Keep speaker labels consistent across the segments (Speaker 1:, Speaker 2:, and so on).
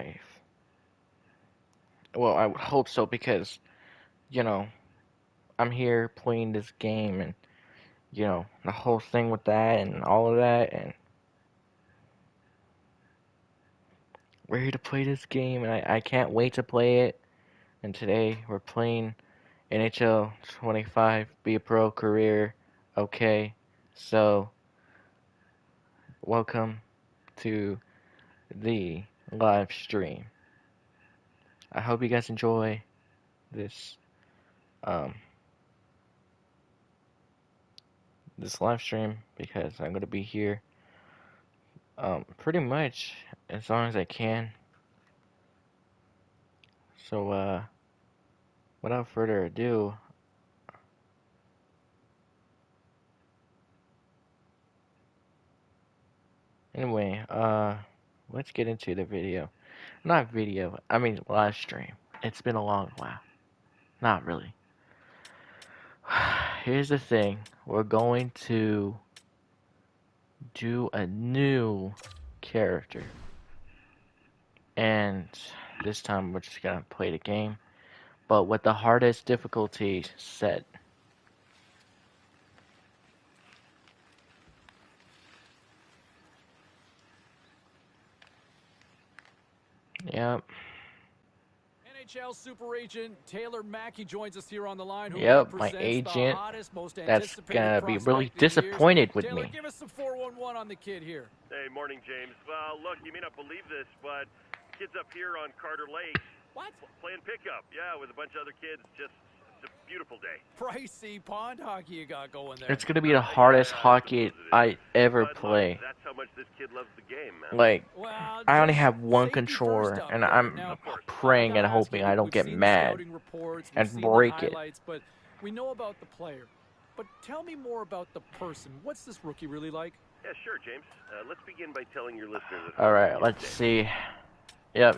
Speaker 1: life. Well, I would hope so because, you know, I'm here playing this game and, the whole thing with that and all of that, and we're here to play this game, and I can't wait to play it. And today we're playing NHL 25, be a pro career. Okay, so welcome to the live stream. I hope you guys enjoy this um this live stream because I'm gonna be here pretty much as long as I can. So without further ado, anyway, let's get into the video. Not video, I mean live stream. It's been a long while. Not really. Here's the thing. We're going to do a new character. And this time we're just gonna play the game, but with the hardest difficulty set. Yep.
Speaker 2: NHL super agent Taylor Mackey joins us here on the line.
Speaker 1: Yep, my agent. That's gonna be really disappointed with
Speaker 2: Taylor,
Speaker 1: me.
Speaker 2: give us some 411 on the kid here.
Speaker 3: Hey, morning, James. Well, look, you may not believe this, but kids up here on Carter Lake.
Speaker 2: What?
Speaker 3: Playing pickup, yeah, with a bunch of other kids. Just it's a beautiful day.
Speaker 2: Pricey pond hockey you got going there.
Speaker 1: It's gonna be the hardest hockey I ever play.
Speaker 3: That's how much this kid loves the game, man.
Speaker 1: Like,
Speaker 2: well,
Speaker 1: I only have one controller, and I'm praying and hoping I don't get mad and break it.
Speaker 2: But we know about the player. But tell me more about the person. What's this rookie really like?
Speaker 3: Yeah, sure, James. Let's begin by telling your listeners.
Speaker 1: Alright, let's see. Yep.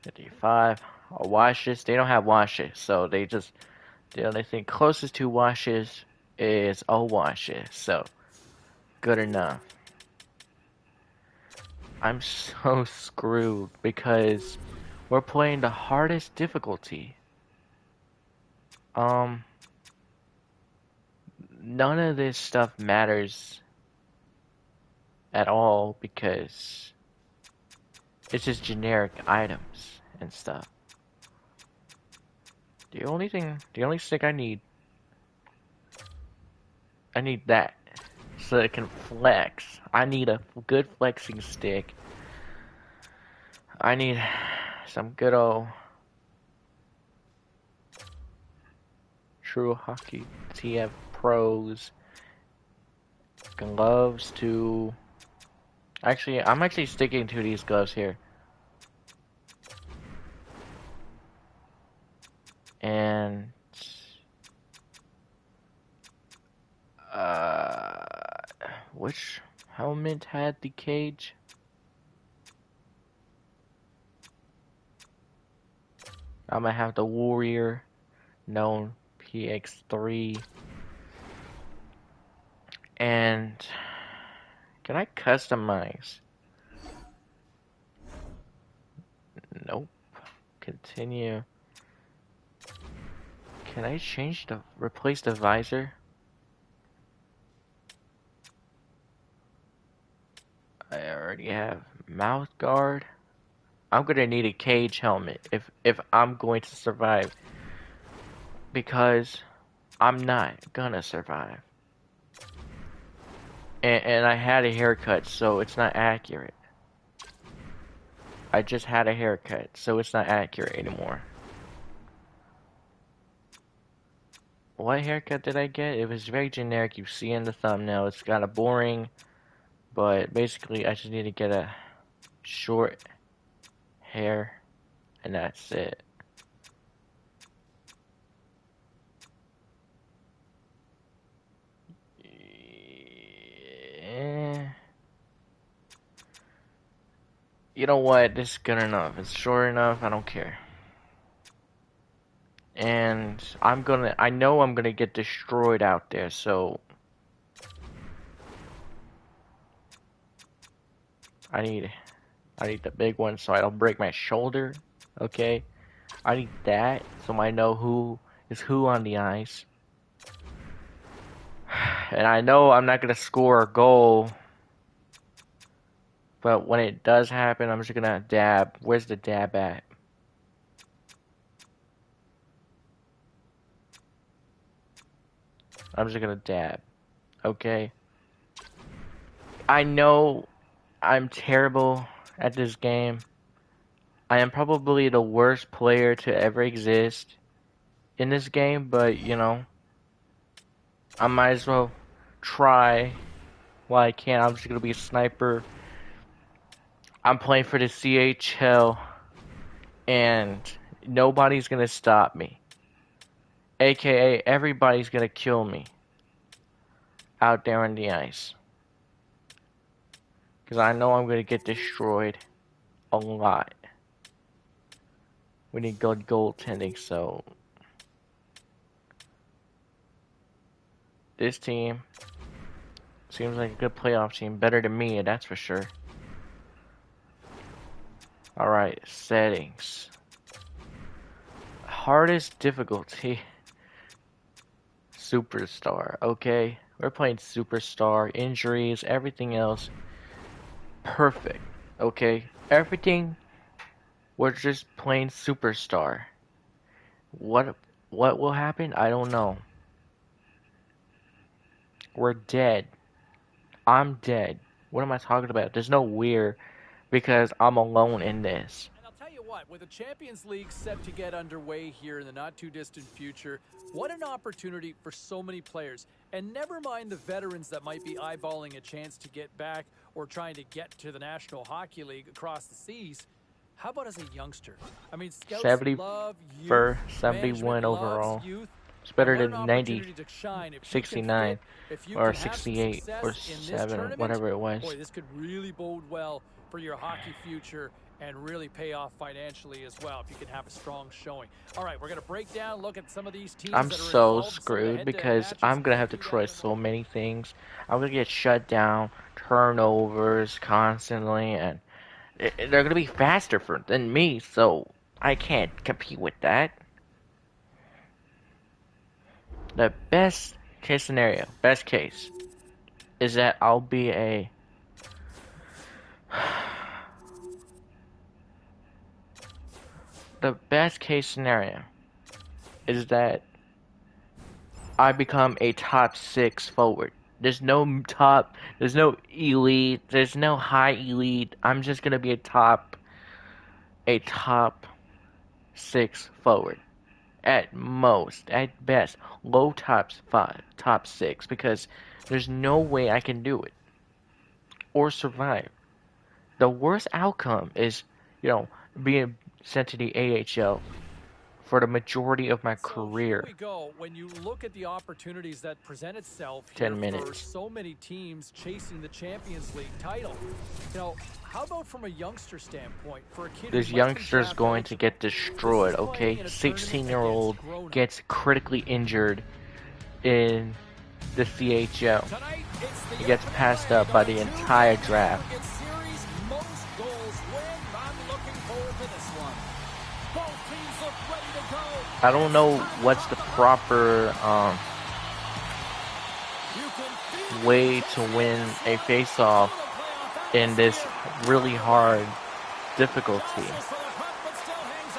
Speaker 1: 55. Washes. They don't have washes, so the only thing closest to washes is a washes. So, good enough. I'm so screwed because we're playing the hardest difficulty. None of this stuff matters at all because it's just generic items and stuff. The only stick I need that so it can flex. I need a good flexing stick. I need some good old True Hockey TF Pros gloves to. Actually, I'm actually sticking to these gloves here. And which helmet had the cage? I'm gonna have the Warrior known PX3. And can I customize? Nope. Continue. Can I replace the visor? I already have mouth guard. I'm gonna need a cage helmet if I'm going to survive, because I'm not gonna survive. And I had a haircut, so it's not accurate. I just had a haircut, so it's not accurate anymore. What haircut did I get? It was very generic. You see in the thumbnail. It's kind of boring, but basically I just need to get a short hair, and that's it. You know what? This is good enough. It's short enough. I don't care. And I know I'm gonna get destroyed out there, so I need I need the big one so I don't break my shoulder. Okay? I need that so I know who is who on the ice. And I know I'm not gonna score a goal, but when it does happen, I'm just gonna dab. Where's the dab at? I'm just gonna dab. Okay? I know I'm terrible at this game. I am probably the worst player to ever exist in this game, but you know, I might as well try while I can. I'm just gonna be a sniper. I'm playing for the CHL, and nobody's gonna stop me. AKA, everybody's gonna kill me out there on the ice. Because I know I'm gonna get destroyed a lot. We need good goaltending, so this team seems like a good playoff team. Better than me, that's for sure. Alright, settings. Hardest difficulty. Superstar, okay? We're playing Superstar, injuries, everything else. Perfect, okay? Everything, we're just playing Superstar. What will happen? I don't know. We're dead. I'm dead. What am I talking about? There's no weird because I'm alone in this.
Speaker 2: And I'll tell you what, with the Champions League set to get underway here in the not-too-distant future, what an opportunity for so many players. And never mind the veterans that might be eyeballing a chance to get back or trying to get to the National Hockey League across the seas. How about as a youngster? I mean, scouts
Speaker 1: 70
Speaker 2: love youth,
Speaker 1: for 71
Speaker 2: management
Speaker 1: overall.
Speaker 2: loves youth.
Speaker 1: It's better
Speaker 2: And what an
Speaker 1: than 90,
Speaker 2: opportunity to shine. If you can
Speaker 1: 69,
Speaker 2: fit, if you
Speaker 1: or
Speaker 2: can have some
Speaker 1: 68, or
Speaker 2: success in this
Speaker 1: 7,
Speaker 2: tournament,
Speaker 1: whatever it was.
Speaker 2: boy, this could really bode well for your hockey future and really pay off financially as well if you can have a strong showing. All right, we're going to break down, look at some of these teams
Speaker 1: I'm
Speaker 2: that are
Speaker 1: so
Speaker 2: involved, some of the
Speaker 1: screwed
Speaker 2: head-to-head
Speaker 1: because
Speaker 2: matches.
Speaker 1: I'm gonna have to
Speaker 2: Do that
Speaker 1: try
Speaker 2: in a
Speaker 1: so
Speaker 2: moment.
Speaker 1: many things. I'm gonna get shut down, turnovers constantly, and they're gonna be faster than me, so I can't compete with that. The best case, is that I'll be a the best case scenario is that I become a top 6 forward. There's no top, there's no elite, there's no high elite. I'm just gonna be a top 6 forward. At most, at best, low top 6, because there's no way I can do it or survive. The worst outcome is, you know, being sent to the AHL for the majority of my
Speaker 2: So here
Speaker 1: career.
Speaker 2: we go. When you look at the opportunities that present itself here
Speaker 1: 10
Speaker 2: for
Speaker 1: minutes.
Speaker 2: so many teams chasing the Champions League title, you know, how about from a youngster standpoint for a kid
Speaker 1: This
Speaker 2: who might be
Speaker 1: youngster's
Speaker 2: draft
Speaker 1: going to
Speaker 2: eligible?
Speaker 1: get
Speaker 2: This
Speaker 1: destroyed,
Speaker 2: is playing
Speaker 1: okay?
Speaker 2: in a tournament
Speaker 1: 16-year-old
Speaker 2: against grown-ups.
Speaker 1: gets critically injured in the CHL.
Speaker 2: Tonight, it's the
Speaker 1: He gets
Speaker 2: opening
Speaker 1: passed
Speaker 2: leg
Speaker 1: up by
Speaker 2: of a
Speaker 1: the
Speaker 2: two-game
Speaker 1: entire draft.
Speaker 2: aggregate series. Most goals win. I'm looking forward to this one. Both teams look ready to go.
Speaker 1: I don't know what's the proper
Speaker 2: You can feel the
Speaker 1: way to
Speaker 2: intensity
Speaker 1: win
Speaker 2: of this
Speaker 1: a
Speaker 2: one.
Speaker 1: face-off
Speaker 2: It's a playoff
Speaker 1: in this
Speaker 2: atmosphere.
Speaker 1: really hard difficulty.
Speaker 2: Jostles for the puck, but still hangs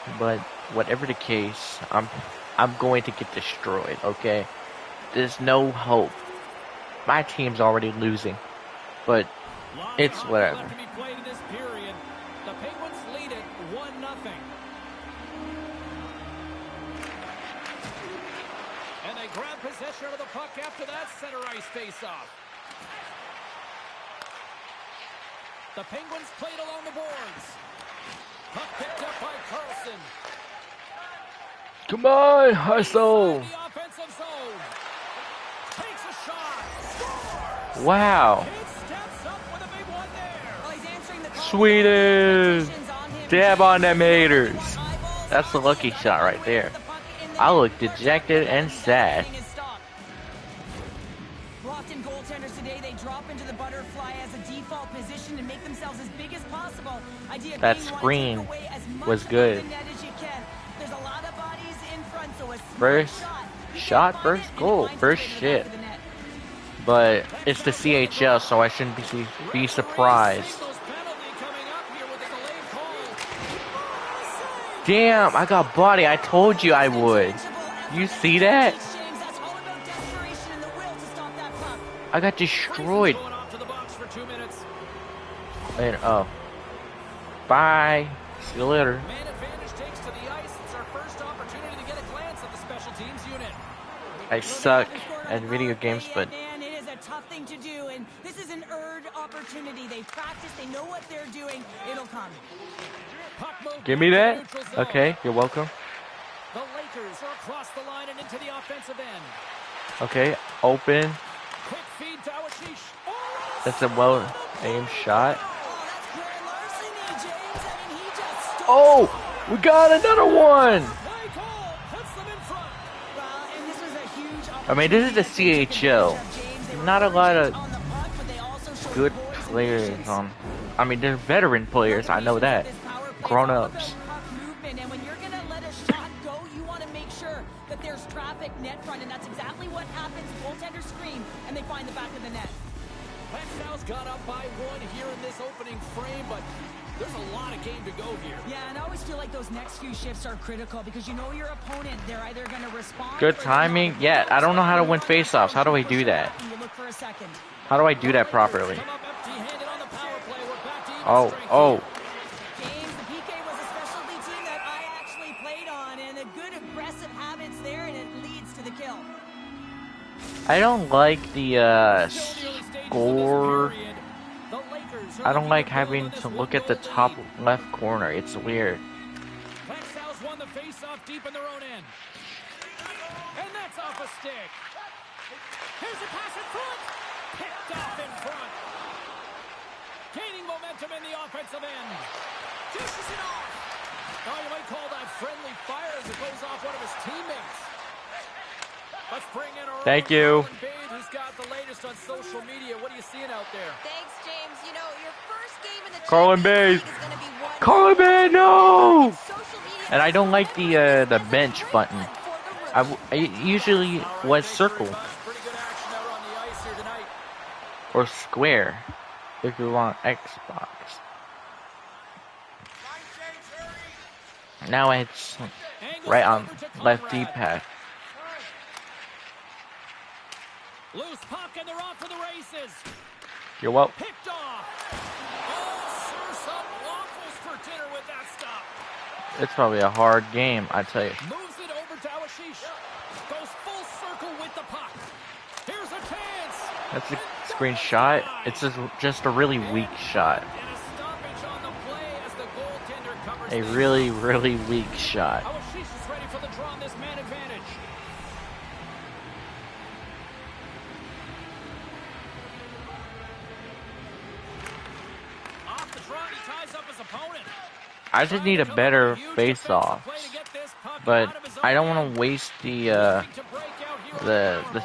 Speaker 2: on.
Speaker 1: But whatever the case, I'm going to get destroyed, okay? There's no hope. My team's already losing, but
Speaker 2: Lots
Speaker 1: it's
Speaker 2: of hockey
Speaker 1: whatever.
Speaker 2: left to be played in this period. The Penguins lead it 1-0. And they grab possession of the puck after that center ice faceoff. The Penguins played along the boards. Puck picked up by Carlson.
Speaker 1: Come on, hustle!
Speaker 2: Inside the offensive zone. Takes a shot. Scores.
Speaker 1: Wow,
Speaker 2: He steps up with a big one there.
Speaker 4: Well, he's answering the call.
Speaker 1: Sweden!
Speaker 4: Expectations on him.
Speaker 1: Dab on them haters.
Speaker 4: Eyeballs
Speaker 1: That's the
Speaker 4: on
Speaker 1: lucky
Speaker 4: him.
Speaker 1: shot right there.
Speaker 4: The puck in the
Speaker 1: I
Speaker 4: net.
Speaker 1: look dejected and sad.
Speaker 4: Getting his stop. Often goaltenders today, they drop into the butterfly as a default position to themselves as big as possible. Idea
Speaker 1: That
Speaker 4: being you want to take
Speaker 1: screen
Speaker 4: away as much
Speaker 1: was
Speaker 4: of
Speaker 1: good.
Speaker 4: the net as you can. There's a lot of bodies in front, so a smart
Speaker 1: First
Speaker 4: shot. You can't
Speaker 1: shot,
Speaker 4: find it,
Speaker 1: first
Speaker 4: and it
Speaker 1: goal,
Speaker 4: finds its
Speaker 1: first
Speaker 4: way to the back
Speaker 1: shit.
Speaker 4: of the net.
Speaker 1: But it's the CHL, so I shouldn't be surprised. Damn, I got body. I told you I would. You see that? I got destroyed. And oh, bye. See you later.
Speaker 2: Man advantage takes to the ice. It's our first opportunity to get a glance at the special teams unit.
Speaker 1: I suck at video games, but
Speaker 4: Man, it is a tough thing to do, and this is an earned opportunity. They practice, they know what they're doing. It'll come.
Speaker 1: give me that. Okay, you're welcome.
Speaker 2: The Lakers are across the line and into the offensive end.
Speaker 1: Okay, open.
Speaker 2: Quick feed to Awashish.
Speaker 1: That's a well-aimed shot.
Speaker 4: Oh, that's grand larceny, James. I mean, he just stole
Speaker 1: Oh, we got another one.
Speaker 2: Play call puts them in front.
Speaker 4: well, and this was a huge
Speaker 1: I mean, this is the
Speaker 4: opportunity to take advantage
Speaker 1: CHL.
Speaker 4: of, James. They were
Speaker 1: Not a lot of
Speaker 4: on the puck, but they also showed
Speaker 1: good
Speaker 4: poise and
Speaker 1: players
Speaker 4: patience.
Speaker 1: on. I mean, they're veteran players. I know that. Grown-ups.
Speaker 4: And when you're gonna let a shot go, you want to make sure that there's traffic net front, and that's exactly what happens. Goaltenders scream, and they find the back of the net.
Speaker 2: Textiles got up by one here in this opening frame, but there's a lot of game to go here.
Speaker 4: Yeah, and I always feel like those next few shifts are critical because you know your opponent. They're either gonna respond.
Speaker 1: Good
Speaker 4: or they're
Speaker 1: timing.
Speaker 4: not.
Speaker 1: Yeah, I don't know how to win faceoffs. How do I do that?
Speaker 4: You look for a second.
Speaker 1: How do I do that properly?
Speaker 2: Come up empty-handed on the power play. We're back to even
Speaker 1: Oh,
Speaker 2: strength
Speaker 1: oh.
Speaker 4: James, the PK was a specialty team that I actually played on, and a good aggressive habits there, and it leads to the kill.
Speaker 1: I don't like the score. I don't like having to look at the top left corner. It's weird.
Speaker 2: Textiles won the face-off deep in their own end. And that's off a stick. Here's a pass in front. Picked off in front. Gaining momentum in the offensive end. Dishes it off. Oh, you might call that friendly fire as it goes off one of his teammates. Let's bring in our
Speaker 1: Thank you.
Speaker 2: Colin Babe, who's got the latest on social media. What are you seeing out there?
Speaker 5: Thanks, James. You know, your first game in the
Speaker 1: Colin
Speaker 5: Champions
Speaker 1: Babe.
Speaker 5: League is going to be one.
Speaker 1: Colin Babe, no!
Speaker 5: Social media
Speaker 1: And I don't like the bench
Speaker 5: great
Speaker 1: button.
Speaker 5: one for the
Speaker 1: I usually was circle
Speaker 2: Pretty good action out on the ice here tonight.
Speaker 1: or square if you want Xbox. Now it's right on left D-pad.
Speaker 2: Loose puck and they're off for the races.
Speaker 1: You're well.
Speaker 2: Picked off. Oh, sure, some waffles for dinner with that stuff.
Speaker 1: It's probably a hard game, I tell you.
Speaker 2: Moves it over to Awashish. Goes full circle with the puck. Here's a chance.
Speaker 1: That's a screen shot. It's just a really weak shot.
Speaker 2: And a stoppage on the play as the goaltender covers
Speaker 1: A
Speaker 2: things.
Speaker 1: really weak shot.
Speaker 2: Awashish is ready for the draw on this man advantage. Off the draw, he ties up his opponent.
Speaker 1: I just need a better face-offs, but I don't want to waste the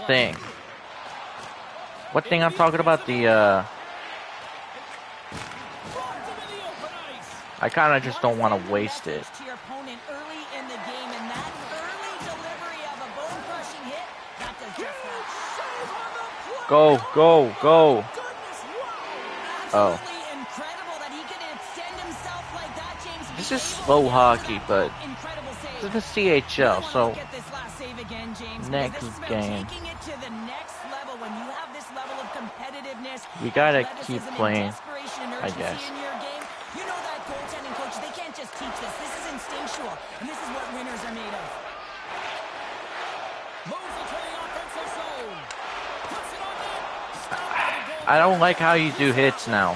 Speaker 1: thing. What thing I'm talking about? I kind of just don't want to waste it.
Speaker 4: To your opponent early in the game, and that early delivery of a bone-crushing hit, that does just that.
Speaker 1: Go. Oh.
Speaker 4: Absolutely incredible that he can extend himself like that, James.
Speaker 1: This is slow hockey, but
Speaker 4: Incredible save.
Speaker 1: this is the CHL, so
Speaker 4: Look at this last save again, James, because
Speaker 1: next
Speaker 4: this is about
Speaker 1: game.
Speaker 4: taking it to the next level. When you have this level of competitiveness,
Speaker 1: We gotta
Speaker 4: athleticism,
Speaker 1: keep
Speaker 4: and
Speaker 1: playing,
Speaker 4: desperation and
Speaker 1: I
Speaker 4: urgency
Speaker 1: guess.
Speaker 4: in your game, you know that goaltending coach, they can't just teach this. This is instinctual, and this is what winners are made of.
Speaker 2: Moves into the offensive zone. Puts it on net. Stopped by the goal.
Speaker 1: I don't like how you do hits now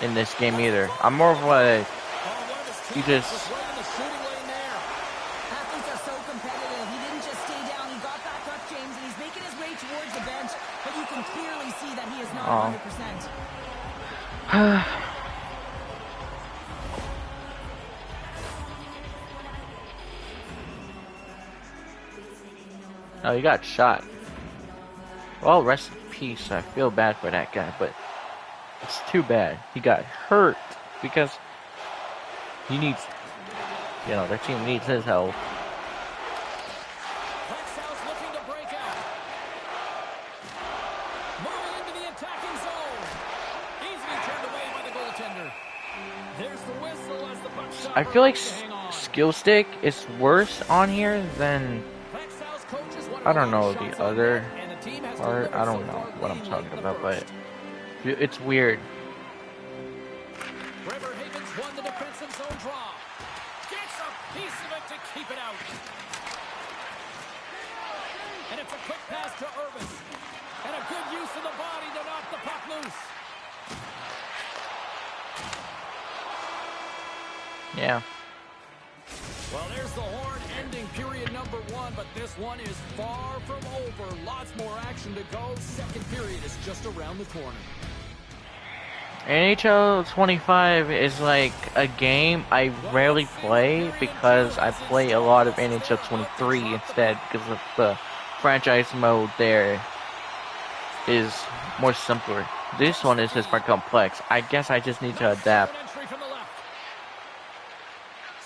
Speaker 1: in this game either. I'm more of a
Speaker 2: One of his
Speaker 1: you
Speaker 2: teammates
Speaker 1: just
Speaker 2: was right in the shooting lane there.
Speaker 4: Athletes are so competitive. He didn't just stay down. He got back up, James, and he's making his way towards the bench, but you can clearly see that he is not 100%.
Speaker 1: Oh, you got shot. Well, rest in peace. I feel bad for that guy, but It's too bad he got hurt because he needs, their team needs his help.
Speaker 2: Flexau's looking to break out. Moving into the attacking zone. Easily turned away by the goaltender. There's the whistle as the puck stopper
Speaker 1: I feel like
Speaker 2: looks to hang on.
Speaker 1: skill stick is worse on here than,
Speaker 2: Flexau's coaches wanted
Speaker 1: I
Speaker 2: a
Speaker 1: don't
Speaker 2: lot of
Speaker 1: know,
Speaker 2: shots
Speaker 1: the
Speaker 2: on net,
Speaker 1: other
Speaker 2: and the team has
Speaker 1: part.
Speaker 2: delivered
Speaker 1: I
Speaker 2: so
Speaker 1: don't know
Speaker 2: far,
Speaker 1: what I'm
Speaker 2: leading
Speaker 1: talking
Speaker 2: late in
Speaker 1: about,
Speaker 2: the
Speaker 1: but
Speaker 2: first.
Speaker 1: it's weird.
Speaker 2: Bremer Havens won the defensive zone draw. Gets a piece of it to keep it out. And it's a quick pass to Irvin. And a good use of the body to knock the puck loose.
Speaker 1: Yeah.
Speaker 2: Well, there's the horn ending period number 1, but this one is far from over. Lots more action to go. Second period is just around the corner.
Speaker 1: NHL 25 is like a game I rarely play because I play a lot of NHL 23 instead because of the franchise mode there is more simpler. This one is just more complex. I guess I just need to adapt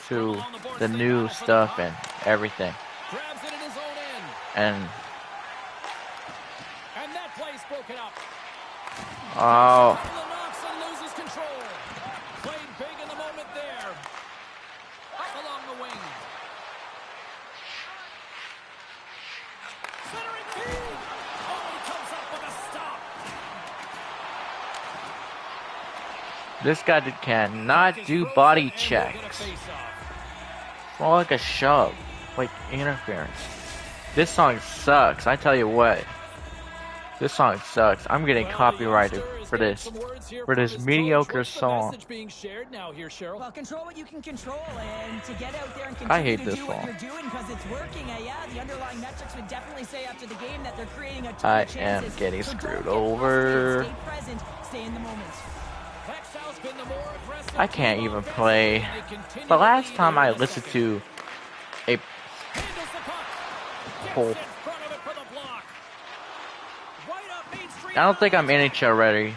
Speaker 1: to the new stuff and everything.
Speaker 2: Grabs it in his own end.
Speaker 1: And
Speaker 2: that play's broken up.
Speaker 1: oh,
Speaker 2: Knocks and loses control. Played big in the moment there. Up along the wing. Centering feed. Oh, he comes up with a stop.
Speaker 1: this guy cannot do body checks. More like a shove, like interference. This song sucks. I tell you what. This song sucks. I'm getting copyrighted for this mediocre song.
Speaker 4: Well, control what you can control, and to get out there and
Speaker 1: I
Speaker 4: continue
Speaker 1: hate
Speaker 4: to
Speaker 1: this
Speaker 4: do what
Speaker 1: song.
Speaker 4: you're doing because it's working. Yeah, the underlying metrics would definitely say after the game that they're creating a ton
Speaker 1: I
Speaker 4: of chances.
Speaker 1: am getting
Speaker 4: So don't
Speaker 1: screwed
Speaker 4: get
Speaker 1: over.
Speaker 4: frustrated, stay present, stay in the moment.
Speaker 1: I can't even play. The last time I listened to a whole, I don't think I'm NHL ready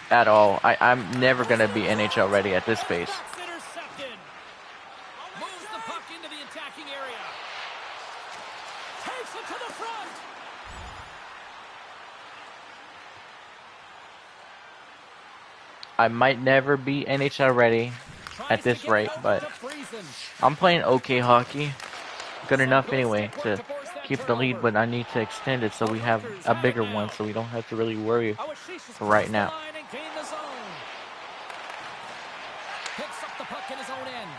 Speaker 1: at all. I'm never gonna be NHL ready at this pace.
Speaker 2: Moves the puck into the attacking area. Takes it to the front.
Speaker 1: I might never be NHL ready at this rate, but I'm playing okay hockey. Good enough anyway to keep the lead, but I need to extend it so we have a bigger one so we don't have to really worry for right now.
Speaker 2: Picks up the puck in his own end.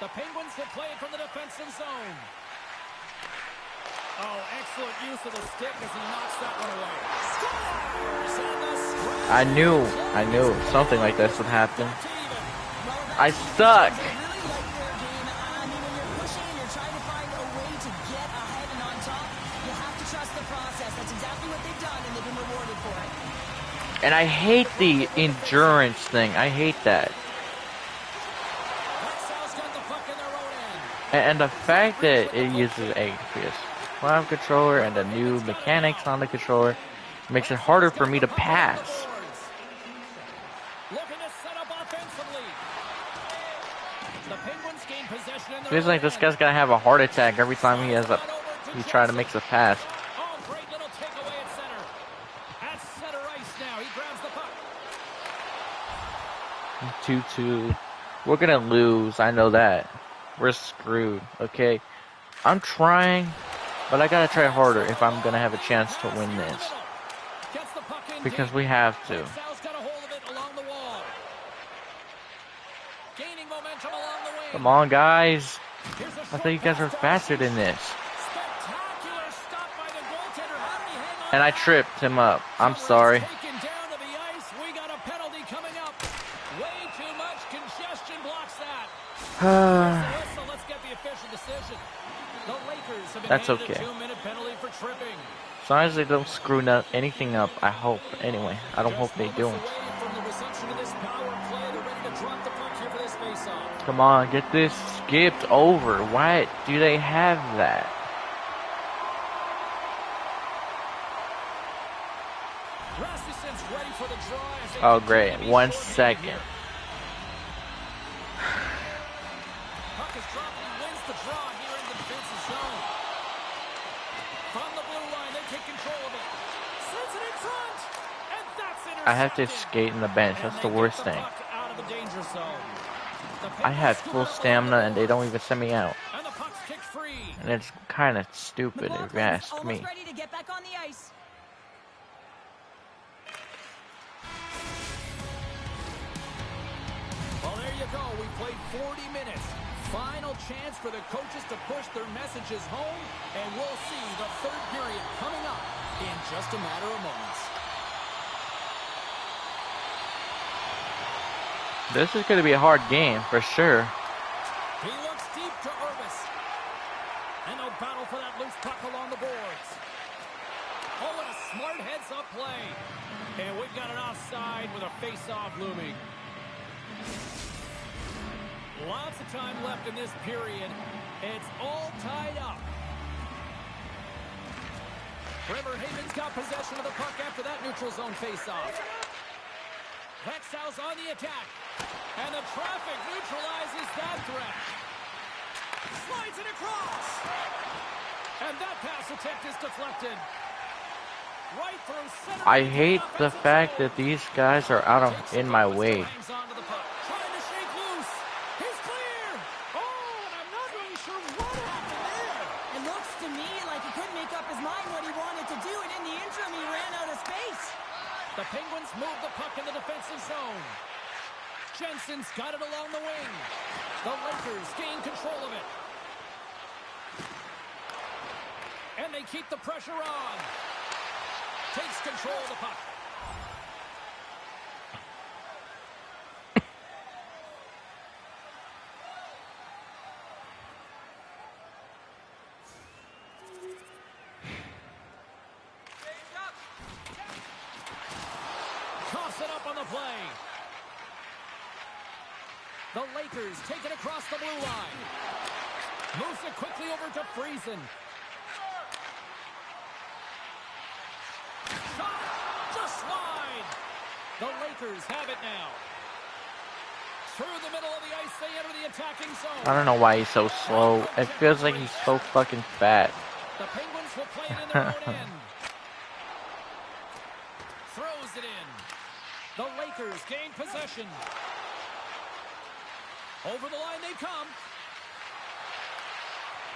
Speaker 2: The Penguins will play it from the defensive zone. Oh, excellent use of the stick as he knocks that one away. Scores on the scratch.
Speaker 1: I knew something like this would happen. I suck.
Speaker 4: Really like their game. I mean, when you're pushing and you're trying to find a way to get ahead and on top, you have to trust the process. That's exactly what they've done, and they've been rewarded for it.
Speaker 1: And I hate the endurance thing. I hate that. And the fact that it uses a PS5 controller and the new mechanics on the controller makes it harder for me to pass. Feels like this guy's gonna have a heart attack every time he try to make a pass.
Speaker 2: Oh, great little takeaway at center. At center ice now. He grabs the puck.
Speaker 1: 2-2. We're gonna lose. I know that. We're screwed. Okay. I'm trying, but I gotta try harder if I'm gonna have a chance to win this. Because we have to. Come on, guys. I thought you guys were faster than this. And I tripped him up. I'm sorry. That's okay. As long as they don't screw anything up, I hope. Anyway, I don't hope they do. Come on, get this skipped over. Why do they have that?
Speaker 2: Rasmussen's ready for the
Speaker 1: Oh, great. 1 second.
Speaker 2: Puck is dropped and he wins the draw here in the defensive zone. From the blue line, they take control of it. Sends it in front, and that's intercepted.
Speaker 1: I have to skate in the bench. That's the worst thing.
Speaker 2: Puck out of the danger zone.
Speaker 1: I had full stamina and they don't even send me out.
Speaker 2: And the puck's kicked free.
Speaker 1: And it's kind of stupid if you ask me.
Speaker 4: Almost ready to get back on the ice.
Speaker 2: Well, there you go. We played 40 minutes. Final chance for the coaches to push their messages home, and we'll see the third period coming up in just a matter of moments.
Speaker 1: This is going to be a hard game for sure.
Speaker 2: He looks deep to Urvis. And they'll battle for that loose puck along the boards. Oh, and a smart heads-up play. And we've got an offside with a face-off looming. Lots of time left in this period. It's all tied up. Riverhaven's got possession of the puck after that neutral zone face-off. Vexau's on the attack. And the traffic neutralizes that threat. Slides it across. And that pass attempt is deflected. Right through center.
Speaker 1: I hate the fact that these guys are in my way.
Speaker 2: Trying to shake loose. He's clear. Oh, and I'm not really sure what happened there.
Speaker 4: It looks to me like he couldn't make up his mind what he wanted to do, and in the interim, he ran out of space.
Speaker 2: The Penguins move the puck in the defensive zone. Jensen's got it along the wing. The Lakers gain control of it. And they keep the pressure on. Takes control of the puck. Toss it up on the play. The Lakers take it across the blue line. Moves it quickly over to Friesen. Shot! Just wide! The Lakers have it now. Through the middle of the ice, they enter the attacking zone.
Speaker 1: I don't know why he's so slow. It feels like he's so fucking fat.
Speaker 2: The Penguins will play it in their own end. Throws it in. The Lakers gain possession. Over the line they come.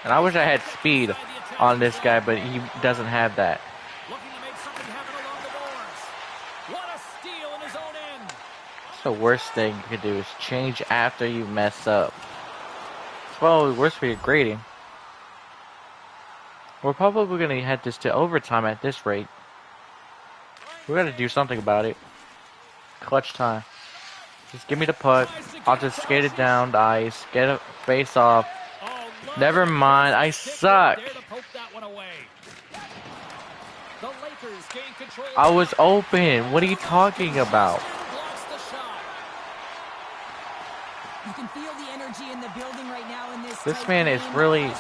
Speaker 1: And I wish I had speed on this guy, but he doesn't have that.
Speaker 2: Looking to make something happen along the boards. What a steal in his own end.
Speaker 1: That's the worst thing you could do is change after you mess up. It's probably worse for your grading. We're probably going to head this to overtime at this rate. We got to do something about it. Clutch time. Just give me the puck. I'll just skate it down the ice. Get a face off. Never mind. I suck. I was open. What are you talking about?
Speaker 4: You can feel the energy in the building right now in this.
Speaker 1: This man is really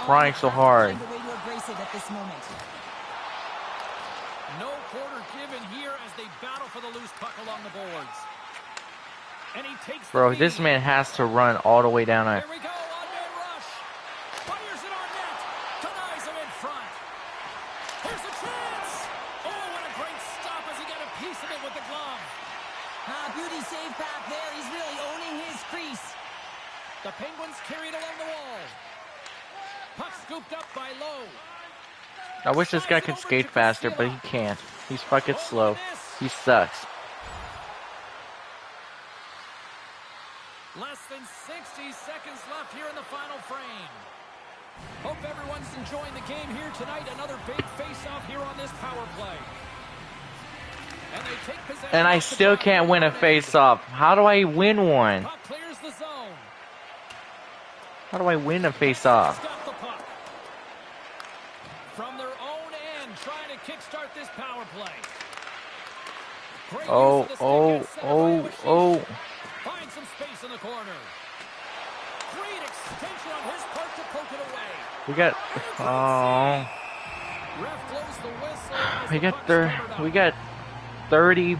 Speaker 1: trying so hard.
Speaker 2: No quarter given here as they battle for the loose puck along the boards. And he takes
Speaker 1: Bro, this man has to run all the way down there.
Speaker 2: Here we go, on-man rush. Fires it on net. Denies him in front. Here's a chance. Oh, what a great stop as he got a piece of it with the glove.
Speaker 4: Beauty save back there. He's really owning his crease.
Speaker 2: The Penguins carried along the wall. Puck scooped up by Lowe.
Speaker 1: I wish this guy could skate faster, but he can't. He's fucking slow. He sucks.
Speaker 2: Less than 60 seconds left here in the final frame. Hope everyone's enjoying the game here tonight. Another big face-off here on this power play. And they take possession.
Speaker 1: And I still can't win a face-off. How do I win one?
Speaker 2: Puck clears the zone.
Speaker 1: How do I win a face-off?
Speaker 2: Stop the puck. From their own end, trying to kickstart this power play. Great
Speaker 1: Oh,
Speaker 2: use of the
Speaker 1: oh,
Speaker 2: stick and set
Speaker 1: oh,
Speaker 2: away with
Speaker 1: oh.
Speaker 2: Find some space in the corner. Great extension on his part to poke it away.
Speaker 1: We got, oh.
Speaker 2: Ref blows the whistle as
Speaker 1: We
Speaker 2: the
Speaker 1: got
Speaker 2: puck's covered up.
Speaker 1: we got 30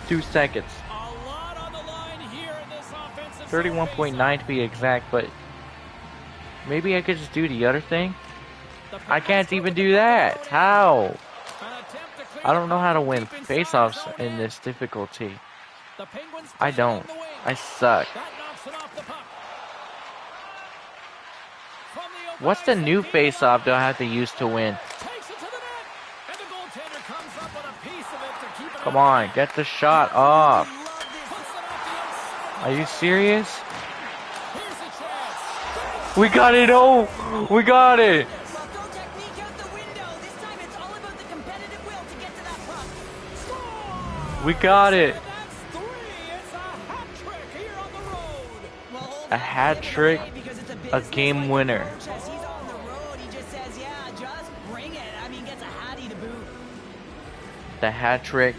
Speaker 1: 2 seconds.
Speaker 2: A lot on the line here in this offensive
Speaker 1: 31.9 to be exact, but maybe I could just do the other thing. I can't even do that. How? I don't know how to win face-offs in this difficulty. I don't. I suck. What's the new face-off do I have to use to win? Come on, get the shot off. Are you serious? We got it! Oh! We got it!
Speaker 4: Well, throw technique out the window. This time it's all about the competitive will to get to that puck. Score!
Speaker 1: We got it!
Speaker 2: That's 3. It's a hat trick here on the road.
Speaker 4: Well, hold
Speaker 1: A
Speaker 4: on,
Speaker 1: hat
Speaker 4: give it
Speaker 1: trick,
Speaker 4: away because it's
Speaker 1: a
Speaker 4: business
Speaker 1: game
Speaker 4: like
Speaker 1: winner.
Speaker 4: approach. As he's on the road, he just says, yeah, just bring it. I mean, gets a hattie to boot.
Speaker 1: The hat trick.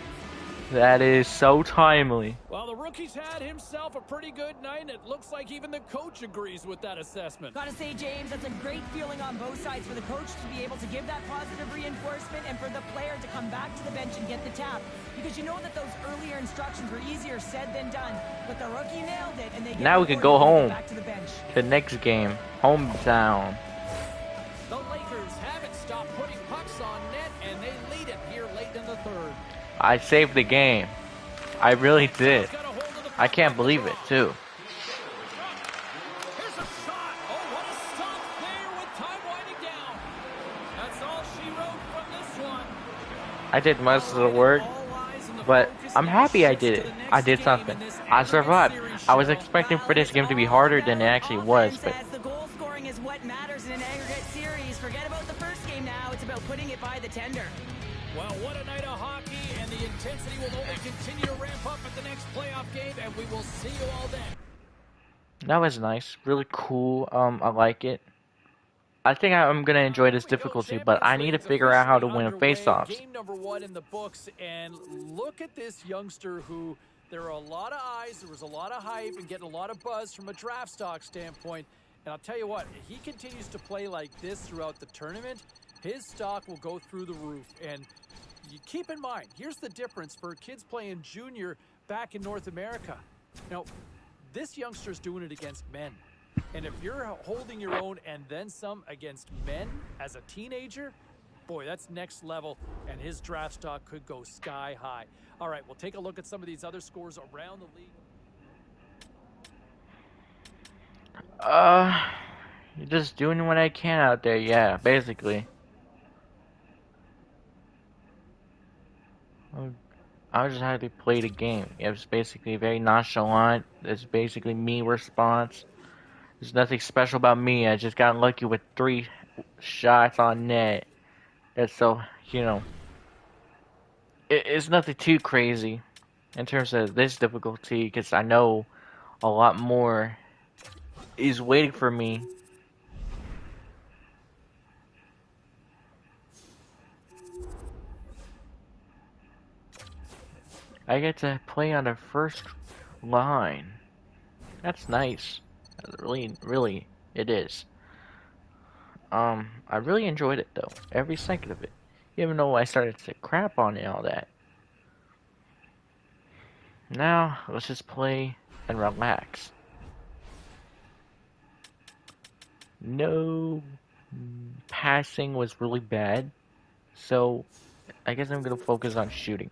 Speaker 1: That is so timely.
Speaker 2: Well, the rookie's had himself a pretty good night, and it looks like even the coach agrees with that assessment.
Speaker 4: Gotta say, James, that's a great feeling on both sides for the coach to be able to give that positive reinforcement and for the player to come back to the bench and get the tap. Because you know that those earlier instructions were easier said than done. But the rookie nailed it, and they get
Speaker 1: Now we could go
Speaker 4: rewarded
Speaker 1: home.
Speaker 4: back to the bench.
Speaker 1: The next game, hometown.
Speaker 2: The Lakers haven't stopped putting pucks on net, and they lead it here late in the third.
Speaker 1: I saved the game. I really did.
Speaker 2: Got a hold of the
Speaker 1: I
Speaker 2: puck
Speaker 1: can't
Speaker 2: off the
Speaker 1: believe
Speaker 2: draw.
Speaker 1: it, too.
Speaker 2: Here's a shot. Oh, what a stop there with time winding down. That's all she wrote from this one.
Speaker 1: I did most of the work, but I'm happy I did it. I did something. I survived. I was expecting for this game to be harder than it actually was, but
Speaker 4: The goal scoring is what matters in an aggregate series. Forget about the first game now. It's about putting it by the tender.
Speaker 2: Well, what a night of hockey, and the intensity will only continue to ramp up at the next playoff game, and we will see you all then.
Speaker 1: that was nice. Really cool. I like it. I think I'm gonna enjoy this difficulty, but I need to figure out how to win face-offs.
Speaker 2: Game number 1 in the books, and look at this youngster who there are a lot of eyes, there was a lot of hype, and getting a lot of buzz from a draft stock standpoint. And I'll tell you what, if he continues to play like this throughout the tournament, his stock will go through the roof. And you keep in mind, here's the difference for kids playing junior back in North America. Now, this youngster's doing it against men. And if you're holding your own and then some against men as a teenager, boy, that's next level, and his draft stock could go sky high. All right, we'll take a look at some of these other scores around the league.
Speaker 1: Just doing what I can out there, yeah, basically. I just had to play the game. It was basically very nonchalant. It's basically me response. There's nothing special about me. I just got lucky with 3 shots on net. That's so, it's nothing too crazy in terms of this difficulty, because I know a lot more is waiting for me. I get to play on the first line. That's nice. Really, it is. I really enjoyed it though. Every second of it. Even though I started to crap on it and all that. Now, let's just play and relax. No passing was really bad. So, I guess I'm gonna focus on shooting.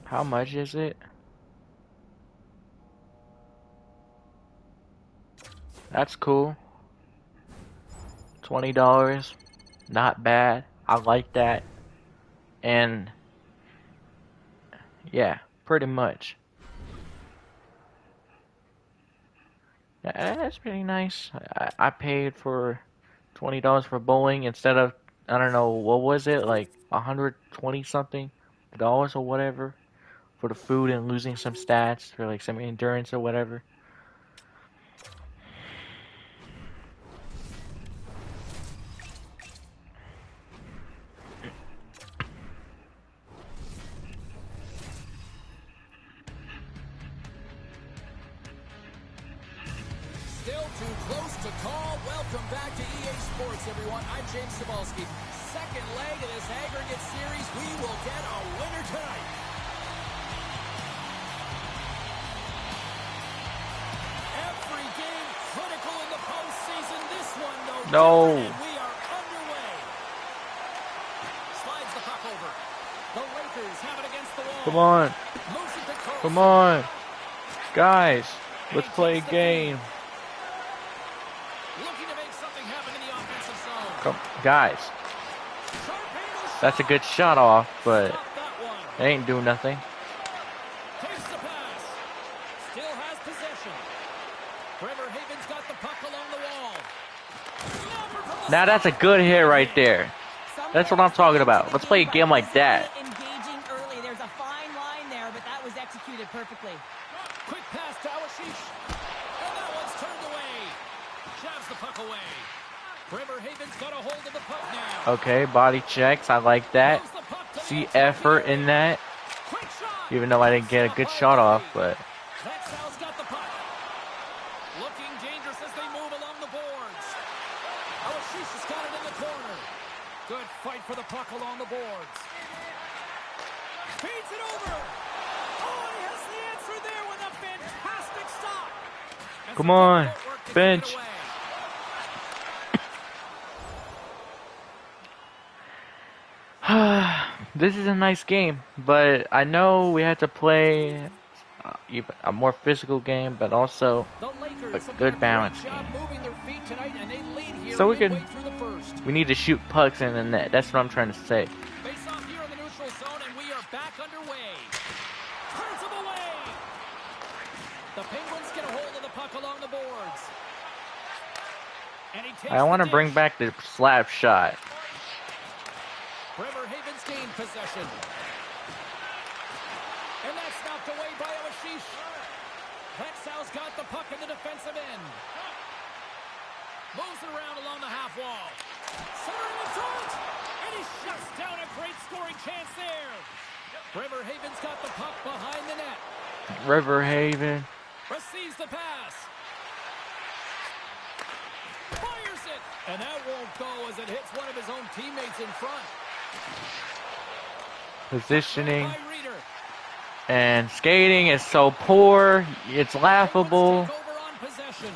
Speaker 1: How much is it? That's cool. $20. Not bad. I like that. And yeah, pretty much. That's pretty nice. I paid for $20 for bowling instead of, I don't know, what was it, like 120 something dollars or whatever for the food and losing some stats for like some endurance or whatever.
Speaker 2: too close to call. Welcome back to EA Sports, everyone. I'm James Cebulski. Second leg of this aggregate series. We will get a winner tonight. Every game critical in the postseason. This one, though,
Speaker 1: No.
Speaker 2: different, and we are underway. Slides the puck over. The Lakers have it against the wall.
Speaker 1: Come on.
Speaker 2: Moves it to Carlson.
Speaker 1: Come on. Guys, let's play a game.
Speaker 2: Looking to make something happen in the offensive zone.
Speaker 1: Come, guys.
Speaker 2: Sharp angle
Speaker 1: That's a
Speaker 2: shot.
Speaker 1: good shot off, but
Speaker 2: Stop that one.
Speaker 1: it ain't doing nothing.
Speaker 2: Takes the pass. Still has possession. Trevor Haven's got the puck along the wall. Snapper from the
Speaker 1: Now that's a good hit right there. That's what I'm talking about. Let's play a game like that.
Speaker 4: Engaging early. There's a fine line there, but that was executed perfectly.
Speaker 2: quick pass to Awashish. And that one's turned away. Jabs the puck away. Trevor Haven's got a hold of the puck now.
Speaker 1: Okay, body checks. I like that.
Speaker 2: Moves the puck to the
Speaker 1: See
Speaker 2: outside
Speaker 1: effort
Speaker 2: field.
Speaker 1: in that.
Speaker 2: Quick shot.
Speaker 1: Even though I didn't get a good shot off, but
Speaker 2: Lexau's got the puck. Looking dangerous as they move along the boards. Awashish has got it in the corner. Good fight for the puck along the boards. Feeds it over. Oh, he has the answer there with a fantastic stop. As
Speaker 1: come
Speaker 2: he
Speaker 1: on,
Speaker 2: did the footwork to keep it
Speaker 1: bench.
Speaker 2: away.
Speaker 1: This is a nice game, but I know we had to play even a more physical game, but also
Speaker 2: The Lakers
Speaker 1: a
Speaker 2: have done
Speaker 1: good
Speaker 2: great
Speaker 1: balance
Speaker 2: job
Speaker 1: game.
Speaker 2: moving their feet tonight, and they lead here
Speaker 1: So we
Speaker 2: midway
Speaker 1: can-
Speaker 2: through the first.
Speaker 1: we need to shoot pucks in the net. That's what I'm trying to say.
Speaker 2: Face off here in the neutral zone, and we are back underway. Turns him away. The Penguins get a hold of the puck along the boards. And he takes
Speaker 1: I want to
Speaker 2: the
Speaker 1: bring
Speaker 2: dish.
Speaker 1: back the slap shot.
Speaker 2: Trevor Haven's gained possession. And that's knocked away by Awashish. Lexau's got the puck in the defensive end. Moves it around along the half wall. Centering in front. And he shuts down a great scoring chance there. Trevor Haven's got the puck behind the net.
Speaker 1: River Haven.
Speaker 2: Receives the pass. Fires it. And that won't go as it hits one of his own teammates in front.
Speaker 1: Positioning
Speaker 2: By Reeder.
Speaker 1: and skating is so poor. It's laughable.
Speaker 2: Penguins take over on possession.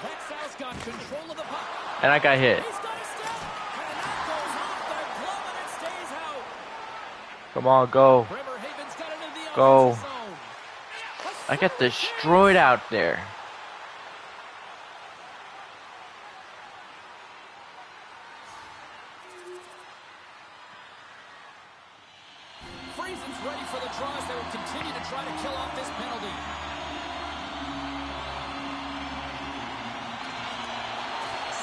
Speaker 2: Lexau's got control of the puck.
Speaker 1: And I got hit.
Speaker 2: He's got a step. And that goes off the glove and it stays out.
Speaker 1: Come on, go.
Speaker 2: Trevor Haven's got it in the
Speaker 1: Go.
Speaker 2: offensive zone.
Speaker 1: I got destroyed out there.
Speaker 2: Friesen's ready for the draws. They will continue to try to kill off this penalty.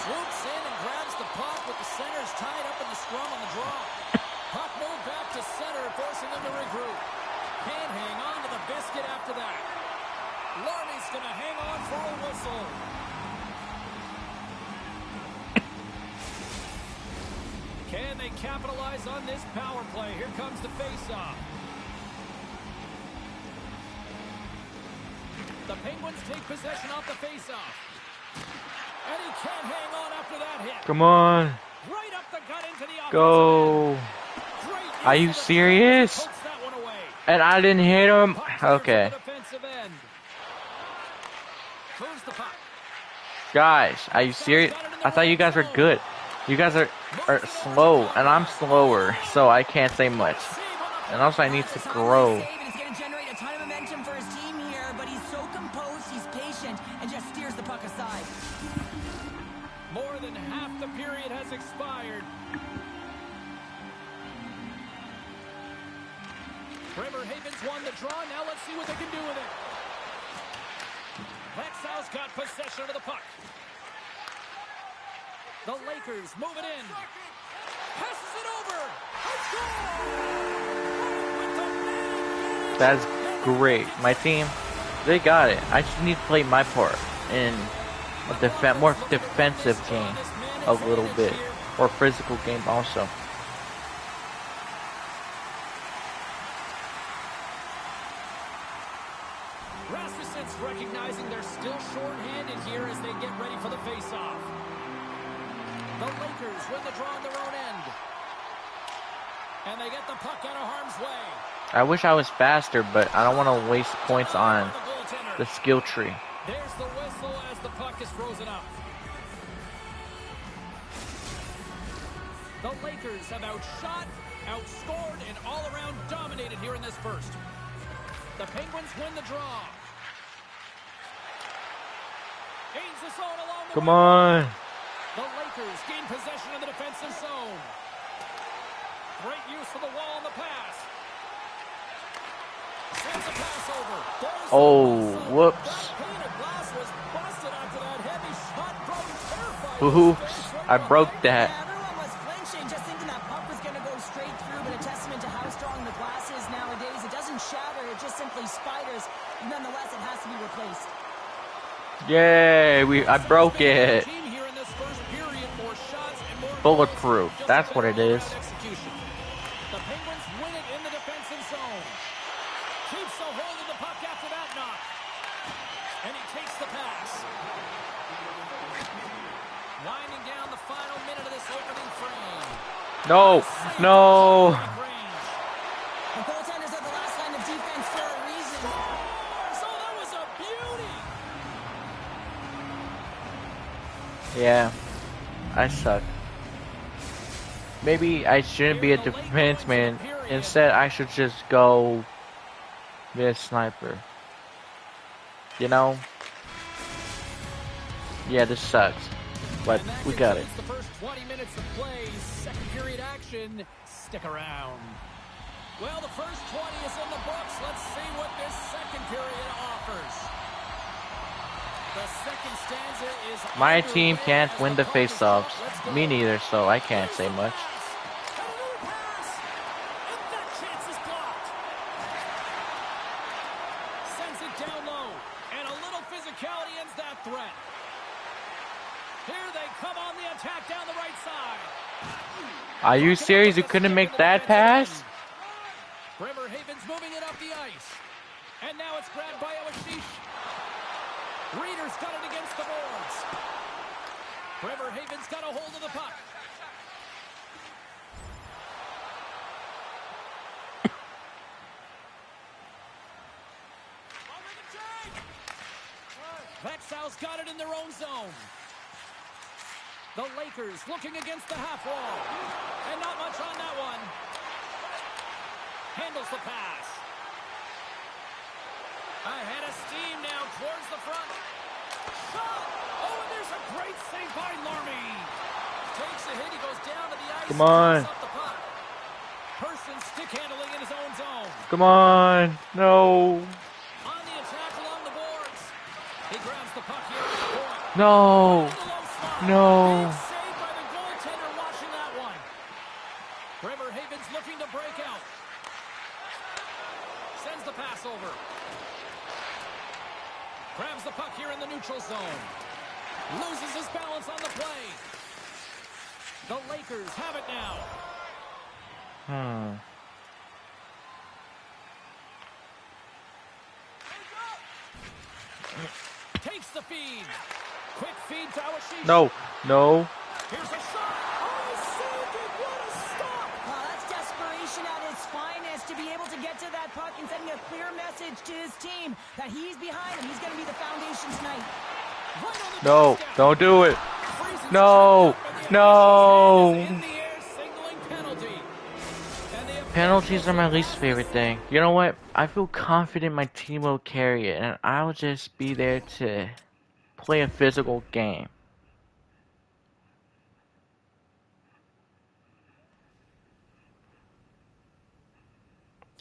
Speaker 2: Swoops in and grabs the puck with the centers tied up in the scrum on the draw. Puck moved back to center, forcing them to regroup. Can't hang on to the biscuit after that. Larney's going to hang on for a whistle. Can they capitalize on this power play? Here comes the faceoff. The Penguins take possession off the faceoff. And he can't hang on after that hit.
Speaker 1: Come on.
Speaker 2: Right up the gut into the offensive
Speaker 1: Go.
Speaker 2: end. Great
Speaker 1: Are
Speaker 2: use
Speaker 1: you
Speaker 2: of the
Speaker 1: serious?
Speaker 2: pokes that one away.
Speaker 1: And I didn't hit him.
Speaker 2: Puck turns
Speaker 1: Okay.
Speaker 2: to the defensive end. Moves the puck.
Speaker 1: Guys, are you serious? I thought you guys were good. You guys are slow, and I'm slower, so I can't say much. And also, I need to grow.
Speaker 4: It's going to generate a ton of momentum for his team here, but he's so composed, he's patient, and just steers the puck aside.
Speaker 2: More than half the period has expired. Trevor Haven's won the draw. Now let's see what they can do with it. Lexau's got possession of the puck. The Lakers move it in. Passes it over.
Speaker 1: That's great. My team, they got it. I just need to play my part in a more defensive game a little bit. Or physical game also.
Speaker 2: Rasmussen opponents recognizing they're still short-handed here as they get ready for the face-off. The Lakers win the draw on their own end. And they get the puck out of harm's way.
Speaker 1: I wish I was faster, but I don't want to waste points on the skill tree.
Speaker 2: There's the whistle as the puck is frozen up. The Lakers have outshot, outscored, and all-around dominated here in this first. The Penguins win the draw. Gains the zone along the
Speaker 1: Come
Speaker 2: right.
Speaker 1: on.
Speaker 2: The Lakers gain possession of the defensive zone. Great use of the wall on the pass. Sends a pass over. There's
Speaker 1: Oh,
Speaker 2: the
Speaker 1: whoops.
Speaker 2: that pane of glass was busted after that heavy shot, probably terrified.
Speaker 1: Oops, I broke that.
Speaker 4: Yeah, everyone was flinching, just thinking that puck was going to go straight through, but a testament to how strong the glass is nowadays. It doesn't shatter, it just simply spiders. Nonetheless, it has to be replaced.
Speaker 1: Yay, I broke it.
Speaker 2: Team here in this first period, more shots and more
Speaker 1: Bulletproof,
Speaker 2: goals.
Speaker 1: that's what it is.
Speaker 2: Execution. The Penguins win it in the defensive zone. Keeps a hold of the puck after that knock. And he takes the pass. Winding down the final minute of this opening frame.
Speaker 1: No, no.
Speaker 4: The goaltenders are the last line of defense for a reason.
Speaker 2: So that was a beauty.
Speaker 1: Yeah, I suck. Maybe I shouldn't be a defenseman. Instead, I should just go be a sniper. You know? Yeah, this sucks. But
Speaker 2: And that
Speaker 1: we got it.
Speaker 2: concludes the first 20 minutes of play. Second period action. Stick around. Well, the first 20 is in the books. Let's see what this second period offers. The second stanza is
Speaker 1: My
Speaker 2: underway
Speaker 1: team can't
Speaker 2: as
Speaker 1: win the
Speaker 2: puck is
Speaker 1: face-offs.
Speaker 2: dropped. Let's go.
Speaker 1: Me neither, so I can't say much.
Speaker 2: And another pass. And that chance is blocked. Sends it down low. And a little physicality ends that threat. Here they come on the attack down the right side.
Speaker 1: Are you serious? You couldn't make that pass?
Speaker 2: Bremerhaven's moving it up the ice. And now it's grabbed by Awashish. Reeder's got it against the boards. Bremerhaven's got a hold of the puck. Vexal's got it in their own zone. The Lakers looking against the half wall. And not much on that one. Handles the pass. Ahead of steam now towards the front. Shot! Oh, and there's a great save by Larmy. Takes a hit, he goes down to the ice.
Speaker 1: Come on.
Speaker 2: Picks up the puck. Person stick handling in his own zone.
Speaker 1: Come on. No.
Speaker 2: On the attack along the boards. He grabs the puck here at the point.
Speaker 1: No. No.
Speaker 2: Big save by the goaltender watching that one. Bremerhaven's looking to break out. Sends the pass over. Grabs the puck here in the neutral zone. Loses his balance on the play. The Lakers have it now. Takes the feed. Quick feed to Awashish.
Speaker 1: No. No.
Speaker 2: Here's a shot. Oh, he saved it. What a stop.
Speaker 4: That's desperation at its finest, to be able to get to that puck and sending a clear message to his team that he's behind him. He's going to be the foundation tonight.
Speaker 2: Right on the
Speaker 1: No.
Speaker 2: doorstep.
Speaker 1: Don't do it.
Speaker 2: Freezes
Speaker 1: No.
Speaker 2: the check up, and the
Speaker 1: No.
Speaker 2: official is in the air signaling penalty. And the
Speaker 1: Penalties are my least favorite thing. You know what? I feel confident my team will carry it, and I'll just be there to play a physical game.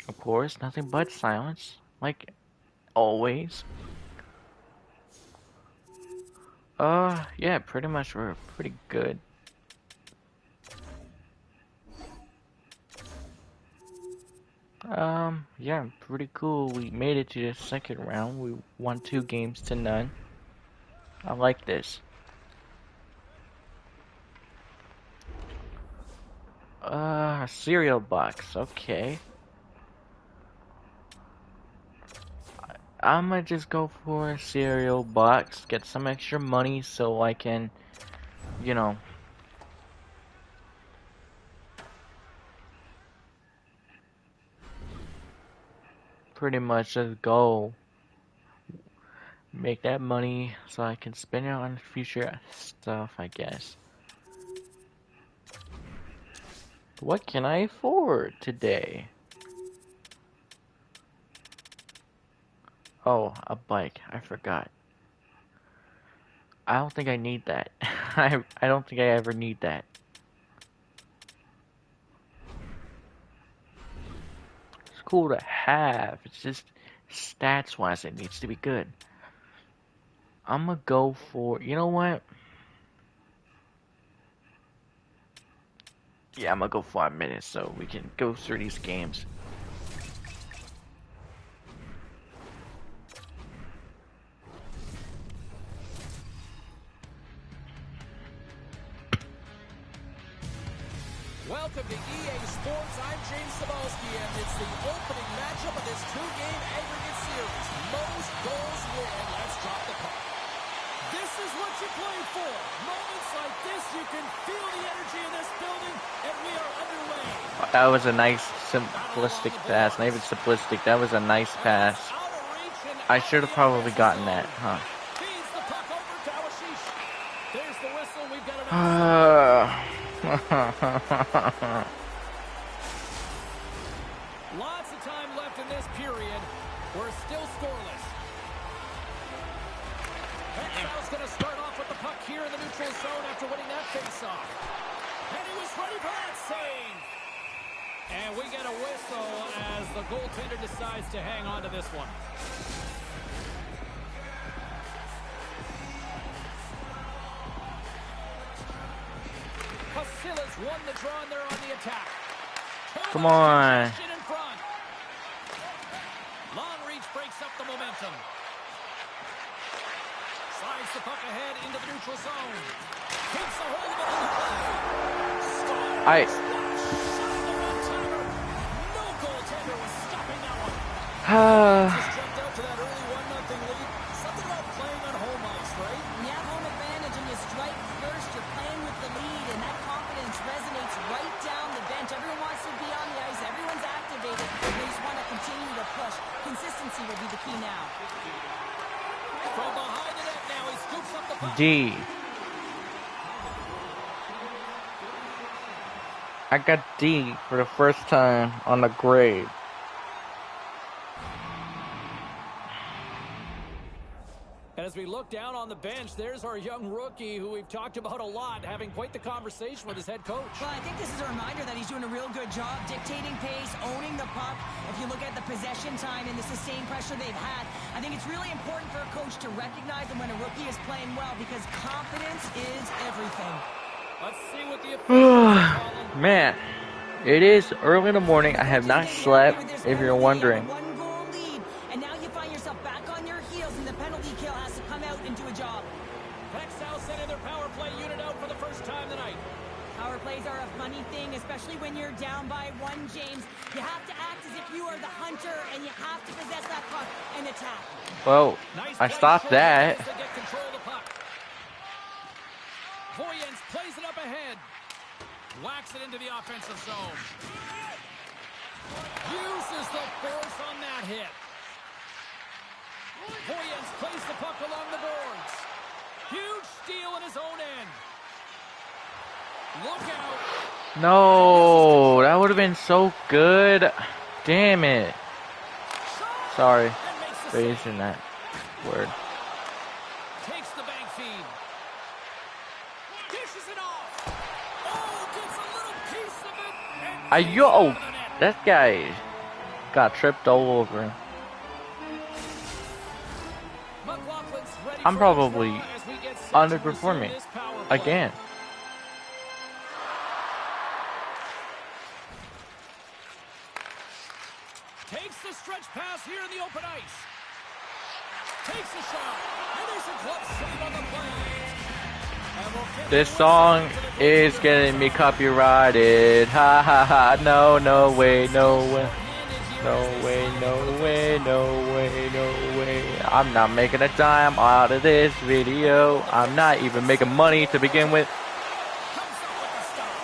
Speaker 1: Of course, nothing but silence, like always. Yeah, pretty much we're pretty good. Yeah, pretty cool. We made it to the second round. We won 2 games to none. I like this. Cereal box, okay. I'm gonna just go for a cereal box, get some extra money so I can, you know, pretty much just go make that money so I can spend it on future stuff, I guess. What can I afford today? Oh, a bike. I forgot. I don't think I need that. I don't think I ever need that. It's cool to have. It's just stats wise it needs to be good. I'm gonna go for, you know what? Yeah, I'm gonna go 5 minutes so we can go through these games.
Speaker 2: Welcome to EA Sports. I'm James Cebulski, and it's the opening matchup of this two-game aggregate series. Most goals win. Let's drop the puck. This is what you play for. Moments like this, you can feel the energy in this building, and we are underway.
Speaker 1: That was a nice simplistic pass. Not even simplistic. That was a nice pass. I should have probably gotten that, huh?
Speaker 2: Feeds the puck over to Awashish. There's the whistle. We've got an Lots of time left in this period. We're still scoreless. Hexau's going to start off with the puck here in the neutral zone after winning that faceoff. And he was ready for that save. And we get a whistle as the goaltender decides to hang on to this one. Pasilas won the draw and they're on the attack.
Speaker 1: Come on.
Speaker 2: In front. Long reach breaks up the momentum. Slides the puck ahead into the neutral zone. Keeps a hold of it on the play. No goaltender was stopping that one. Just jumped out to that early 1-0 lead. Something about playing on home ice, right?
Speaker 4: You have home advantage and you strike first. You're playing with the lead, and that confidence resonates right down the bench. Everyone wants to be on the ice. Everyone's activated. They just want to continue to push. Consistency will be the key now.
Speaker 2: From behind the net now, he scoops up the puck.
Speaker 1: D. I got D for the first time on the grade.
Speaker 2: And as we look down on the bench, there's our young rookie who we've talked about a lot, having quite the conversation with his head coach.
Speaker 4: Well, I think this is a reminder that he's doing a real good job dictating pace, owning the puck. If you look at the possession time and the sustained pressure they've had, I think it's really important for a coach to recognize them when a rookie is playing well, because confidence is everything.
Speaker 2: Let's see what the officials are calling.
Speaker 1: Man, it is early in the morning. I have not slept, if you're wondering.
Speaker 4: One-goal lead, and now you find yourself back on your heels, and the penalty kill has to come out and do a job.
Speaker 2: Hexau sending their power play unit out for the first time tonight.
Speaker 4: Power plays are a funny thing, especially when you're down by one, James. You have to act as if you are the hunter, and you have to possess that puck and attack.
Speaker 1: Well,
Speaker 2: Nice
Speaker 1: I
Speaker 2: play
Speaker 1: stopped
Speaker 2: short
Speaker 1: that.
Speaker 2: as they get control of the puck. Voyens plays it up ahead. Whacks it into the offensive zone. Uses the force on that hit. Voyens plays the puck along the boards. Huge steal in his own end. Look out.
Speaker 1: No, that would have been so good. Damn it. Sorry
Speaker 2: And makes the
Speaker 1: for
Speaker 2: save.
Speaker 1: using that word.
Speaker 2: Takes the bank feed. Dishes it off. Oh, gets a little piece of it. And
Speaker 1: Yo,
Speaker 2: out of the net.
Speaker 1: that guy got tripped all over.
Speaker 2: McLaughlin's ready
Speaker 1: I'm
Speaker 2: for
Speaker 1: probably
Speaker 2: the draw as we get set to
Speaker 1: underperforming
Speaker 2: resume this power play.
Speaker 1: again.
Speaker 2: Takes the stretch pass here in the open ice. Takes a shot. And there's a glove save on the play. And we'll get
Speaker 1: This
Speaker 2: the
Speaker 1: song
Speaker 2: whistle to the
Speaker 1: is
Speaker 2: goaltender.
Speaker 1: getting me copyrighted. Ha ha ha. No, no way, no way.
Speaker 2: Shorthanded here
Speaker 1: No
Speaker 2: as they
Speaker 1: way,
Speaker 2: slide
Speaker 1: no
Speaker 2: for the
Speaker 1: way,
Speaker 2: faceoff.
Speaker 1: no way, no way. I'm not making a dime out of this video. I'm not even making money to begin with.
Speaker 2: Comes up with the stop.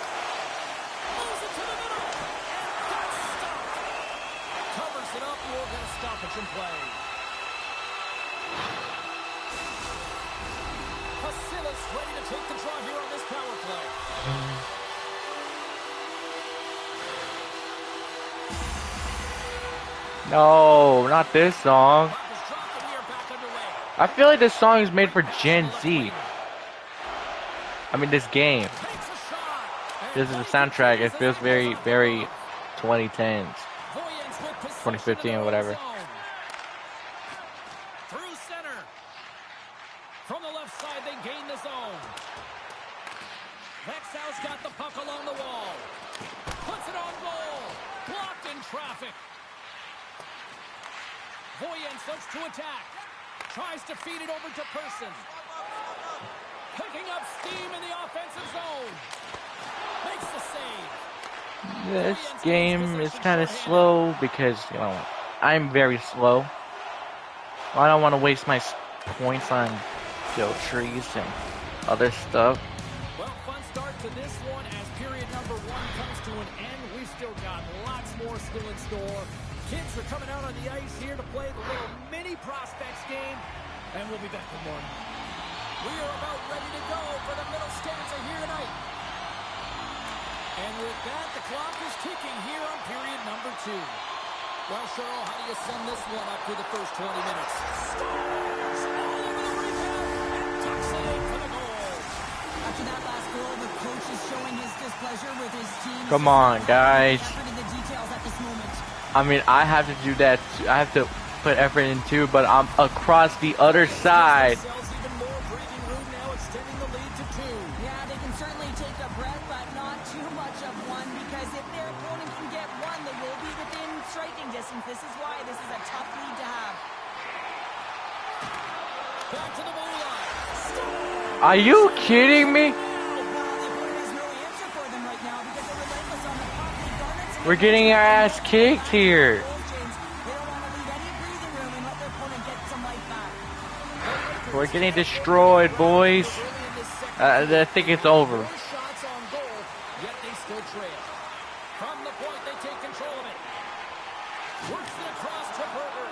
Speaker 2: Moves it to the middle. And that's stopped. Covers it up. We'll get a stoppage in play. Pasilis ready to take the draw here on this power play.
Speaker 1: No, not this song.
Speaker 2: Puck is dropped and we are back underway.
Speaker 1: I feel like this song is made for Gen Z. I mean, this game.
Speaker 2: Takes a shot.
Speaker 1: This is the soundtrack. It feels very, very 2010s,
Speaker 2: Voyens with possession
Speaker 1: 2015
Speaker 2: in
Speaker 1: or
Speaker 2: the
Speaker 1: whatever.
Speaker 2: zone. Through center. From the left side, they gain the zone. Vexau's got the puck along the wall. Puts it on goal. Blocked in traffic. Voyens looks to attack. Tries to feed it over to Person. Picking up steam in the offensive zone. Makes the save.
Speaker 1: This game is kind of slow because, you know, I'm very slow. I don't want to waste my points on, you know, trees and other stuff.
Speaker 2: Well, fun start to this one as period number 1 comes to an end. We've still got lots more still in store. Kids are coming out on the ice here to play the little mini prospects game, and we'll be back in the morning. We are about ready to go for the middle stanza here tonight. And with that, the clock is ticking here on period number 2. Well, Cheryl, how do you sum this one up for the first 20 minutes? Stars all over the rebound and tucks it in for the goal.
Speaker 4: After that last goal, the coach is showing his displeasure with his team.
Speaker 1: Come on, guys.
Speaker 4: Effort in the details at this moment.
Speaker 1: I mean, I have to do that. I have to put effort in too, but I'm across the other side.
Speaker 2: Themselves even more breathing room now, extending the lead to 2.
Speaker 4: Yeah, they can certainly take a breath, but not too much of one, because if their opponent can get one, they will be within striking distance. This is why this is a tough lead to have.
Speaker 2: Back to the blue line.
Speaker 1: Are you kidding me?
Speaker 4: Well, the opponent has no answer for them right now because they're relentless on the puck. They garnet some
Speaker 1: We're getting our ass kicked here.
Speaker 4: goals, James. They don't want to leave any breathing room and let their opponent get some life back.
Speaker 1: We're getting destroyed, boys. I think it's over.
Speaker 2: Four shots on goal, yet they still trail. From the point, they take control of it. Works it across to Berger.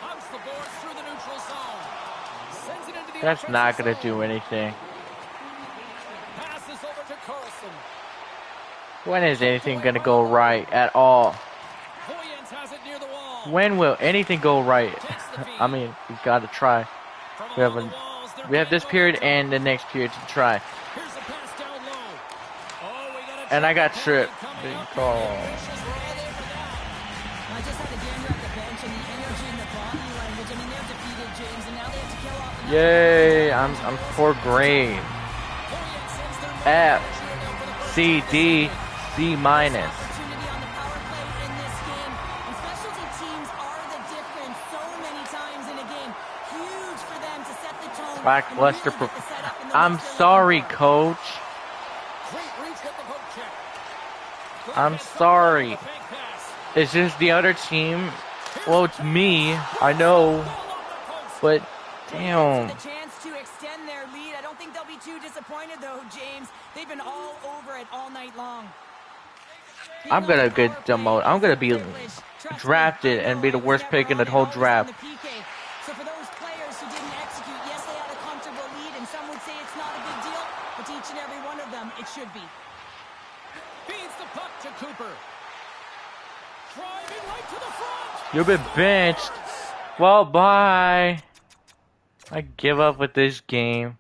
Speaker 2: Humps the boards through the neutral zone. Sends it into the
Speaker 1: That's not
Speaker 2: offensive
Speaker 1: gonna
Speaker 2: zone.
Speaker 1: do anything.
Speaker 2: Passes over to Carlson.
Speaker 1: When is anything gonna go right at all?
Speaker 2: Voyens has it near the wall.
Speaker 1: When will anything go right? I mean, we gotta try.
Speaker 2: From
Speaker 1: We have
Speaker 2: along
Speaker 1: a,
Speaker 2: the walls, they're
Speaker 1: we have this
Speaker 2: getting
Speaker 1: period
Speaker 2: momentum.
Speaker 1: and the next period to try.
Speaker 2: Here's a pass down low. Oh, we got a
Speaker 1: And I got
Speaker 2: penalty
Speaker 1: tripped.
Speaker 2: coming
Speaker 1: Big
Speaker 2: up.
Speaker 1: call.
Speaker 2: The officials were all over that.
Speaker 4: I just had a gander at the bench and the energy and the body language. I mean, they're defeated, James, and now they have to kill off another
Speaker 1: Yay! I'm 4th grade.
Speaker 2: Voyens sends their
Speaker 1: F,
Speaker 2: man down for the first
Speaker 1: C,
Speaker 2: time
Speaker 1: D,
Speaker 2: this
Speaker 1: C minus.
Speaker 4: opportunity on the power play in this game. And specialty teams are the difference so many times in a game. Huge for them to set the tone.
Speaker 1: Lackluster.
Speaker 4: and really get the setup and the
Speaker 1: I'm
Speaker 4: ones they're
Speaker 1: sorry,
Speaker 4: looking for.
Speaker 1: coach.
Speaker 2: Great reach with the poke check.
Speaker 1: I'm
Speaker 2: Glass
Speaker 1: sorry.
Speaker 2: with a fake pass.
Speaker 1: It's just the other team. Well, it's me. I know.
Speaker 2: Goal off the post.
Speaker 1: But,
Speaker 4: With
Speaker 1: damn.
Speaker 4: a chance to extend their lead. I don't think they'll be too disappointed, though, James. They've been all over it all night long.
Speaker 1: I'm gonna get demoted. I'm gonna be drafted and be the worst pick in the whole draft.
Speaker 4: So for those players who didn't execute, yes, they had a comfortable lead, and some would say it's not a big deal, but to each and every one of them, it should be.
Speaker 2: Feeds the puck to Cooper. Driving right to the front.
Speaker 1: You've been benched. Well, bye. I give up with this game.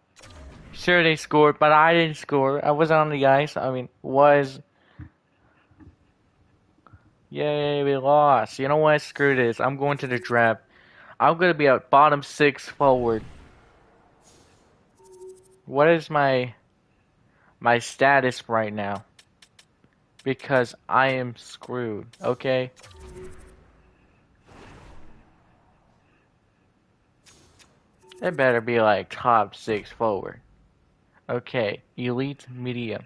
Speaker 1: Sure, they scored, but I didn't score. I wasn't on the ice. I mean, was. Yay, we lost. You know what? Screw this. I'm going to the draft. I'm going to be a bottom 6 forward. What is my status right now? Because I am screwed, okay? It better be like top 6 forward. Okay, elite, medium.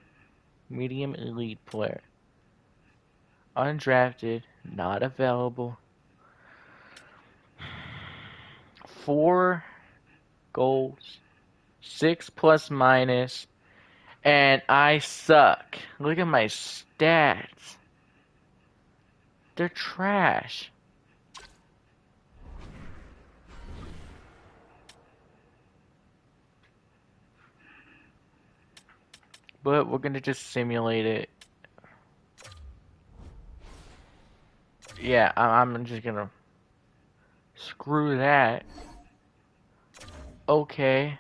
Speaker 1: Medium, elite player. Undrafted, not available. 4 goals, 6 plus minus, and I suck. Look at my stats. They're trash. But we're gonna just simulate it. Yeah, I'm just gonna screw that. Okay.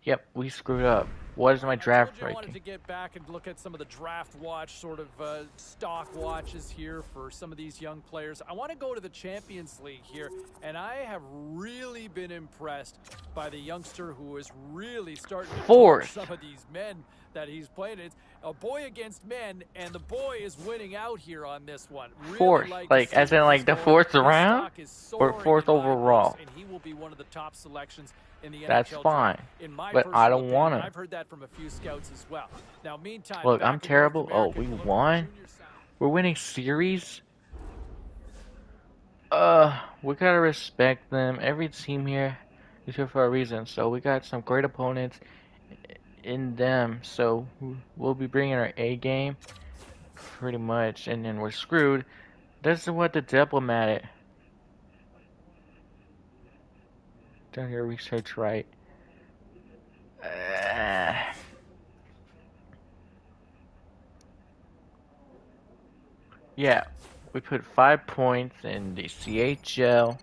Speaker 1: Yep, we screwed up. What is my
Speaker 2: I
Speaker 1: draft
Speaker 2: told you I wanted
Speaker 1: ranking?
Speaker 2: to get back and look at some of the draft watch, sort of stock watches here for some of these young players. I want to go to the Champions League here, and I have really been impressed by the youngster who is really starting to torch
Speaker 1: Fourth.
Speaker 2: some of these men that he's playing. It's a boy against men, and the boy is winning out here on this one. Really
Speaker 1: Fourth.
Speaker 2: like to
Speaker 1: Like,
Speaker 2: see
Speaker 1: as in,
Speaker 2: where he's
Speaker 1: like, the
Speaker 2: going.
Speaker 1: 4th
Speaker 2: His
Speaker 1: round?
Speaker 2: stock is
Speaker 1: Or
Speaker 2: soaring
Speaker 1: 4th
Speaker 2: in my books,
Speaker 1: overall?
Speaker 2: and he will be one of the top selections in the
Speaker 1: That's
Speaker 2: NHL
Speaker 1: fine.
Speaker 2: draft. In my
Speaker 1: But I
Speaker 2: personal
Speaker 1: don't
Speaker 2: opinion,
Speaker 1: want
Speaker 2: and
Speaker 1: him.
Speaker 2: I've heard that from a few scouts as well. Now, meantime,
Speaker 1: Look, I'm
Speaker 2: back in North
Speaker 1: terrible. Oh,
Speaker 2: America,
Speaker 1: we
Speaker 2: if you look at the
Speaker 1: won?
Speaker 2: junior side.
Speaker 1: We're winning series? We gotta respect them. Every team here is here for a reason. So we got some great opponents in them. So we'll be bringing our A game, pretty much, and then we're screwed. This is what the diplomatic. Done your research right. Yeah, we put 5 points in the CHL.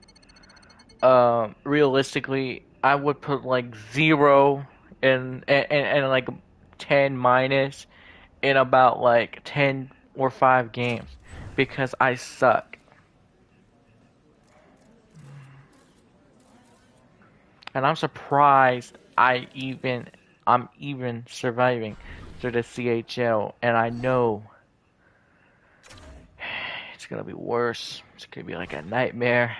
Speaker 1: Realistically, I would put like 0 and like 10 minus in about like 10 or 5 games because I suck. And I'm surprised I'm even surviving through the CHL, and I know it's gonna be worse. It's gonna be like a nightmare.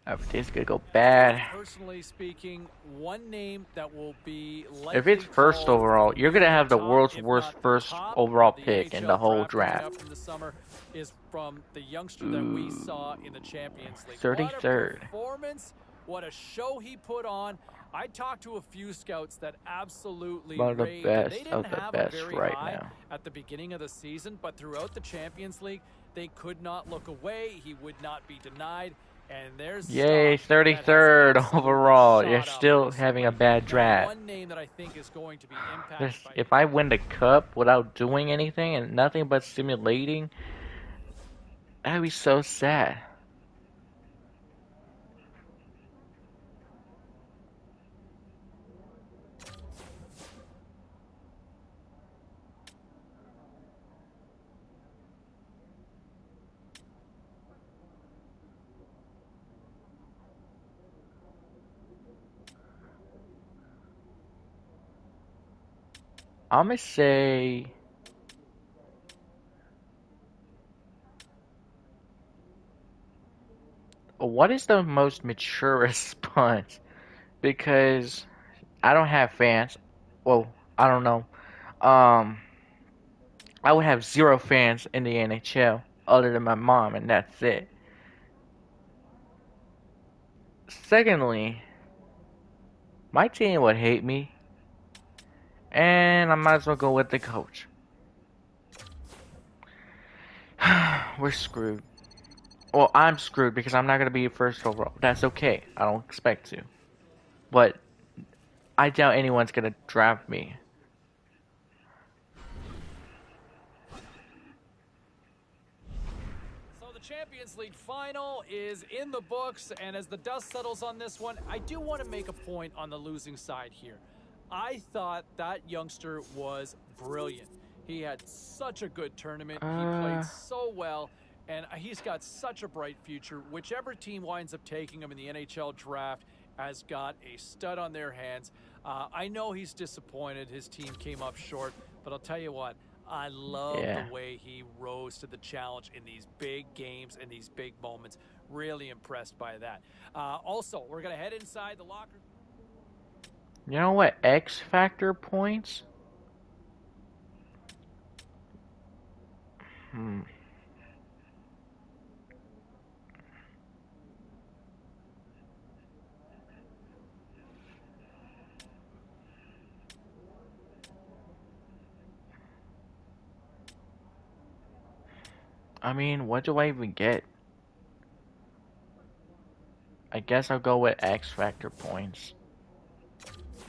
Speaker 1: Everything's gonna go bad.
Speaker 2: Personally speaking, one name that will be
Speaker 1: If it's
Speaker 2: likely
Speaker 1: first
Speaker 2: called
Speaker 1: overall,
Speaker 2: for
Speaker 1: you're
Speaker 2: being
Speaker 1: gonna
Speaker 2: at
Speaker 1: have
Speaker 2: the
Speaker 1: the
Speaker 2: top,
Speaker 1: world's
Speaker 2: if
Speaker 1: worst
Speaker 2: not the
Speaker 1: first
Speaker 2: top
Speaker 1: overall
Speaker 2: of the
Speaker 1: pick in the
Speaker 2: NHL
Speaker 1: whole
Speaker 2: draft coming
Speaker 1: draft.
Speaker 2: up from the summer, is from the youngster that we
Speaker 1: Ooh,
Speaker 2: saw in the Champions League. What a
Speaker 1: 33rd.
Speaker 2: performance! What a show he put on. I talked to a few scouts that absolutely
Speaker 1: One of the
Speaker 2: raved, and they
Speaker 1: best
Speaker 2: didn't
Speaker 1: of the
Speaker 2: have him
Speaker 1: best
Speaker 2: very
Speaker 1: right
Speaker 2: high
Speaker 1: now.
Speaker 2: at the beginning of the season, but throughout the Champions League, they could not look away. He would not be denied. And there's
Speaker 1: Yay,
Speaker 2: stock that has
Speaker 1: 33rd
Speaker 2: absolutely
Speaker 1: overall. You're
Speaker 2: shot up
Speaker 1: still having a
Speaker 2: recently.
Speaker 1: bad
Speaker 2: Now,
Speaker 1: draft.
Speaker 2: one name that I think is going to be impacted by
Speaker 1: If I win the cup without doing anything and nothing but simulating, that'd be so sad. I'm gonna say what is the most mature response? Because I don't have fans. Well, I don't know. Um, I would have 0 fans in the NHL other than my mom, and that's it. Secondly, my team would hate me, and I might as well go with the coach. We're screwed. Well, I'm screwed because I'm not gonna be first overall. That's okay. I don't expect to. But I doubt anyone's gonna draft me.
Speaker 2: So the Champions League final is in the books, and as the dust settles on this one, I do want to make a point on the losing side here. I thought that youngster was brilliant. He had such a good tournament. He played so well, and he's got such a bright future. Whichever team winds up taking him in the NHL draft has got a stud on their hands. I know he's disappointed. His team came up short, but I'll tell you what, I love
Speaker 1: Yeah.
Speaker 2: the way he rose to the challenge in these big games and these big moments. Really impressed by that. Also, we're going to head inside the locker.
Speaker 1: You know what? X Factor points? Hmm. I mean, what do I even get? I guess I'll go with X Factor points.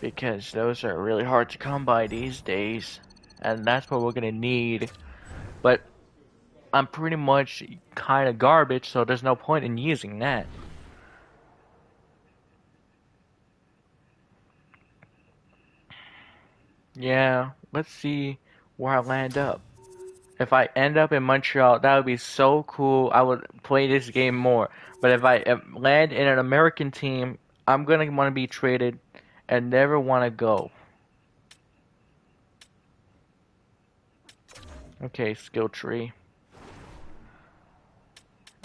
Speaker 1: Because those are really hard to come by these days. And that's what we're gonna need. But I'm pretty much kind of garbage, so there's no point in using that. Yeah, let's see where I land up. If I end up in Montreal, that would be so cool. I would play this game more. But if I land in an American team, I'm gonna want to be traded and never want to go. Okay, skill tree.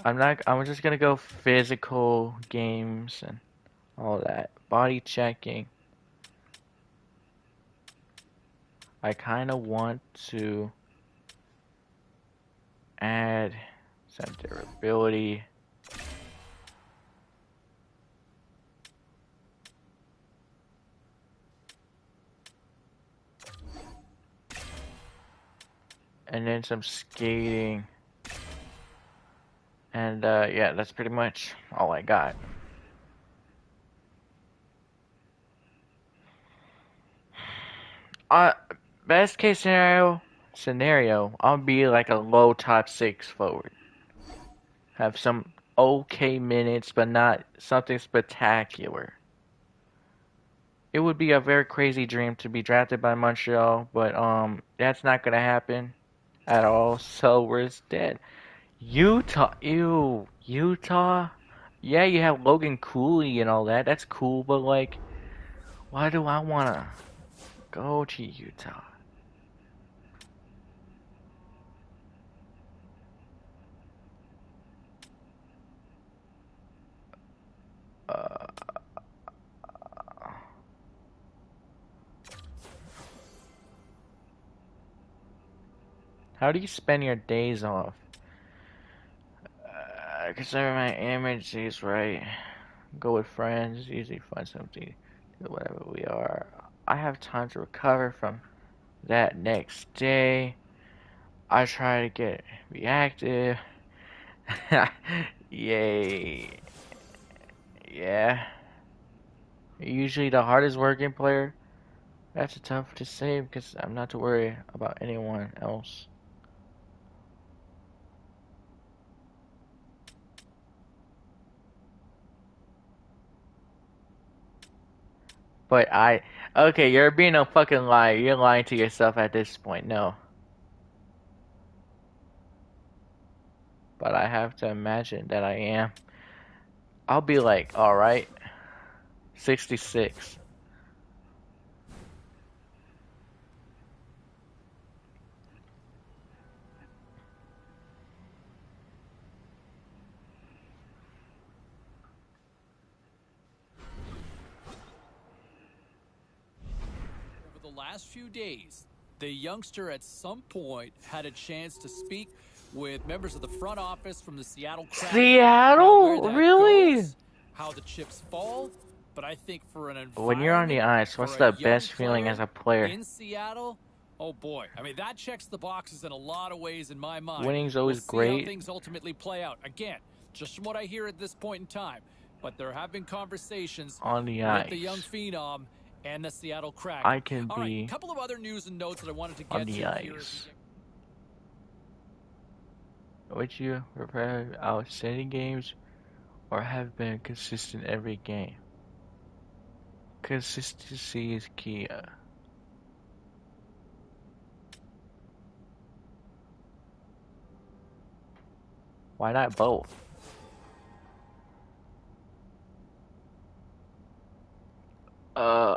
Speaker 1: I'm just gonna go physical games and all that. Body checking. I kind of want to add some durability. And then some skating. And yeah, that's pretty much all I got. Uh, best case scenario, I'll be like a low top 6 forward. Have some okay minutes, but not something spectacular. It would be a very crazy dream to be drafted by Montreal, but that's not gonna happen at all. So we're dead. Utah, ew, Utah. Yeah, you have Logan Cooley and all that. That's cool, but like, why do I wanna go to Utah? Uh, how do you spend your days off? Consider my image is right. Go with friends. Usually find something. Do whatever we are. I have time to recover from that next day. I try to get reactive. Yay. Yeah. Usually the hardest working player. That's tough to say because I'm not to worry about anyone else. But okay, you're being a fucking liar. You're lying to yourself at this point. No. But I have to imagine that I am. I'll be like, alright, 66.
Speaker 2: Over the last few days, the youngster at some point had a chance to speak with members of the front office from the Seattle Kraken. Now, where
Speaker 1: Seattle?
Speaker 2: that
Speaker 1: Really?
Speaker 2: goes, how the chips fall, but I think for an
Speaker 1: When you're on the
Speaker 2: environment
Speaker 1: ice,
Speaker 2: for
Speaker 1: what's
Speaker 2: a
Speaker 1: the
Speaker 2: young
Speaker 1: best feeling as
Speaker 2: player
Speaker 1: a player?
Speaker 2: in Seattle, oh boy. I mean, that checks the boxes in a lot of ways in my mind.
Speaker 1: Winning's
Speaker 2: We'll
Speaker 1: always
Speaker 2: see how
Speaker 1: great.
Speaker 2: things ultimately play out. Again, just from what I hear at this point in time, but there have been conversations
Speaker 1: On the
Speaker 2: with the young
Speaker 1: ice.
Speaker 2: phenom and the Seattle Kraken.
Speaker 1: I can
Speaker 2: All right, a
Speaker 1: be
Speaker 2: couple of other news and notes that I wanted to
Speaker 1: on
Speaker 2: get
Speaker 1: the
Speaker 2: to here as we
Speaker 1: ice.
Speaker 2: get.
Speaker 1: Would you prepare outstanding games or have been consistent every game? Consistency is key. Why not both? Uh,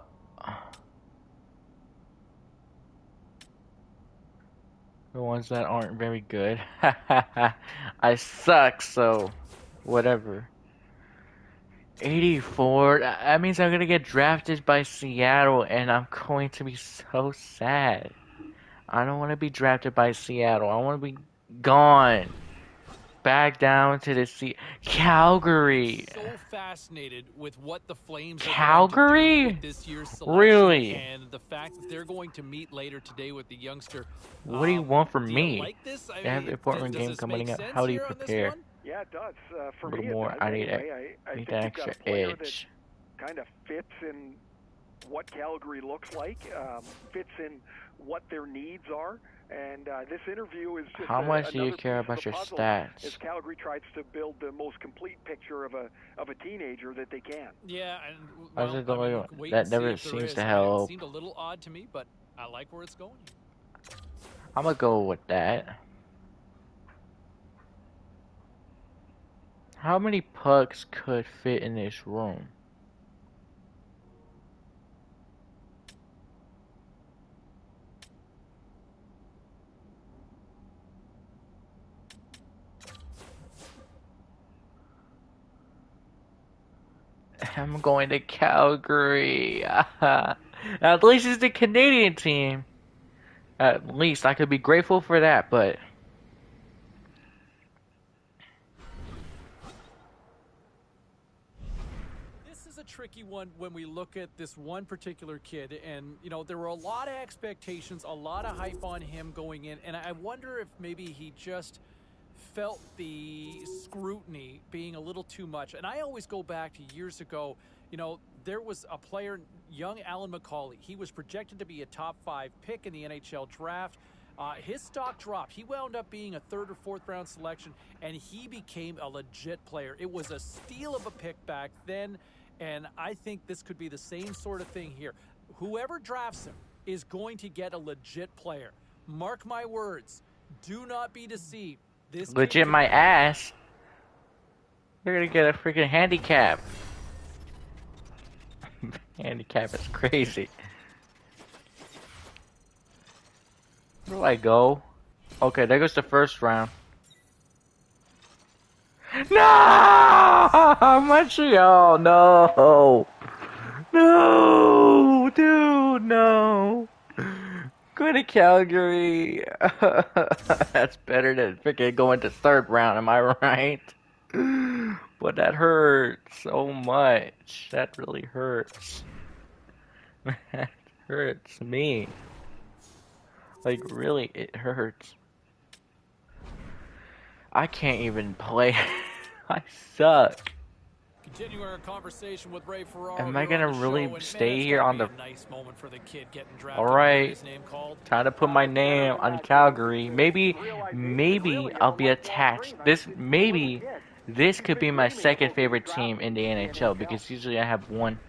Speaker 1: the ones that aren't very good. I suck, so whatever. 84. That means I'm gonna get drafted by Seattle, and I'm going to be so sad. I don't want to be drafted by Seattle. I want to be gone. back down to the sea. Calgary.
Speaker 2: So fascinated with what the Flames are going to do
Speaker 1: Calgary?
Speaker 2: with this year's selection
Speaker 1: Really?
Speaker 2: and the fact that they're going to meet later today with the youngster.
Speaker 1: What do you want from
Speaker 2: Do you
Speaker 1: me?
Speaker 2: like this? I
Speaker 1: They have an
Speaker 2: mean,
Speaker 1: important
Speaker 2: does
Speaker 1: game
Speaker 2: this make
Speaker 1: coming up.
Speaker 2: sense
Speaker 1: How do you
Speaker 2: here on this
Speaker 1: prepare?
Speaker 2: one?
Speaker 3: Yeah, it does.
Speaker 1: A
Speaker 3: For
Speaker 1: little
Speaker 3: me, it
Speaker 1: more.
Speaker 3: does.
Speaker 1: I need
Speaker 3: Anyway, I
Speaker 1: need
Speaker 3: think
Speaker 1: that
Speaker 3: you've got
Speaker 1: extra
Speaker 3: a player
Speaker 1: edge.
Speaker 3: that kind of fits in what Calgary looks like, fits in what their needs are. And this interview is just
Speaker 1: How much do you
Speaker 3: another
Speaker 1: care
Speaker 3: piece of
Speaker 1: about
Speaker 3: the
Speaker 1: your
Speaker 3: puzzle as
Speaker 1: stats?
Speaker 3: Calgary tries to build the most complete picture of a teenager that they can.
Speaker 2: Yeah, and
Speaker 1: I
Speaker 2: well,
Speaker 1: just
Speaker 2: I
Speaker 1: don't
Speaker 2: mean,
Speaker 1: know.
Speaker 2: wait and
Speaker 1: That
Speaker 2: see
Speaker 1: never
Speaker 2: if there
Speaker 1: seems
Speaker 2: is.
Speaker 1: to
Speaker 2: I mean, it
Speaker 1: help.
Speaker 2: seemed a little odd to me, but I like where it's going.
Speaker 1: I'm gonna go with that. How many pucks could fit in this room? I'm going to Calgary. At least it's the Canadian team. At least I could be grateful for that, but
Speaker 2: This is a tricky one when we look at this one particular kid, and there were a lot of expectations, a lot of hype on him going in, and I wonder if maybe he just felt the scrutiny being a little too much. And I always go back to years ago. There was a player, young Alan McCauley. He was projected to be a top 5 pick in the NHL draft. His stock dropped. He wound up being a 3rd or 4th round selection, and he became a legit player. It was a steal of a pick back then, and I think this could be the same sort of thing here. Whoever drafts him is going to get a legit player. Mark my words. Do not be deceived. This kid
Speaker 1: legit
Speaker 2: could
Speaker 1: my
Speaker 2: be-
Speaker 1: ass. You're gonna get a freaking handicap. Handicap is crazy. Where do I go? Okay, there goes the first round. No! Montreal, no! No! Dude, no! Go to Calgary. That's better than freaking going to 3rd round, am I right? But that hurts so much. That really hurts. That hurts me. Like, really, it hurts. I can't even play. I suck.
Speaker 2: Continuing our conversation with Ray Ferraro.
Speaker 1: Am I
Speaker 2: here on
Speaker 1: gonna
Speaker 2: the
Speaker 1: really
Speaker 2: show, and
Speaker 1: stay
Speaker 2: it's
Speaker 1: here
Speaker 2: gotta
Speaker 1: on
Speaker 2: be
Speaker 1: the...
Speaker 2: a nice moment for the kid getting drafted and
Speaker 1: Alright.
Speaker 2: getting his name called.
Speaker 1: Trying to put my name on Calgary. Maybe I'll be attached. Maybe this could be my second favorite team in the NHL, because usually I have one.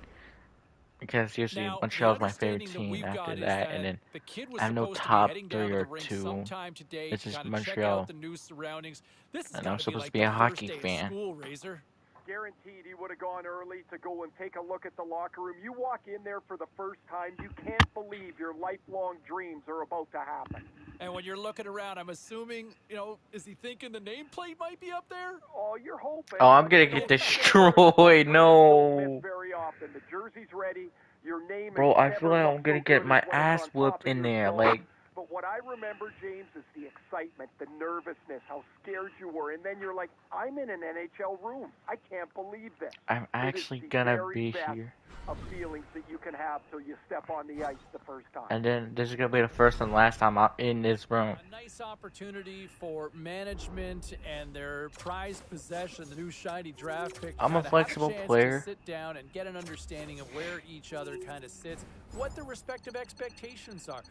Speaker 1: Because usually
Speaker 2: Now, the
Speaker 1: Montreal's my favorite
Speaker 2: understanding that
Speaker 1: team
Speaker 2: we've
Speaker 1: after
Speaker 2: got is
Speaker 1: that, and
Speaker 2: that
Speaker 1: then
Speaker 2: the kid was
Speaker 1: I have no
Speaker 2: supposed to be
Speaker 1: top
Speaker 2: heading
Speaker 1: 3
Speaker 2: down to
Speaker 1: or
Speaker 2: the rink
Speaker 1: 2.
Speaker 2: sometime today
Speaker 1: This
Speaker 2: to
Speaker 1: is
Speaker 2: kind of check
Speaker 1: Montreal,
Speaker 2: out the new surroundings. This has
Speaker 1: and
Speaker 2: got
Speaker 1: I'm
Speaker 2: to be
Speaker 1: supposed
Speaker 2: like
Speaker 1: to be
Speaker 2: the
Speaker 1: a
Speaker 2: first
Speaker 1: hockey
Speaker 2: day of
Speaker 1: fan.
Speaker 2: school, Razor.
Speaker 3: Guaranteed he would have gone early to go and take a look at the locker room. You walk in there for the first time, you can't believe your lifelong dreams are about to happen.
Speaker 2: And when you're looking around, I'm assuming, is he thinking the nameplate might be up there?
Speaker 3: Oh, you're hoping.
Speaker 1: Oh, I'm
Speaker 3: but,
Speaker 1: gonna
Speaker 3: you know,
Speaker 1: get
Speaker 3: these little players
Speaker 1: destroyed.
Speaker 3: don't miss
Speaker 1: No.
Speaker 3: very often. The jersey's ready. Your name has
Speaker 1: Bro, I feel
Speaker 3: never
Speaker 1: like I'm
Speaker 3: looked
Speaker 1: gonna
Speaker 3: so
Speaker 1: get
Speaker 3: good
Speaker 1: my
Speaker 3: as when it's
Speaker 1: ass
Speaker 3: on
Speaker 1: whooped
Speaker 3: top of
Speaker 1: in
Speaker 3: your
Speaker 1: there.
Speaker 3: dome.
Speaker 1: Like,
Speaker 3: But what I remember, James, is the excitement, the nervousness, how scared you were. And then you're like, I'm in an NHL room. I can't believe this.
Speaker 1: I'm
Speaker 3: It is
Speaker 1: actually
Speaker 3: the
Speaker 1: gonna
Speaker 3: very
Speaker 1: be
Speaker 3: best
Speaker 1: here.
Speaker 3: of feelings that you can have till you step on the ice the first time.
Speaker 1: And then this is gonna be the first and last time I'm in this room.
Speaker 2: A nice opportunity for management and their prized possession, the new shiny draft pick, to
Speaker 1: I'm a
Speaker 2: kind of
Speaker 1: flexible
Speaker 2: have a chance
Speaker 1: player.
Speaker 2: to sit down and get an understanding of where each other kind of sits, what their respective expectations are.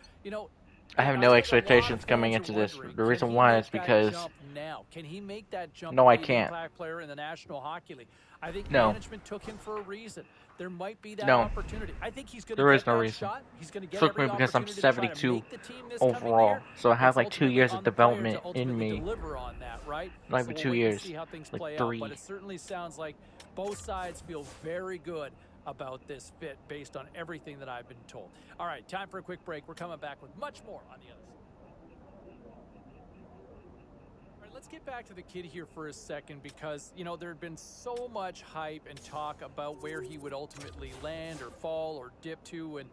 Speaker 1: I have
Speaker 2: I
Speaker 1: no
Speaker 2: think a lot of
Speaker 1: expectations coming
Speaker 2: fans
Speaker 1: into
Speaker 2: are
Speaker 1: this.
Speaker 2: wondering,
Speaker 1: The
Speaker 2: can
Speaker 1: reason
Speaker 2: he
Speaker 1: why
Speaker 2: make
Speaker 1: is
Speaker 2: that
Speaker 1: because
Speaker 2: jump now? Can he make that jump
Speaker 1: no,
Speaker 2: and
Speaker 1: I
Speaker 2: be an
Speaker 1: can't.
Speaker 2: impact player in the National Hockey League? I think
Speaker 1: No.
Speaker 2: management took him for a reason. There might be that
Speaker 1: No.
Speaker 2: opportunity. I think he's going to
Speaker 1: There
Speaker 2: get
Speaker 1: is no
Speaker 2: that
Speaker 1: reason.
Speaker 2: shot. He's going to get
Speaker 1: Took
Speaker 2: every
Speaker 1: me because I'm
Speaker 2: opportunity to try to
Speaker 1: 72
Speaker 2: make the team this coming
Speaker 1: overall,
Speaker 2: year.
Speaker 1: so I have
Speaker 2: It's
Speaker 1: like 2
Speaker 2: ultimately
Speaker 1: years
Speaker 2: on
Speaker 1: of
Speaker 2: the player to
Speaker 1: development in
Speaker 2: ultimately
Speaker 1: me.
Speaker 2: deliver on that, right?
Speaker 1: Not
Speaker 2: So
Speaker 1: even
Speaker 2: we'll
Speaker 1: 2
Speaker 2: wait and
Speaker 1: years,
Speaker 2: see how things
Speaker 1: like
Speaker 2: play
Speaker 1: 3.
Speaker 2: out. But it certainly sounds like both sides feel very good about this fit based on everything that I've been told. All right, time for a quick break. We're coming back with much more on the other side. All right, let's get back to the kid here for a second because, there had been so much hype and talk about where he would ultimately land or fall or dip to. And,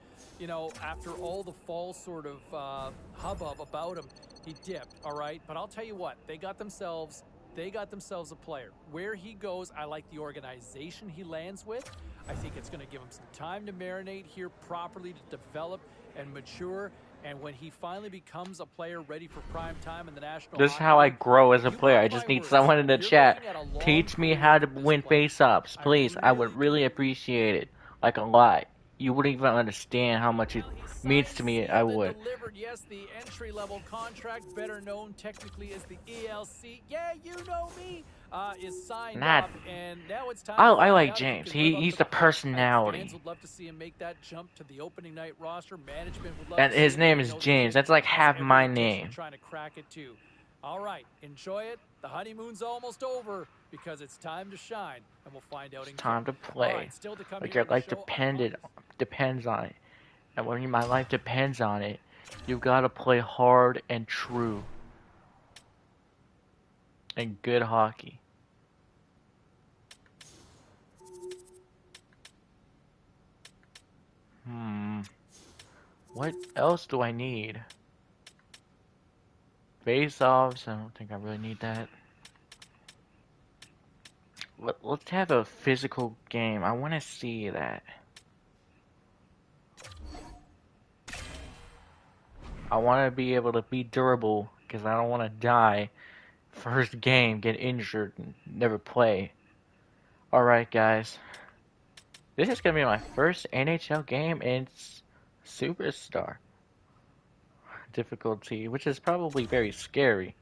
Speaker 2: after all the fall sort of hubbub about him, he dipped, all right? But I'll tell you what, they got themselves they got themselves a player. Where he goes, I like the organization he lands with. I think it's going to give him some time to marinate here properly, to develop and mature. And when he finally becomes a player ready for prime time in the National
Speaker 1: This is
Speaker 2: Hockey
Speaker 1: how I
Speaker 2: League,
Speaker 1: grow as a
Speaker 2: you
Speaker 1: player. I
Speaker 2: mark
Speaker 1: just
Speaker 2: my
Speaker 1: need
Speaker 2: words,
Speaker 1: someone in the
Speaker 2: you're
Speaker 1: chat.
Speaker 2: looking at a long
Speaker 1: Teach me
Speaker 2: career
Speaker 1: how to
Speaker 2: with this
Speaker 1: win
Speaker 2: player.
Speaker 1: face-offs,
Speaker 2: I
Speaker 1: please. I would really
Speaker 2: do.
Speaker 1: appreciate it. Like a lot. You wouldn't even understand how much it
Speaker 2: Well, he
Speaker 1: means
Speaker 2: signed,
Speaker 1: to me. I
Speaker 2: sealed, and
Speaker 1: would.
Speaker 2: delivered, yes, the entry-level contract, better known technically as the ELC. Yeah, you know me, is signed
Speaker 1: Not.
Speaker 2: off, and now it's time to
Speaker 1: I
Speaker 2: find
Speaker 1: like
Speaker 2: out if he
Speaker 1: James.
Speaker 2: can live up
Speaker 1: He's
Speaker 2: to
Speaker 1: the
Speaker 2: the hype. I think
Speaker 1: personality.
Speaker 2: fans would love to see him make that jump to the opening night roster. Management would love
Speaker 1: And
Speaker 2: to see
Speaker 1: his
Speaker 2: it, and
Speaker 1: name
Speaker 2: we
Speaker 1: is
Speaker 2: know the
Speaker 1: James.
Speaker 2: kid
Speaker 1: That's like
Speaker 2: has
Speaker 1: half
Speaker 2: every
Speaker 1: my
Speaker 2: intention of
Speaker 1: name.
Speaker 2: trying to crack it too. All right, enjoy it. The honeymoon's almost over because it's time to shine, and we'll find out
Speaker 1: It's
Speaker 2: in
Speaker 1: time to
Speaker 2: camp. All
Speaker 1: play.
Speaker 2: right, still to come
Speaker 1: Like
Speaker 2: here
Speaker 1: your
Speaker 2: in the
Speaker 1: life
Speaker 2: show.
Speaker 1: depends on it. And when my life depends on it, you gotta play hard and true. And good hockey. What else do I need? Face-offs, I don't think I really need that. Let's have a physical game. I want to see that. I want to be able to be durable because I don't want to die first game, get injured, and never play. Alright, guys. This is going to be my first NHL game in Superstar difficulty, which is probably very scary.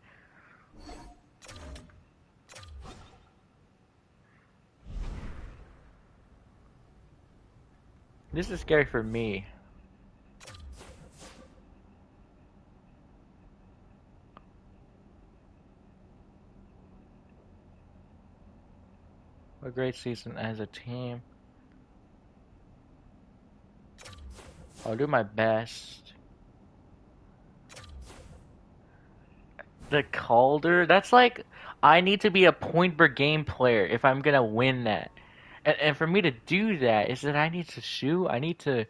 Speaker 1: This is scary for me. A great season as a team. I'll do my best. The Calder? That's like, I need to be a point per game player if I'm gonna win that. And for me to do that, is that I need to shoot, I need to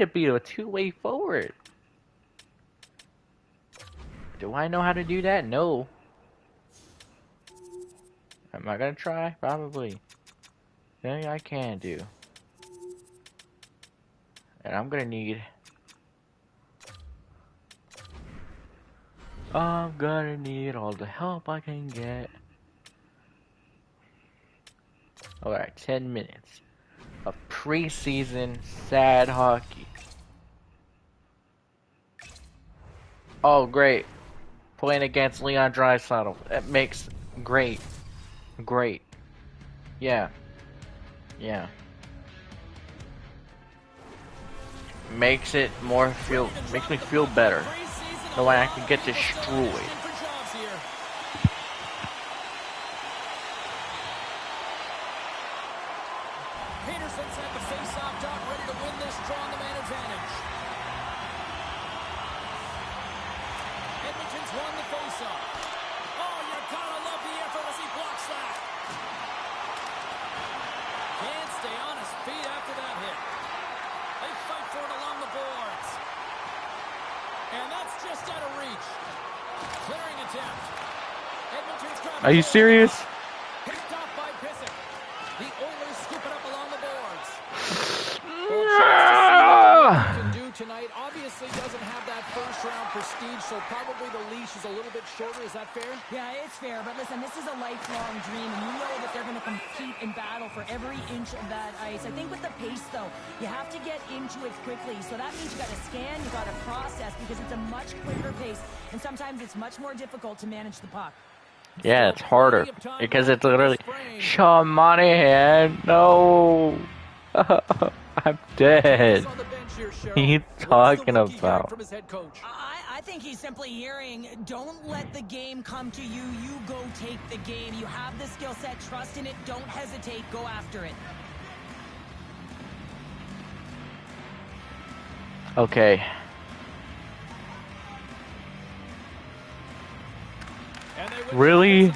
Speaker 1: be a two-way forward. Do I know how to do that? No. Am I gonna try? Probably. Maybe I can do. And I'm gonna need... I'm gonna need all the help I can get. Alright, 10 minutes of preseason sad hockey. Oh, great. Playing against Leon Draisaitl. That makes... Great. Great. Yeah. Yeah. Makes it more feel... Makes me feel better. Knowing I can get destroyed.
Speaker 2: Peterson's had the face-off dot, ready to win this draw on the man advantage. Edmonton's won the face-off. Oh, you gotta love the effort as he blocks that. Can't stay on his feet after that hit. They fight for it along the boards. And that's just out of reach. Clearing attempt. Edmonton's grabbed.
Speaker 1: Are you serious?
Speaker 2: Picked off by Pissick. The Oilers scoop it up along the boards. Can do tonight. Obviously doesn't have that first round prestige, so probably the leash is a little bit shorter. Is that fair?
Speaker 4: Yeah, it's fair, but listen, this is a lifelong dream, and you know that they're going to compete and battle for every inch of that ice. I think with the pace, though, you have to get into it quickly, so that means you got to scan, you got to process, because it's a much quicker pace, and sometimes it's much more difficult to manage the puck.
Speaker 1: Yeah, it's harder. Because it's literally... Sean Monahan, no! I'm dead. What are you talking about?
Speaker 4: I think he's simply hearing, don't let the game come to you, you go take the game. You have the skill set, trust in it, don't hesitate, go after it.
Speaker 1: Okay. Really?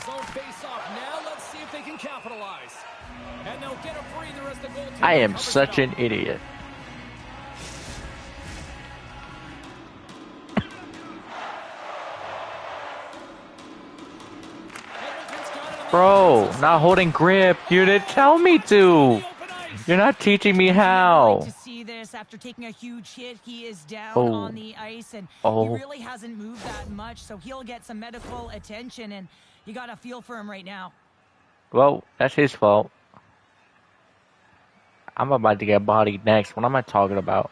Speaker 1: I am such an idiot. Bro, not holding grip. You didn't tell me to. You're not teaching me
Speaker 4: Like
Speaker 1: how.
Speaker 4: to see this after taking a huge hit. He is down
Speaker 1: Oh.
Speaker 4: on the ice, and he
Speaker 1: Oh.
Speaker 4: really hasn't moved that much, so he'll get some medical attention, and you got to feel for him right now.
Speaker 1: Well, that's his fault. I'm about to get bodied next. What am I talking about?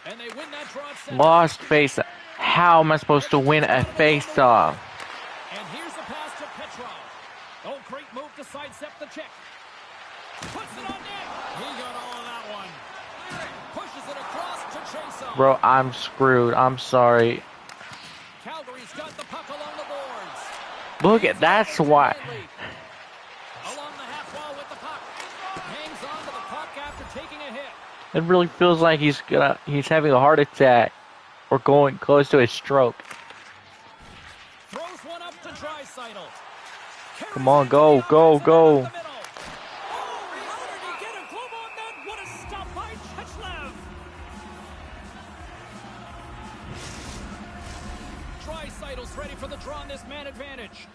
Speaker 2: And they win that draw at center.
Speaker 1: Lost face. How am I supposed to win a face-off?
Speaker 2: And here's the pass to Petrov. Oh, great move to sidestep the check. Puts it on net. He got all of that one. Pushes it across to Chason.
Speaker 1: Bro, I'm screwed. I'm sorry.
Speaker 2: Calgary's got the puck along the boards.
Speaker 1: Look at that's why.
Speaker 2: Along the half wall with the puck. Hangs on to the puck after taking a hit.
Speaker 1: It really feels like he's having a heart attack or going close to a stroke.
Speaker 2: Throws one up to Draisaitl.
Speaker 1: Come on, go, go, go.
Speaker 2: How did he get a glove on that? What a stop by Chechlev. Draisaitl's ready for the draw on this man advantage.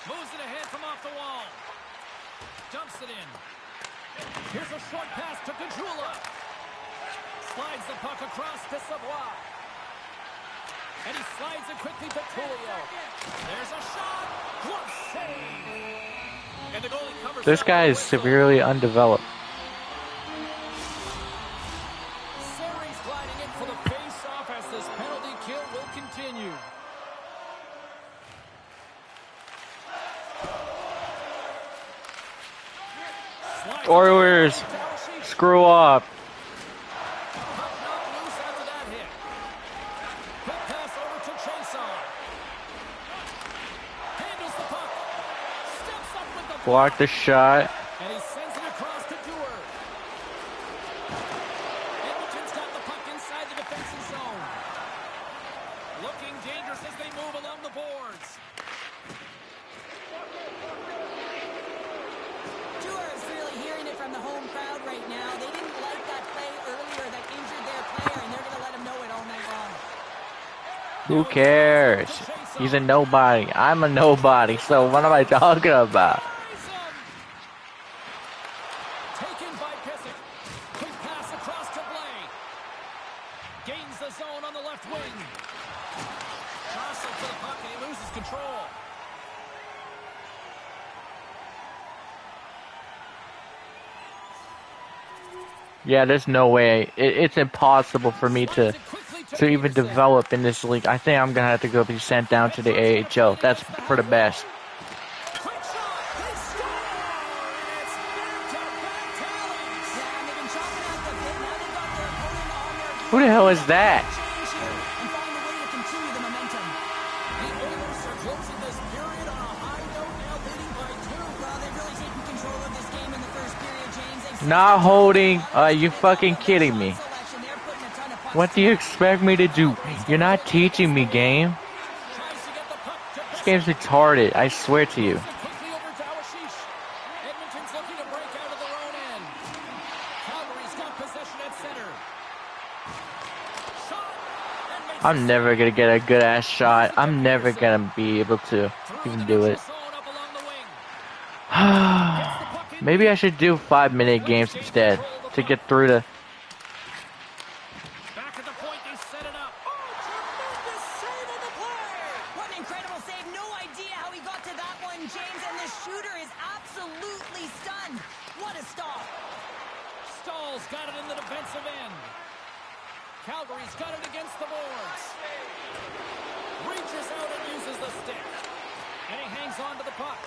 Speaker 2: Moves it ahead from off the wall. Dumps it in. Here's a short pass to Kajula. Slides the puck across to Savoie. And he slides it quickly to Tullio. There's a shot. Glove save. And the goalie covers.
Speaker 1: This guy is severely undeveloped.
Speaker 2: Series gliding in for the face-off as this penalty kill will continue.
Speaker 1: Oilers, screw up. Block the shot.
Speaker 2: And he sends it across to Dewar. Edmonton's got the puck inside the defensive zone. Looking dangerous as they move along the boards.
Speaker 4: Dewar is really hearing it from the home crowd right now. They didn't like that play earlier that injured their player, and they're going to let him know it all night long.
Speaker 1: Who cares? He's a nobody. I'm a nobody. So what am I talking about?
Speaker 2: Taken by Pissick. Quick pass across to Blay. Gains the zone on the left wing. Jostled to the puck and he loses control.
Speaker 1: Yeah, there's no way. It's impossible for me to even develop in this league. I think I'm gonna have to go be sent down to the AHL. That's for the best.
Speaker 2: Quick shot. They score. It's back-to-back tallies.
Speaker 4: Yeah, and they've been chopping out the bit. Now they've got their opponent on their
Speaker 1: Who the hell is that?
Speaker 4: change here and find a way to continue the momentum.
Speaker 2: The Oilers are closing this period on a high note, now leading by 2.
Speaker 4: Well, they've really taken control of this game in the first period, James. They've
Speaker 1: Not holding. Are you fucking kidding me?
Speaker 4: selection. They're putting a ton of pucks.
Speaker 1: What do you expect me to do? You're not teaching me, game.
Speaker 2: Tries to get the puck to
Speaker 1: This game's retarded. I swear to you.
Speaker 2: quickly over to Awashish. Edmonton's looking to break out of their own end. Calgary's got possession at center. Shot and makes
Speaker 1: I'm never gonna get a good ass shot. I'm never gonna be able to even do it.
Speaker 2: zone up along the wing.
Speaker 1: Maybe I should do 5-minute games instead to get through the.
Speaker 2: Back at the point, they set it up. Oh, tremendous save on the play.
Speaker 4: What an incredible save. No idea how he got to that one, James. And the shooter is absolutely stunned. What a stop.
Speaker 2: Stahl's got it in the defensive end. Calgary's got it against the boards. Reaches out and uses the stick. And he hangs on to the puck.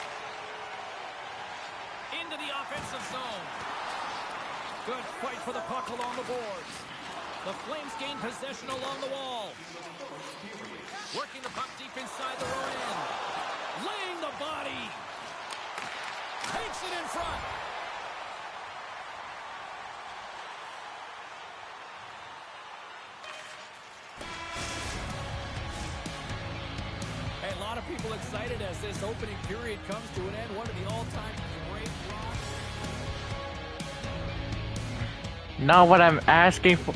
Speaker 2: Into the offensive zone. Good fight for the puck along the boards. The Flames gain possession along the wall. Working the puck deep inside their own end. Laying the body. Takes it in front. A lot of people excited as this opening period comes to an end. One of the all-time great blocks.
Speaker 1: Not what I'm asking for.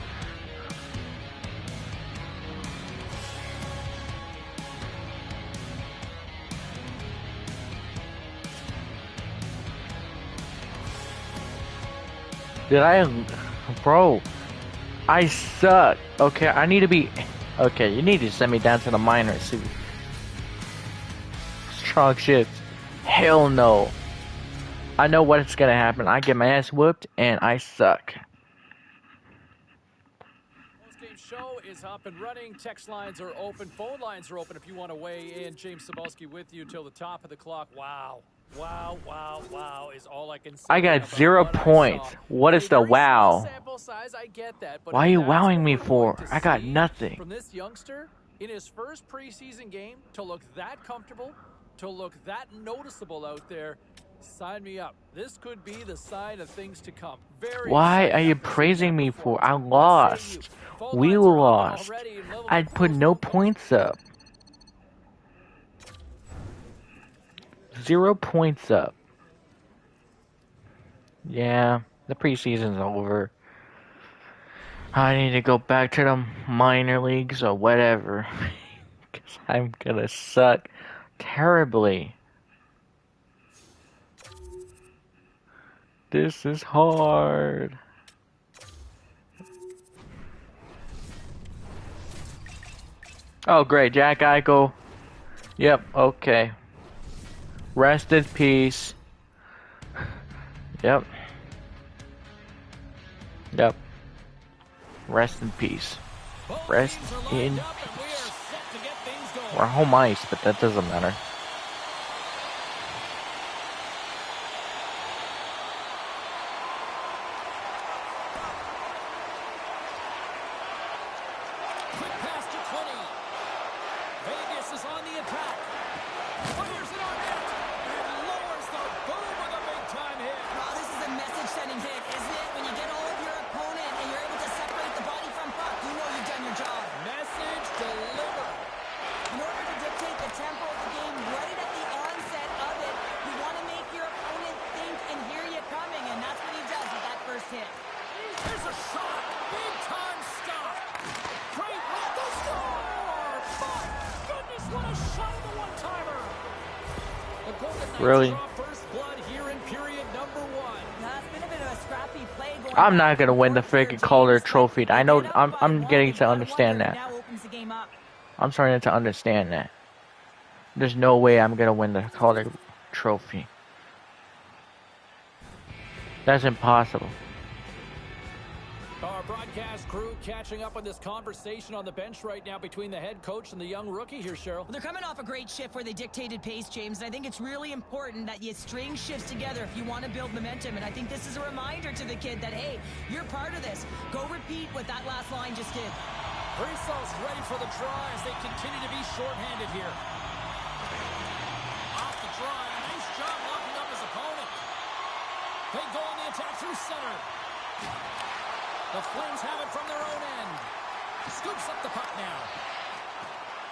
Speaker 1: Did I? Bro, I suck. Okay, I need to be. Okay, you need to send me down to the minors. See. Strong shift. Hell no. I know what's gonna happen. I get my ass whooped and I suck.
Speaker 2: Post-game show is up and running. Text lines are open. Phone lines are open if you want to weigh in. James Cybulski with you till the top of the clock. Wow. Wow, wow, wow is all I can say
Speaker 1: I got
Speaker 2: about
Speaker 1: 0
Speaker 2: what I
Speaker 1: points.
Speaker 2: saw.
Speaker 1: What is
Speaker 2: A
Speaker 1: the
Speaker 2: very small
Speaker 1: wow?
Speaker 2: sample size, I get that, but
Speaker 1: Why are
Speaker 2: if
Speaker 1: you
Speaker 2: that's
Speaker 1: wowing
Speaker 2: what
Speaker 1: me
Speaker 2: we're going
Speaker 1: for?
Speaker 2: to
Speaker 1: I got
Speaker 2: see
Speaker 1: nothing.
Speaker 2: from this youngster in his first preseason game to look that comfortable, to look that noticeable out there, sign me up. This could be the sign of things to come. Very
Speaker 1: Why are
Speaker 2: excited
Speaker 1: you
Speaker 2: after seeing
Speaker 1: praising
Speaker 2: that
Speaker 1: me for?
Speaker 2: performance.
Speaker 1: I
Speaker 2: What say you?
Speaker 1: lost.
Speaker 2: Phone
Speaker 1: We
Speaker 2: lines are open
Speaker 1: lost.
Speaker 2: already and level
Speaker 1: I
Speaker 2: up
Speaker 1: put
Speaker 2: those
Speaker 1: no
Speaker 2: phone calls.
Speaker 1: points up. 0 points up. Yeah, the preseason's over. I need to go back to the minor leagues or whatever. Because I'm gonna suck terribly. This is hard. Oh, great. Jack Eichel. Yep, okay. Rest in peace. Yep. Yep. Rest in peace. Rest in peace. We're home ice, but that doesn't matter.
Speaker 2: Quick pass to 20. Vegas is on the attack. Fires it on net. And lowers the boom with a big-time hit.
Speaker 4: Wow, this is a message-sending hit, isn't it? When you get all of your opponent and you're able to separate the body from puck, you know you've done your job.
Speaker 2: Message delivered.
Speaker 4: In order to dictate the tempo of the game right at the onset of it, you want to make your opponent think and hear you coming, and that's what he does with that first hit.
Speaker 2: Here's a shot. Big-time stop. Great run. The score. My goodness, what a shot of the one-timer. The Golden Knights
Speaker 1: Really?
Speaker 2: draw first blood here in period number 1.
Speaker 4: That's been a bit of a scrappy play going
Speaker 1: I'm
Speaker 4: back
Speaker 1: not gonna
Speaker 4: and
Speaker 1: win the
Speaker 4: forth here,
Speaker 1: freaking Calder
Speaker 4: James, but
Speaker 1: Trophy.
Speaker 4: they
Speaker 1: I know.
Speaker 4: get up by
Speaker 1: I'm
Speaker 4: one.
Speaker 1: getting
Speaker 4: You've
Speaker 1: to
Speaker 4: got
Speaker 1: understand
Speaker 4: wonder,
Speaker 1: that.
Speaker 4: now opens the game up.
Speaker 1: I'm starting to understand that. There's no way I'm gonna win the Calder Trophy. That's impossible.
Speaker 2: Our broadcast crew catching up on this conversation on the bench right now between the head coach and the young rookie here, Cheryl.
Speaker 4: Well, they're coming off a great shift where they dictated pace, James, and I think it's really important that you string shifts together if you want to build momentum, and I think this is a reminder to the kid that, hey, you're part of this. Go repeat what that last line just did.
Speaker 2: Brisso's ready for the draw as they continue to be shorthanded here. Off the draw, and a nice job locking up his opponent. They go on the attack through center. The Flames have it from their own end. Scoops up the puck now.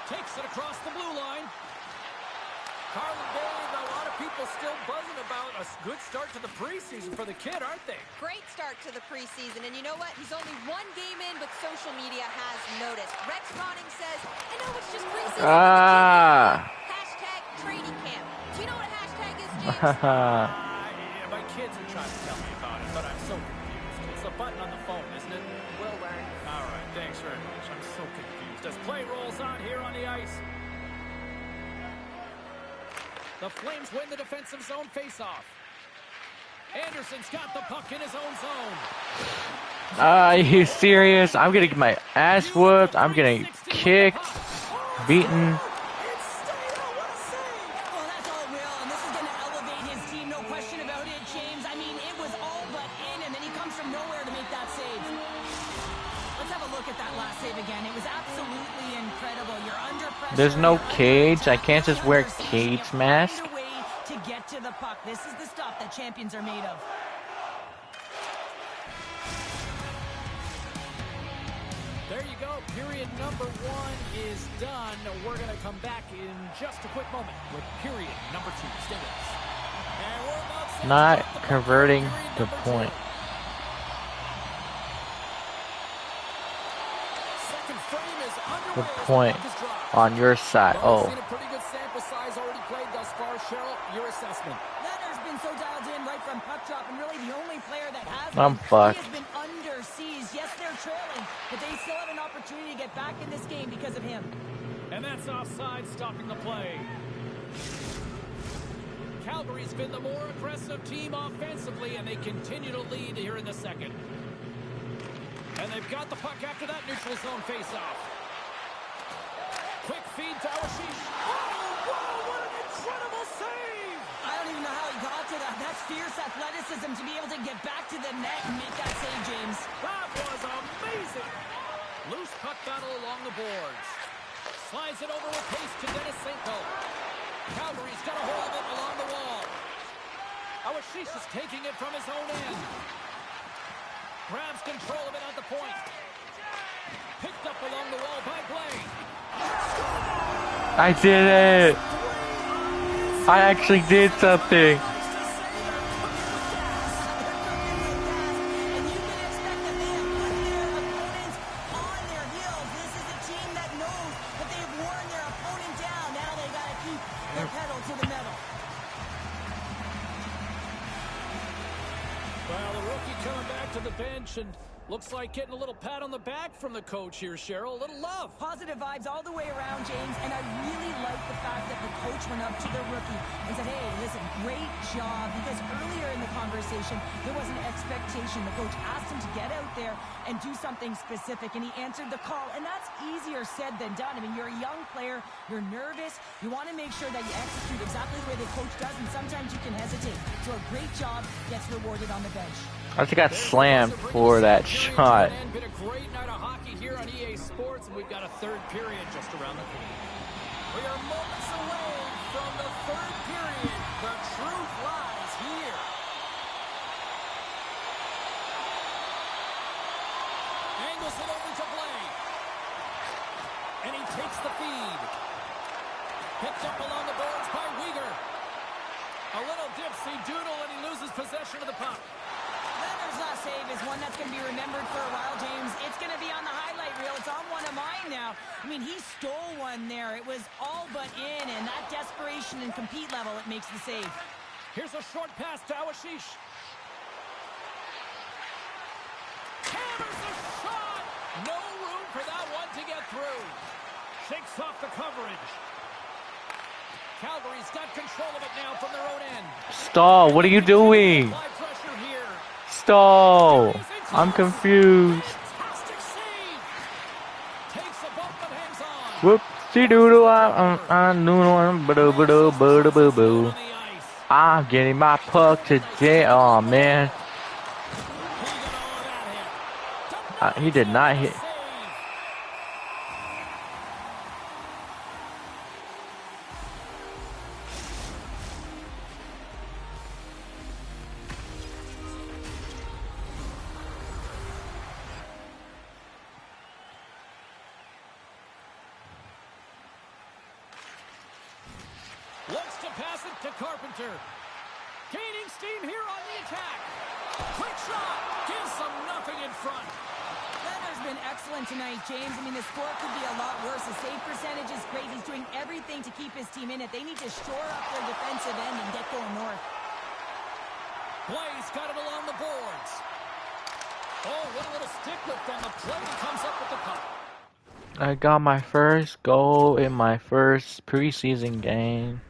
Speaker 2: Takes it across the blue line. Carlin Dave, a lot of people still buzzing about a good start to the preseason for the kid, aren't they?
Speaker 5: Great start to the preseason, and you know what? He's only one game in, but social media has noticed. Rex Ronning says, I know it's just preseason. Hashtag trading camp. Do you know what a hashtag is, James?
Speaker 2: Yeah, my kids are trying to tell me about it, but I'm so confused. It's a button on the phone, isn't it?
Speaker 5: We'll learn.
Speaker 2: All right, thanks very much. I'm so confused. As play rolls on here on the ice. The Flames win the defensive zone faceoff. Anderson's got the puck in his own zone.
Speaker 1: Are you serious? I'm gonna get my ass whooped. I'm getting kicked, beaten.
Speaker 2: It's stayed out. What a save!
Speaker 4: Well, that's all Will, and this is going to elevate his team, no question about it, James. I mean, it was all but in, and then he comes from nowhere to make that save. Let's have a look at that last save again. It was absolutely incredible. You're under pressure.
Speaker 1: There's no
Speaker 4: you're under
Speaker 1: cage. I
Speaker 4: attack,
Speaker 1: can't just
Speaker 4: you're
Speaker 1: wear
Speaker 4: under siege,
Speaker 1: cage
Speaker 4: you
Speaker 1: mask.
Speaker 4: Find a way to get to the puck. This is the stuff that champions are made of.
Speaker 2: There you go. Period number 1 is done. We're going to come back in just a quick moment with period number 2. Stay with us. And we're about set to
Speaker 1: Not
Speaker 2: drop the puck
Speaker 1: converting
Speaker 2: here in
Speaker 1: the
Speaker 2: period number
Speaker 1: point.
Speaker 2: 2. Second frame is underway
Speaker 1: The
Speaker 2: as the
Speaker 1: point
Speaker 2: puck is dropped.
Speaker 1: on your side.
Speaker 2: Well, we've
Speaker 1: Oh,
Speaker 2: seen a pretty good sample size already played thus far. Cheryl, your assessment.
Speaker 4: Netter's been so dialed in right from puck drop, and really the only player that has
Speaker 1: I'm
Speaker 4: He
Speaker 1: fucked.
Speaker 4: has been under siege. Yes, they're trailing, but they still have an opportunity to get back in this game because of him.
Speaker 2: And that's offside, stopping the play. Calgary's been the more aggressive team offensively, and they continue to lead here in the second. And they've got the puck after that neutral zone faceoff. Quick feed to Autistic. Oh, wow, what an incredible save!
Speaker 4: I don't even know how he got to that. That's fierce athleticism to be able to get back to the net and make that save, James.
Speaker 2: That was amazing! Loose puck battle along the boards. Slides it over with pace to Denisenko. Calgary's got a hold of it along the wall. Autistic is taking it from his own end. Grabs control of it at the point. Picked up along the wall by Blaine.
Speaker 1: I did it! I actually did something!
Speaker 2: And looks like getting a little pat on the back from the coach here, Cheryl. A little love.
Speaker 4: Positive vibes all the way around, James. And I really like the fact that the coach went up to the rookie and said, hey, listen, great job. Because earlier in the conversation, there was an expectation. The coach asked him to get out there and do something specific, and he answered the call. And that's easier said than done. I mean, you're a young player. You're nervous. You want to make sure that you execute exactly the way the coach does, and sometimes you can hesitate. So a great job gets rewarded on the bench.
Speaker 1: I just got slammed for that shot.
Speaker 2: Been a great night of hockey here on EA Sports, and we've got a third period just around the corner. We are moments away from the third period. The truth lies here. Angles it over to Blaine. And he takes the feed. Picked up along the boards by Weegar. A little dipsy doodle, and he loses possession of the puck.
Speaker 4: Leonard's last save is one that's going to be remembered for a while, James. It's going to be on the highlight reel. It's on one of mine now. I mean, he stole one there. It was all but in, and that desperation and compete level, it makes the save.
Speaker 2: Here's a short pass to Autistic. Hammers a shot! No room for that one to get through. Shakes off the coverage. Calgary's got control of it now from their own end.
Speaker 1: Stall, what are you doing? Stall! I'm confused.
Speaker 2: Fantastic save. Takes a bump and hangs on.
Speaker 1: Whoopsie doodle, I'm doodle, boo. I'm getting my puck today. Oh man. He did not hit.
Speaker 2: Looks to pass it to Carpenter. Gaining steam here on the attack. Quick shot. Gives them nothing in front.
Speaker 4: Leonard's been excellent tonight, James. I mean, the score could be a lot worse. The save percentage is great. He's doing everything to keep his team in it. They need to shore up their defensive end and get going north.
Speaker 2: Blaze got it along the boards. Oh, what a little stick lift on the play. He comes up with the puck.
Speaker 1: I got my first goal in my first preseason game.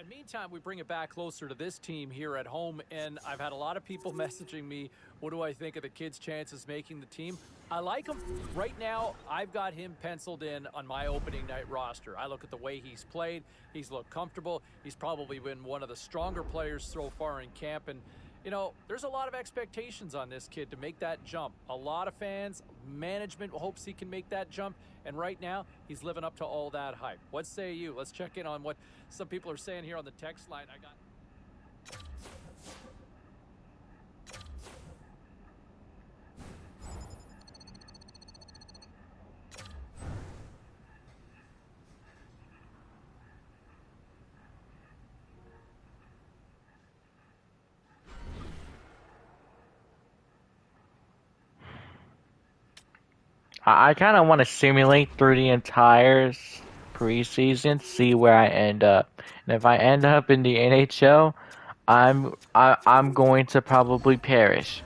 Speaker 2: Meantime, we bring it back closer to this team here at home, and I've had a lot of people messaging me, what do I think of the kid's chances making the team? I like him. Right now, I've got him penciled in on my opening night roster. I look at the way he's played. He's looked comfortable. He's probably been one of the stronger players so far in camp, and you know, there's a lot of expectations on this kid to make that jump. A lot of fans, management hopes he can make that jump. And right now, he's living up to all that hype. What say you? Let's check in on what some people are saying here on the text line.
Speaker 1: I kind of want to simulate through the entire preseason, see where I end up. And if I end up in the NHL, I'm going to probably perish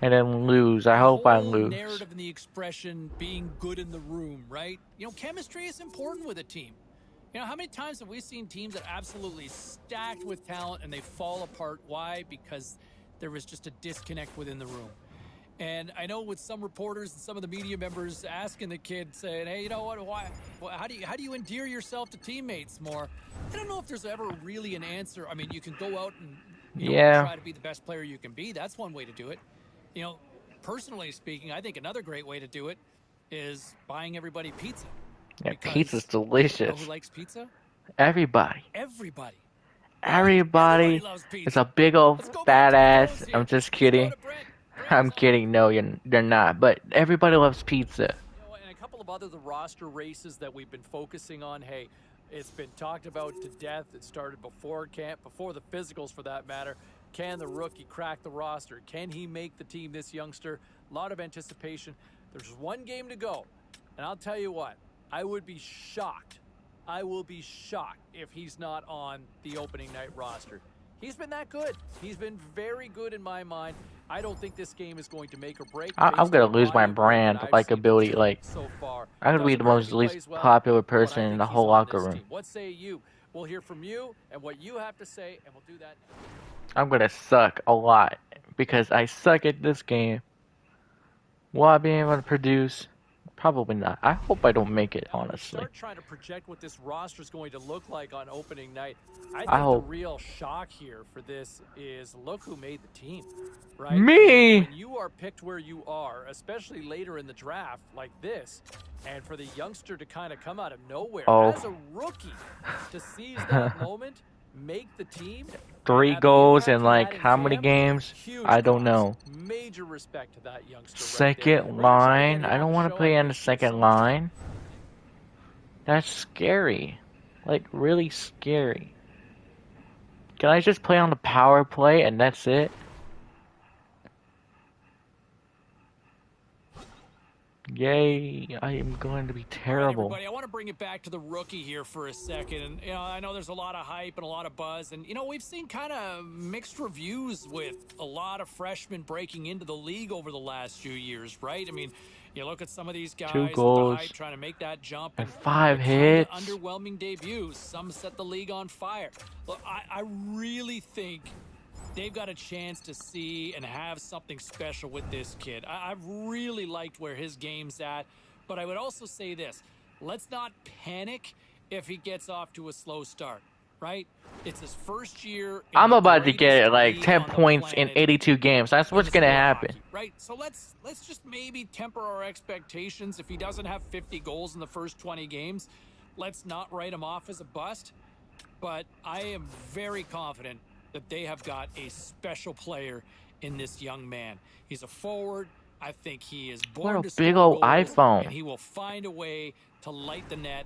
Speaker 1: and then lose. I
Speaker 2: The
Speaker 1: hope I
Speaker 2: whole
Speaker 1: lose.
Speaker 2: narrative and the expression being good in the room, right? You know, chemistry is important with a team. You know, how many times have we seen teams that are absolutely stacked with talent and they fall apart? Why? Because there was just a disconnect within the room. And I know with some reporters and some of the media members asking the kid, saying, "Hey, you know what? Why? How do you endear yourself to teammates more?" I don't know if there's ever really an answer. I mean, you can go out and
Speaker 1: Yeah.
Speaker 2: try to be the best player you can be. That's one way to do it. You know, personally speaking, I think another great way to do it is buying everybody pizza.
Speaker 1: Yeah, pizza's
Speaker 2: Because you know who
Speaker 1: delicious.
Speaker 2: likes pizza?
Speaker 1: Everybody.
Speaker 2: Everybody. Right? Everybody
Speaker 1: Everybody
Speaker 2: loves
Speaker 1: is a
Speaker 2: pizza.
Speaker 1: big old
Speaker 2: Let's go back
Speaker 1: fat
Speaker 2: to the
Speaker 1: ass.
Speaker 2: pros
Speaker 1: I'm
Speaker 2: here.
Speaker 1: just
Speaker 2: Let's go
Speaker 1: kidding.
Speaker 2: to Brent. Brent is
Speaker 1: I'm
Speaker 2: on the
Speaker 1: kidding. No, they're not. But everybody loves pizza.
Speaker 2: You know, and a couple of other the roster races that we've been focusing on. Hey, it's been talked about to death. It started before camp, before the physicals for that matter. Can the rookie crack the roster? Can he make the team, this youngster? A lot of anticipation. There's one game to go. And I'll tell you what, I would be shocked. I will be shocked if he's not on the opening night roster. He's been that good. He's been very good in my mind. I don't think this game is going to make or break
Speaker 1: I'm
Speaker 2: based on
Speaker 1: gonna
Speaker 2: the
Speaker 1: lose my
Speaker 2: body of work that
Speaker 1: brand,
Speaker 2: I've
Speaker 1: like
Speaker 2: seen him
Speaker 1: ability.
Speaker 2: show
Speaker 1: Like
Speaker 2: so far.
Speaker 1: I'm gonna be the
Speaker 2: Doesn't hurt if
Speaker 1: most
Speaker 2: he
Speaker 1: least
Speaker 2: plays well,
Speaker 1: popular
Speaker 2: but I
Speaker 1: person in
Speaker 2: think
Speaker 1: the
Speaker 2: he's
Speaker 1: whole
Speaker 2: on
Speaker 1: locker
Speaker 2: this
Speaker 1: room.
Speaker 2: team. What say you? We'll hear from you and what you have to say, and we'll do that next.
Speaker 1: I'm gonna suck a lot because I suck at this game. Will I be able to produce? Probably not. I hope I don't make it,
Speaker 2: Now, when you
Speaker 1: honestly.
Speaker 2: start trying to project what this roster is going to look like on opening night, I
Speaker 1: I
Speaker 2: think the
Speaker 1: hope.
Speaker 2: real shock here for this is look who made the team, right? I mean,
Speaker 1: Me!
Speaker 2: when you are picked where you are, especially later in the draft like this, and for the youngster to kind of come out of nowhere
Speaker 1: Oh.
Speaker 2: as a rookie to seize that moment, make the team, and
Speaker 1: 3
Speaker 2: have the
Speaker 1: goals
Speaker 2: impact
Speaker 1: in
Speaker 2: he
Speaker 1: like
Speaker 2: had in
Speaker 1: how many
Speaker 2: camp,
Speaker 1: games?
Speaker 2: huge
Speaker 1: I don't
Speaker 2: props.
Speaker 1: know.
Speaker 2: Major respect to that youngster right there.
Speaker 1: Second
Speaker 2: We're going to try to get
Speaker 1: line?
Speaker 2: him
Speaker 1: I
Speaker 2: on
Speaker 1: don't
Speaker 2: the
Speaker 1: want to
Speaker 2: show. I
Speaker 1: play on
Speaker 2: think
Speaker 1: the
Speaker 2: it's going to be
Speaker 1: second
Speaker 2: so much fun.
Speaker 1: line. That's scary. Like, really scary. Can I just play on the power play and that's it? Yay, I am going to be
Speaker 2: All right,
Speaker 1: terrible.
Speaker 2: everybody, I want to bring it back to the rookie here for a second. And, you know, I know there's a lot of hype and a lot of buzz. And, you know, we've seen kind of mixed reviews with a lot of freshmen breaking into the league over the last few years, right? I mean, you look at some of these
Speaker 1: 2
Speaker 2: guys with the hype
Speaker 1: goals
Speaker 2: trying to make that jump,
Speaker 1: and
Speaker 2: and
Speaker 1: 5
Speaker 2: they're kind of
Speaker 1: hits.
Speaker 2: underwhelming debuts. Some set the league on fire. Look, I really think they've got a chance to see and have something special with this kid. I've really liked where his game's at, but I would also say this. Let's not panic if he gets off to a slow start, right? It's his first year in
Speaker 1: I'm
Speaker 2: the
Speaker 1: about to
Speaker 2: greatest
Speaker 1: get like
Speaker 2: league
Speaker 1: 10
Speaker 2: on the
Speaker 1: points in
Speaker 2: planet
Speaker 1: 82 games. That's
Speaker 2: in
Speaker 1: what's
Speaker 2: the
Speaker 1: going to
Speaker 2: sport of
Speaker 1: happen.
Speaker 2: hockey, right? So let's just maybe temper our expectations. If he doesn't have 50 goals in the first 20 games, let's not write him off as a bust. But I am very confident that they have got a special player in this young man. He's a forward. I think he is born
Speaker 1: What
Speaker 2: to
Speaker 1: a
Speaker 2: score
Speaker 1: big old
Speaker 2: goals,
Speaker 1: iPhone.
Speaker 2: and he will find a way to light the net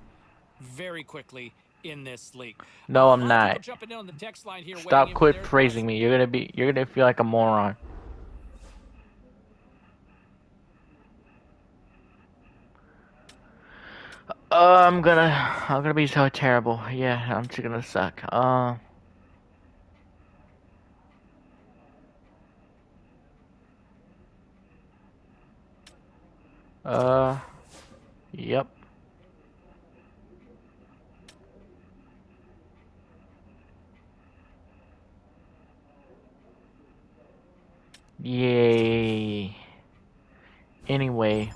Speaker 2: very quickly in this league.
Speaker 1: No,
Speaker 2: A
Speaker 1: I'm
Speaker 2: lot of people
Speaker 1: not.
Speaker 2: jumping in on the text line here, weighing
Speaker 1: Stop
Speaker 2: in with
Speaker 1: quit
Speaker 2: their
Speaker 1: praising
Speaker 2: thoughts.
Speaker 1: me. You're gonna feel like a moron. I'm gonna be so terrible. Yeah, I'm just gonna suck. Yep. Yay. Anyway,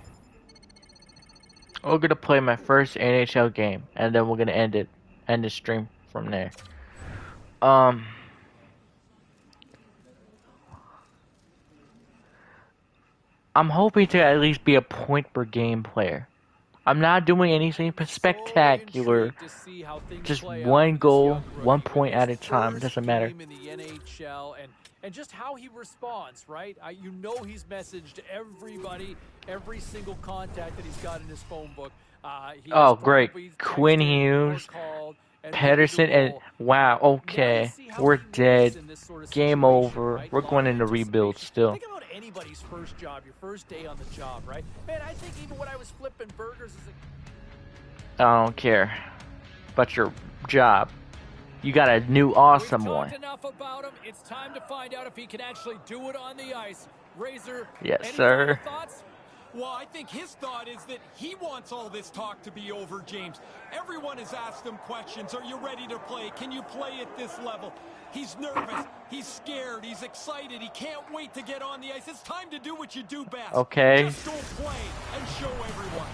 Speaker 1: we're gonna play my first NHL game, and then we're gonna end the stream from there. I'm hoping to at least be a point per game player. I'm not doing anything spectacular.
Speaker 2: Intrigued to see how things
Speaker 1: Just
Speaker 2: play out
Speaker 1: 1
Speaker 2: for this
Speaker 1: goal,
Speaker 2: young
Speaker 1: 1
Speaker 2: rookie with
Speaker 1: point
Speaker 2: his
Speaker 1: at a time.
Speaker 2: first
Speaker 1: Doesn't matter.
Speaker 2: game in the NHL and just how he responds, right? You know he's messaged everybody, every single contact that he's got in his phone book. He has
Speaker 1: Oh, great.
Speaker 2: probably
Speaker 1: Quinn
Speaker 2: texted or
Speaker 1: Hughes.
Speaker 2: called and maybe the
Speaker 1: Pedersen and
Speaker 2: role.
Speaker 1: wow,
Speaker 2: Now you
Speaker 1: okay.
Speaker 2: see how
Speaker 1: We're
Speaker 2: he moves
Speaker 1: dead.
Speaker 2: in this sort of
Speaker 1: Game
Speaker 2: situation,
Speaker 1: over.
Speaker 2: right?
Speaker 1: We're
Speaker 2: A lot
Speaker 1: going
Speaker 2: of
Speaker 1: into rebuild
Speaker 2: anticipation.
Speaker 1: still.
Speaker 2: Think about anybody's first job, your first day on the job, right? Man, I think even when I was flipping burgers as a
Speaker 1: I don't care about your job. You got a new awesome
Speaker 2: We've
Speaker 1: one.
Speaker 2: talked enough about him. It's time to find out if he can actually do it on the ice. Razor,
Speaker 1: Yes,
Speaker 2: any final
Speaker 1: sir.
Speaker 2: thoughts?
Speaker 6: Well, I think his thought is that he wants all this talk to be over, James. Everyone has asked him questions. Are you ready to play? Can you play at this level? He's nervous. He's scared. He's excited. He can't wait to get on the ice. It's time to do what you do best.
Speaker 1: Okay.
Speaker 6: Just go play and show everyone.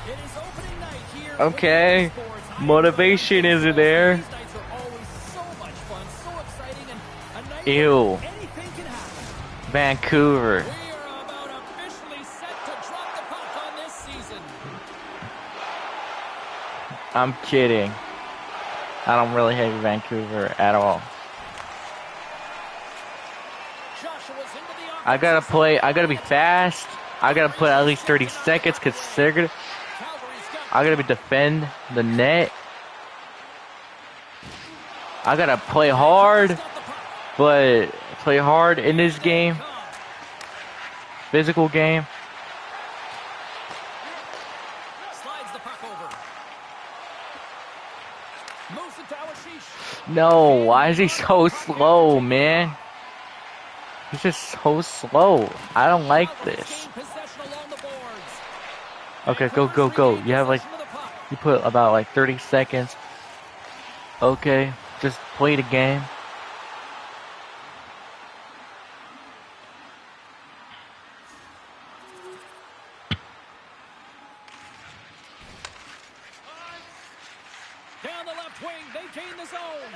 Speaker 2: It is opening night here.
Speaker 1: Okay.
Speaker 2: With sports.
Speaker 1: Motivation isn't there.
Speaker 2: These nights are always so much fun, so exciting, and a night
Speaker 1: Ew.
Speaker 2: where anything can happen.
Speaker 1: Vancouver.
Speaker 2: We are about officially set to drop the puck on this season.
Speaker 1: I'm kidding. I don't really hate Vancouver at all.
Speaker 2: Joshua's into the
Speaker 1: I gotta
Speaker 2: offensive
Speaker 1: play.
Speaker 2: zone.
Speaker 1: I gotta be fast. I gotta put at least 30 seconds because they're gonna.
Speaker 2: Calgary's got
Speaker 1: I gotta be defend the net. I gotta play hard, but play hard in this game. Physical game.
Speaker 2: slides the puck over. Moves it to Awashish.
Speaker 1: No, why is he so slow, man? He's just so slow. I don't like this.
Speaker 2: Gain possession along the boards.
Speaker 1: Okay, go, go, go. You have like,
Speaker 2: Possession of the puck.
Speaker 1: you put about like 30 seconds. Okay, just play the game.
Speaker 2: Down the left wing, they gain the zone.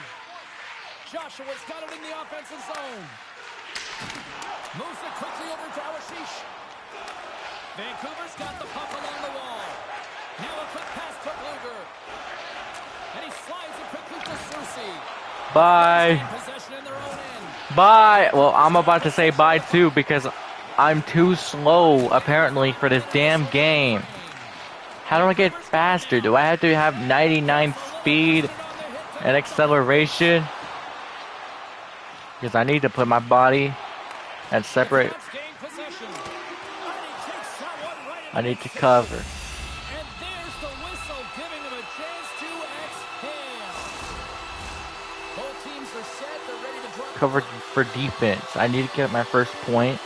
Speaker 2: Joshua's got it in the offensive zone. Moves it quickly over to Awashish. Vancouver's got the puck along the wall. Now a quick pass to Bluger. And he slides it quickly to Susi.
Speaker 1: Bye.
Speaker 2: Possession in their own end.
Speaker 1: Bye. Well, I'm about to say bye too because I'm too slow apparently for this damn game. How do I get faster? Do I have to have 99 speed and acceleration? Because I need to put my body and separate. I need to cover.
Speaker 2: And there's the whistle, giving him a chance to exhale. Both teams are set. They're ready to drop.
Speaker 1: Cover for defense. I need to get my first point.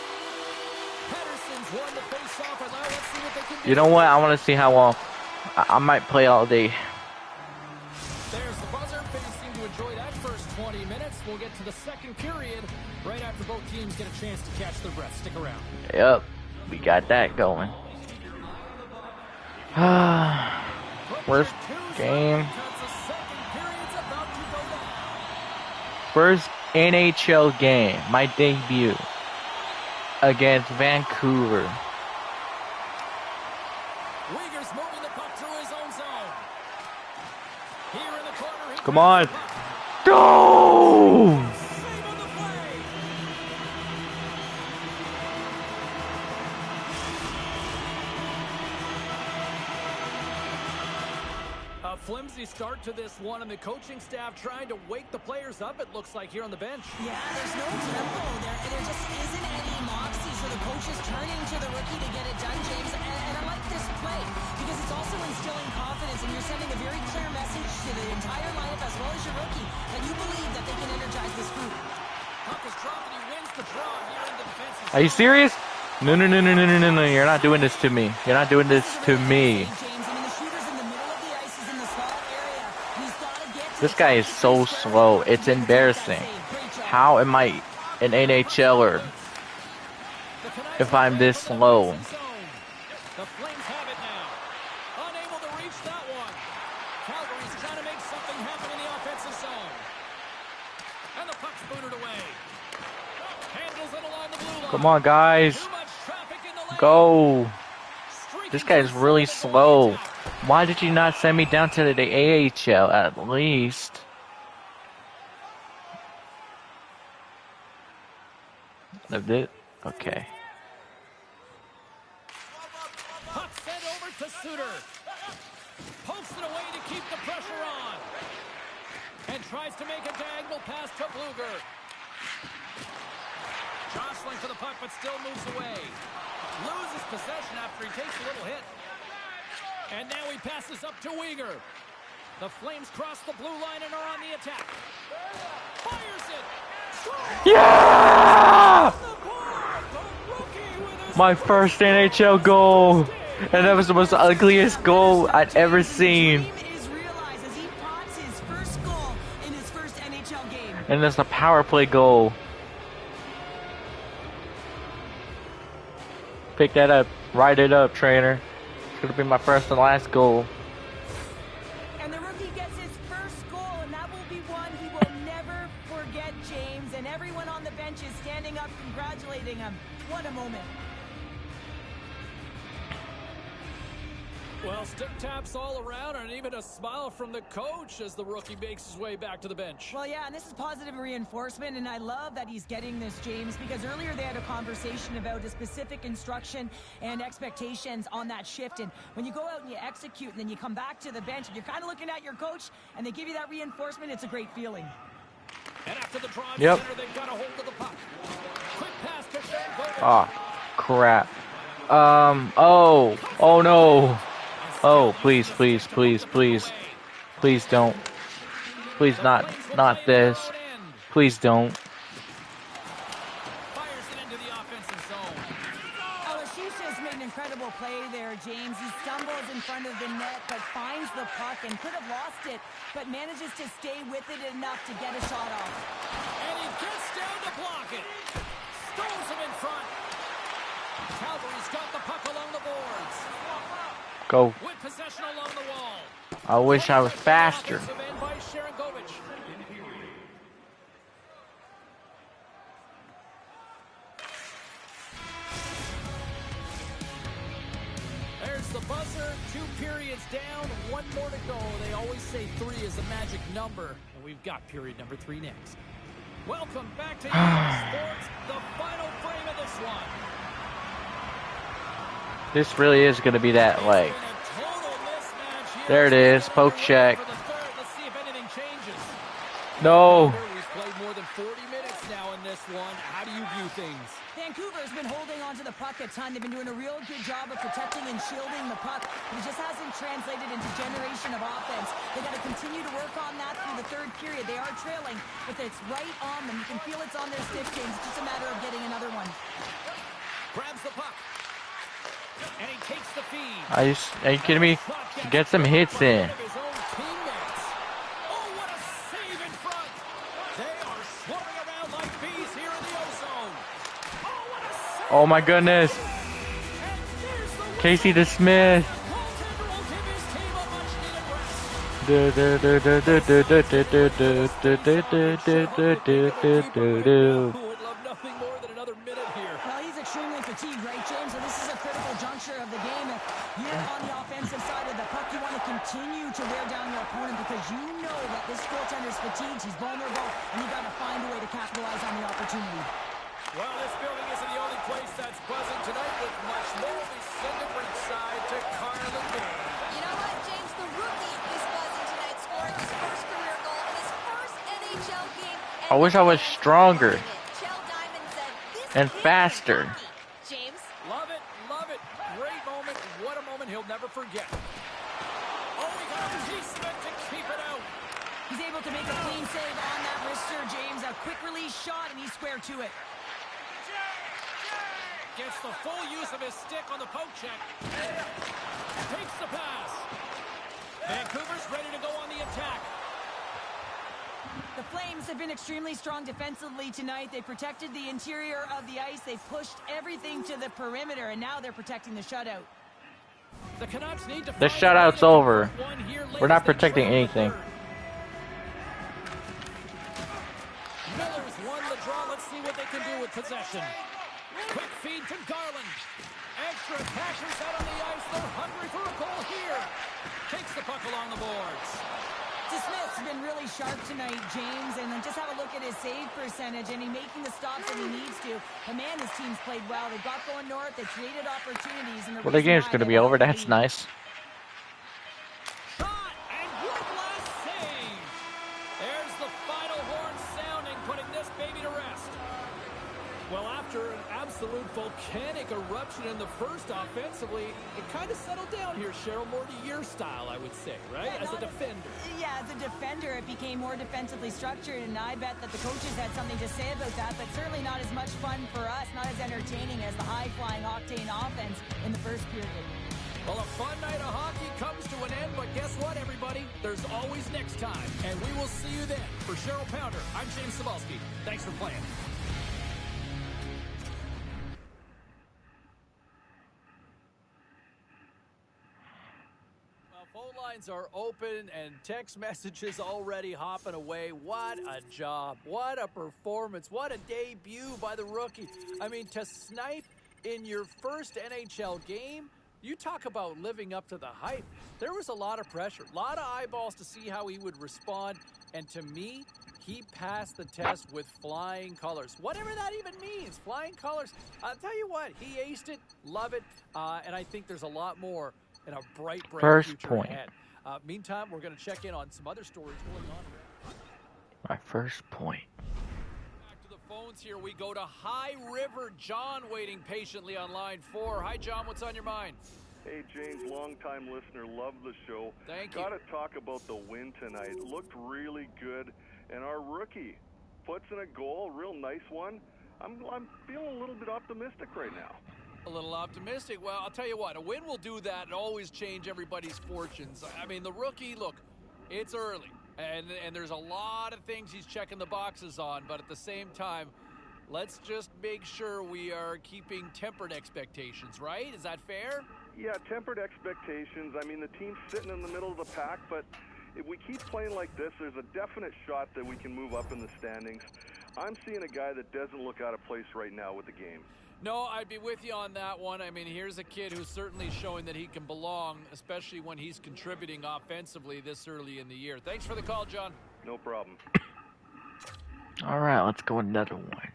Speaker 2: Pedersen's won the face-off, and now let's see what they can do.
Speaker 1: You know what? I want to see how long. I might play all day.
Speaker 2: There's the buzzer. Fans seem to enjoy that first 20 minutes. We'll get to the second period right after both teams get a chance to catch their breath. Stick around.
Speaker 1: Yep, we got that going. First game. First NHL game. My debut against Vancouver.
Speaker 2: Uyghur's moving the puck through his own zone. Here in the corner,
Speaker 1: Come on. Go!
Speaker 2: save on the play. A flimsy start to this one, and the coaching staff trying to wake the players up, it looks like, here on the bench.
Speaker 4: Yeah, there's no tempo. There just isn't any moxie, so the coach is turning to the rookie to get it done, James. And I like this play because it's also instilling confidence, and you're sending a very clear message to the entire lineup as well as your rookie that you believe that they can energize this group.
Speaker 2: Puck is dropped, and he wins the draw here in the defensive
Speaker 1: Are you
Speaker 2: zone.
Speaker 1: serious? No, no, no, no, no, no, no, no. You're not doing this to me. You're not doing this to me.
Speaker 4: James, I mean, the shooter's in the middle of the ice, he's in the small area. He's got to get to
Speaker 1: This
Speaker 4: the
Speaker 1: guy
Speaker 4: top
Speaker 1: is
Speaker 4: to
Speaker 1: so
Speaker 4: finish square
Speaker 1: slow.
Speaker 4: one.
Speaker 1: It's
Speaker 4: He didn't take that
Speaker 1: embarrassing.
Speaker 4: save. Great job.
Speaker 1: How am I an NHLer if I'm this slow?
Speaker 2: The Flames have it now. Unable to reach that one. Calgary's trying to make something happen in the offensive zone. And the puck's booted away. Handles it along the blue line.
Speaker 1: Come on, guys.
Speaker 2: Too much traffic in the lane.
Speaker 1: Go.
Speaker 2: Streaking
Speaker 1: This guy is
Speaker 2: through
Speaker 1: really
Speaker 2: some of the
Speaker 1: slow.
Speaker 2: goalies out.
Speaker 1: Why did you not send me down to the AHL at least? Lived it? Okay.
Speaker 2: Puck sent over to Suter. Pokes it away to keep the pressure on. tries to make a diagonal pass to Bluger. Jostling for the puck, but still moves away. Loses possession after he takes a little hit. And now he passes up to Uyghur. The Flames cross the blue line and are on the attack. Fires it.
Speaker 1: Yeah! My first NHL goal. And that was the most ugliest goal I'd ever seen. And that's a power play goal. Pick that up. Write it up, trainer. It's gonna be my first and last goal.
Speaker 4: And the rookie gets his first goal, and that will be one he will never forget, James. And everyone on the bench is standing up, congratulating him. What a moment.
Speaker 2: Well, stick taps all around and even a smile from the coach as the rookie makes his way back to the bench.
Speaker 4: Well, yeah, and this is positive reinforcement, and I love that he's getting this, James, because earlier they had a conversation about a specific instruction and expectations on that shift, and when you go out and you execute and then you come back to the bench and you're kind of looking at your coach and they give you that reinforcement, it's a great feeling.
Speaker 2: And after the drive
Speaker 1: Yep.
Speaker 2: center, they've got a hold of the puck. Quick pass to Shankovic.
Speaker 1: Oh, crap. Oh no. Oh, please, please, please, please. Please don't. Please not this. Please don't.
Speaker 2: Fires it into the offensive zone.
Speaker 4: Alashisha has made an incredible play there, James. He stumbles in front of the net, but finds the puck and could have lost it, but manages to stay with it enough to get a shot off.
Speaker 2: And he gets down to block it. Stones him in front. Calgary's got the puck along the boards.
Speaker 1: Go.
Speaker 2: With possession along the wall.
Speaker 1: I wish I was faster.
Speaker 2: There's the buzzer. 2 periods down. 1 more to go. They always say 3 is the magic number. And we've got period number 3 next. Welcome back to Sports, the final frame of this one.
Speaker 1: This really is going to be that, like, there it is, poke check.
Speaker 2: Let's see if anything changes.
Speaker 1: No.
Speaker 2: He's played more than 40 minutes now in this one. How do you view things?
Speaker 4: Vancouver's been holding on to the puck a ton. They've been doing a real good job of protecting and shielding the puck, but it just hasn't translated into generation of offense. They got to continue to work on that through the 3rd period. They are trailing, but it's right on them. You can feel it's on their stiff, James. It's just a matter of getting another one.
Speaker 2: Grabs the puck. And he takes the feed.
Speaker 1: Are you kidding me? Get some hits in.
Speaker 2: Oh, what a save in front. They are swarming around like bees here in the ozone. Oh, what a save.
Speaker 1: Oh my goodness. Casey DeSmith.
Speaker 4: Fatigued, right, James? So this is a critical juncture of the game. If you're on the offensive side of the puck, you want to continue to wear down your opponent because you know that this goaltender's fatigued, he's vulnerable, and you got to find a way to capitalize on the opportunity.
Speaker 2: Well, this building isn't the only place that's buzzing tonight with much more. We send it ringside to Carlin Bay.
Speaker 5: You know what, James? The rookie is buzzing tonight, scoring his first career goal in his first NHL game.
Speaker 1: I wish I was stronger and
Speaker 5: This
Speaker 1: faster.
Speaker 2: James? Love it, love it. Great moment. What a moment he'll never forget. Oh, he got a piece of it to keep it out.
Speaker 4: He's able to make a clean save on that wrister, James. A quick release shot, and he's square to it.
Speaker 2: Gets the full use of his stick on the poke check. Takes the pass. Vancouver's ready to go on the attack.
Speaker 4: The Flames have been extremely strong defensively tonight. They protected the interior of the ice. They pushed everything to the perimeter, and now they're protecting the shutout.
Speaker 2: The Canucks need to
Speaker 1: The shutout's over. We're not protecting anything.
Speaker 2: Miller's won the draw. Let's see what they can do with possession. Quick feed to Garland. Extra attackers out on the ice. They're hungry for a goal here. Takes the puck along the boards.
Speaker 4: Smith's been really sharp tonight, James, and then just have a look at his save percentage, and he's making the stops that he needs to. The man, his team's played well. They've got going north. They created opportunities. And
Speaker 1: Well, the game's going to be over. That's nice.
Speaker 2: Shot and good last save. There's the absolute volcanic eruption in the first offensively. It kind of settled down here, Cheryl, more to your style, I would say, right?
Speaker 4: Yeah,
Speaker 2: as a defender.
Speaker 4: Yeah, as a defender, it became more defensively structured, and I bet that the coaches had something to say about that, but certainly not as much fun for us, not as entertaining as the high-flying octane offense in the first period.
Speaker 2: Well, a fun night of hockey comes to an end, but guess what, everybody? There's always next time, and we will see you then. For Cheryl Pounder, I'm James Cebulski. Thanks for playing. Well, phone lines are open, and text messages already hopping away. What a job. What a performance. What a debut by the rookie. I mean, to snipe in your first NHL game, you talk about living up to the hype. There was a lot of pressure, a lot of eyeballs to see how he would respond. And to me, he passed the test with flying colors. Whatever that even means, flying colors. I'll tell you what, he aced it, love it, and I think there's a lot more in a bright future ahead. Meantime, we're going to check in on some other stories going on.
Speaker 1: My first point.
Speaker 2: Back to the phones here. We go to High River. John waiting patiently on line 4. Hi, John. What's on your mind?
Speaker 7: Hey, James, long-time listener. Love the show.
Speaker 2: Thank you.
Speaker 7: Got to talk about the win tonight. Looked really good. And our rookie puts in a goal, real nice one. I'm feeling a little bit optimistic right now.
Speaker 2: A little optimistic. Well, I'll tell you what, a win will do that and always change everybody's fortunes. I mean, the rookie, look, it's early, and there's a lot of things he's checking the boxes on, but at the same time, let's just make sure we are keeping tempered expectations, right? Is that fair?
Speaker 7: Yeah, tempered expectations. I mean, the team's sitting in the middle of the pack, but if we keep playing like this, there's a definite shot that we can move up in the standings. I'm seeing a guy that doesn't look out of place right now with the game.
Speaker 2: No, I'd be with you on that one. I mean, here's a kid who's certainly showing that he can belong, especially when he's contributing offensively this early in the year. Thanks for the call, John.
Speaker 7: No problem.
Speaker 1: All right, let's go another one.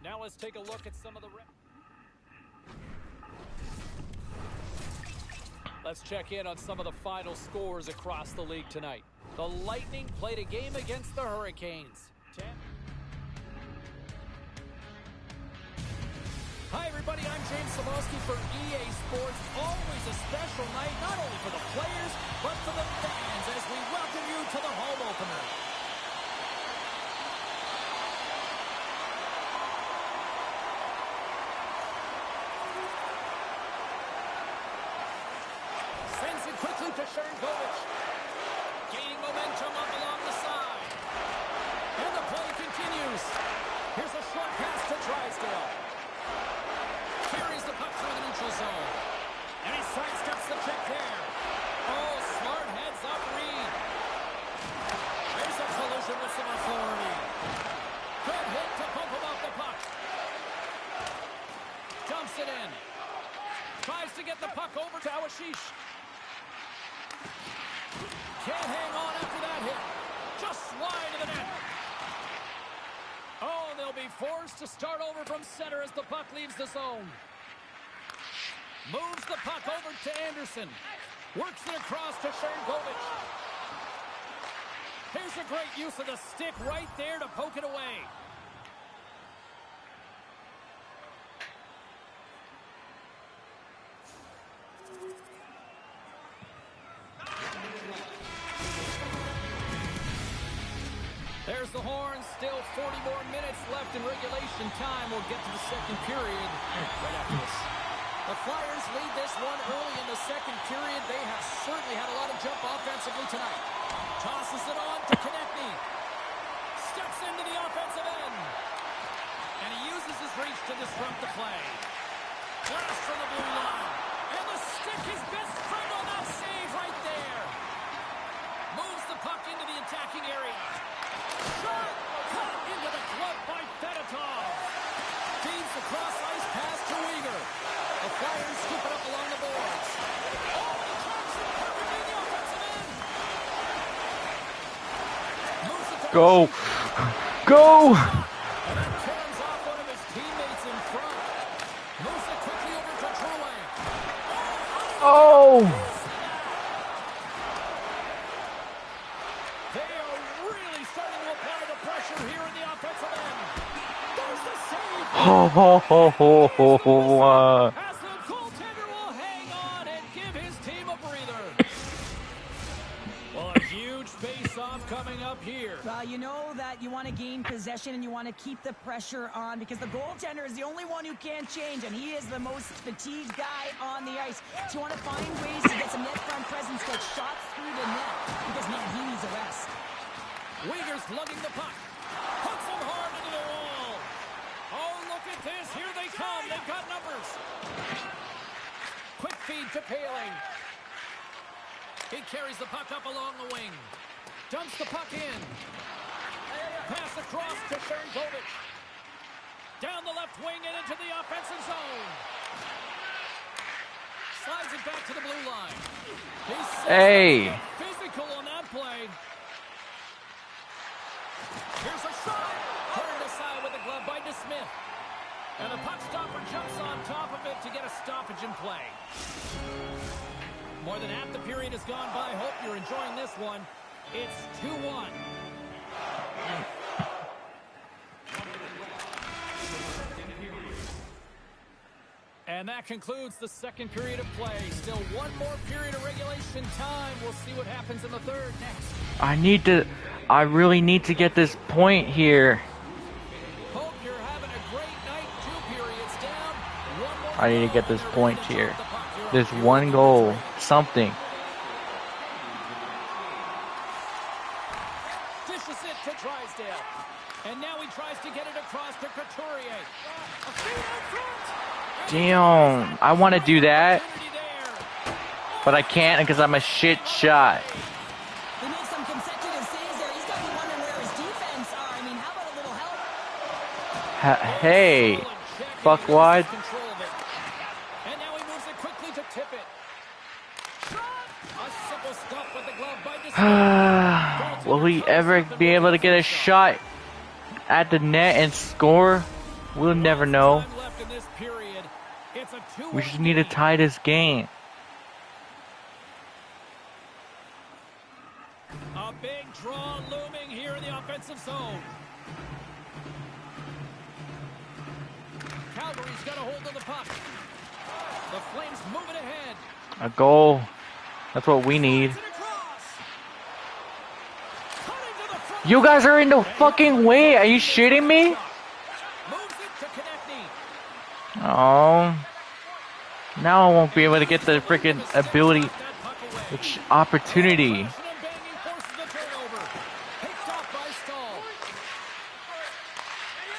Speaker 2: Now let's take a look at some of the... Let's check in on some of the final scores across the league tonight. The Lightning played a game against the Hurricanes. Hi, everybody. I'm James Cebulski for EA Sports. Always a special night, not only for the players, but for the fans as we welcome you to the home opener. Sends it quickly to Sharangovich. Gaining momentum up along the side. And the play continues. Here's a short pass to Drysdale. Carries the puck through the neutral zone. And he sidesteps the check there. Oh, smart heads up Reed. There's a collision with some authority. Good hit to bump him off the puck. Dumps it in. Tries to get the puck over to Awashish. Can't hang on after that hit. Just wide of the net. Oh, they'll be forced to start over from center as the puck leaves the zone. Moves the puck over to Anderson. Works it across to Sharangovich. Here's a great use of the stick right there to poke it away. There's the horn. Still 40 more minutes left in regulation time. We'll get to the second period right after this. The Flyers lead this one early in the second period. They have certainly had a lot of jump offensively tonight. Tosses it on to Konechny. Steps into the offensive end. And he uses his reach to disrupt the play. Blast from the blue line. And the stick, his best friend on that save right there. Moves the puck into the attacking area. Shot! Cut into the glove by Fedotov. Feeds the cross-ice pass to Uyghur. The Flyers scoop it up along the boards. Oh, he tracks it perfectly in the offensive end. Moves it to
Speaker 1: Go! Go!
Speaker 2: and then turns off one of his teammates in front. Moves it quickly over to Truang.
Speaker 1: Oh!
Speaker 2: They are really starting to apply the pressure here in the offensive end. There's the save
Speaker 1: Ho ho ho ho ho ho.
Speaker 2: As the goaltender will hang on and give his team a breather. Well, a huge face-off coming up here.
Speaker 4: Well, you know that you want to gain possession and you want to keep the pressure on because the goaltender is the only one who can't change, and he is the most fatigued guy on the ice. So you want to find ways to get some net front presence, get shots through the net because, man, he needs a rest.
Speaker 2: Wingers lugging the puck. Puts him hard into the wall. Oh, look at this. Here they come. They've got numbers. Quick feed to Paling. He carries the puck up along the wing. Dumps the puck in. Pass across to Sternkovic. Down the left wing and into the offensive zone. Slides it back to the blue line.
Speaker 1: Hey.
Speaker 2: Physical on that play. Here's a shot. Turned aside with the glove by DeSmith. And the puck stopper jumps on top of it to get a stoppage in play. More than half the period has gone by. Hope you're enjoying this one. It's 2-1. And that concludes the second period of play. Still one more period of regulation time. We'll see what happens in the third next.
Speaker 1: I really need to get this point here.
Speaker 2: Hope you're having a great night. 2 periods down. One more
Speaker 1: I need to get this
Speaker 2: goal.
Speaker 1: point here. This one goal, something.
Speaker 2: Dishes it to Drysdale. And now he tries to get it across to Couturier. A feed out front.
Speaker 1: Damn, I want to do that, but I can't because I'm a shit shot.
Speaker 4: He makes some consecutive saves there. He's got to be wondering where his defense are. I mean, how about a little help?
Speaker 1: Hey, fuck wide.
Speaker 2: And now he moves it quickly to tip it. A simple stop with the glove by DeSmith.
Speaker 1: Will we ever be able to get a shot at the net and score? We'll never know. We just need to tie this game.
Speaker 2: A big draw looming here in the offensive zone. Calgary's got a hold of the puck. The Flames moving ahead.
Speaker 1: A goal. That's what we need. You guys are in the fucking way. Are you shitting me?
Speaker 2: Moves it to Konechny.
Speaker 1: Oh. Now I won't be able to get the freaking ability, which opportunity.
Speaker 2: Picked off by Stahl.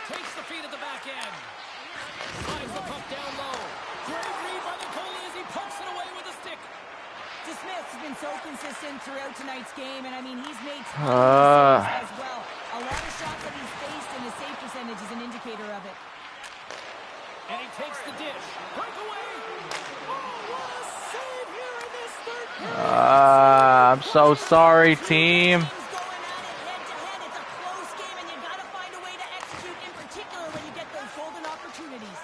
Speaker 2: Takes the feed at the back end. Slides the puck down low. Great read by the goalie as he pokes it away with a stick.
Speaker 4: DeSmith's been so consistent throughout tonight's game, and I mean, he's made saves as well. A lot of shots that he's faced, and his save percentage is an indicator of it.
Speaker 2: And he takes the dish. Breakaway. Oh, what a save here in this third period.
Speaker 1: I'm so sorry, team.
Speaker 4: Going at it head-to-head. It's a close game, and you got to find a way to execute, in particular when you get those golden opportunities.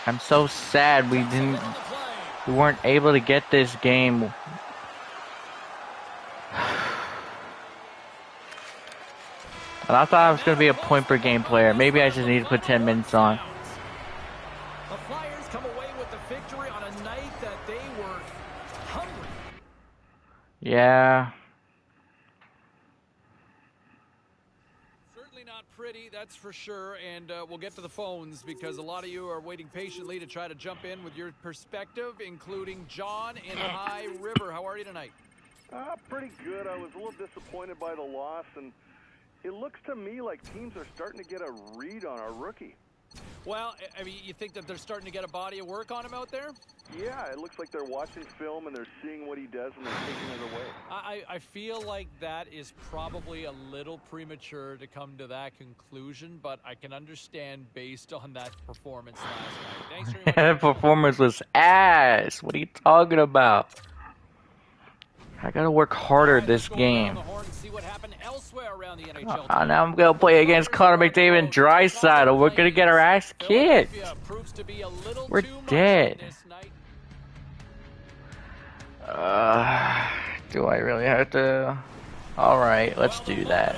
Speaker 1: I'm so sad we weren't able to get this game. And I thought I was going to be a point per game player. Maybe I just need to put 10 minutes on.
Speaker 2: The Flyers come away with the victory on a night that they were hungry.
Speaker 1: Yeah.
Speaker 2: Certainly not pretty, that's for sure. And we'll get to the phones because a lot of you are waiting patiently to try to jump in with your perspective, including John in High River. How are you tonight?
Speaker 7: Pretty good. I was a little disappointed by the loss, and it looks to me like teams are starting to get a read on our rookie.
Speaker 2: Well, I mean, you think that they're starting to get a body of work on him out there?
Speaker 7: Yeah, it looks like they're watching film and they're seeing what he does and they're taking it away.
Speaker 2: I feel like that is probably a little premature to come to that conclusion, but I can understand based on that performance last night. Thanks very much.
Speaker 1: That performance was ass. What are you talking about? I gotta work harder this game. Now I'm gonna play against Connor McDavid and Draisaitl. We're gonna get our ass kicked. We're dead. Do I really have to? Alright, let's do that.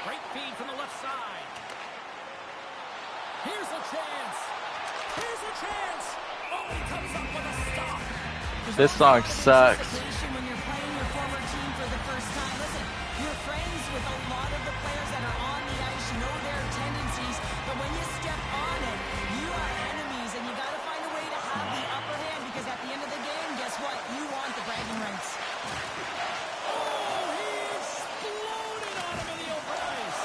Speaker 2: Great feed from the left side. Here's a chance. Here's a chance. Oh, he comes up with a stop.
Speaker 1: This song sucks.
Speaker 4: When you're playing your former team for the first time, listen, you're friends with a lot of the players that are on the ice. You know their tendencies, but when you step on it, you are enemies, and you got to find a way to have the upper hand because at the end of the game, guess what? You want the bragging rights.
Speaker 2: Oh, he exploded on him in the open ice,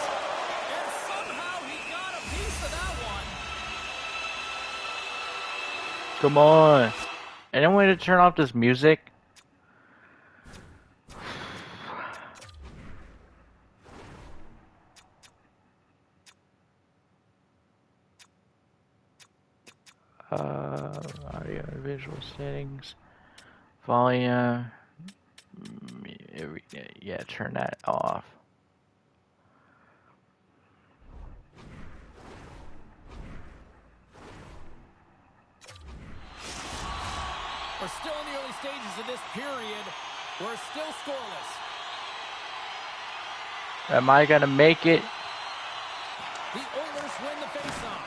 Speaker 2: and somehow he got a piece of that one.
Speaker 1: Come on. Any way to turn off this music? Audio and visual settings. Volume. Yeah, turn that off.
Speaker 2: We're still in the early stages of this period. We're still scoreless.
Speaker 1: Am I gonna make it?
Speaker 2: The Oilers win the faceoff.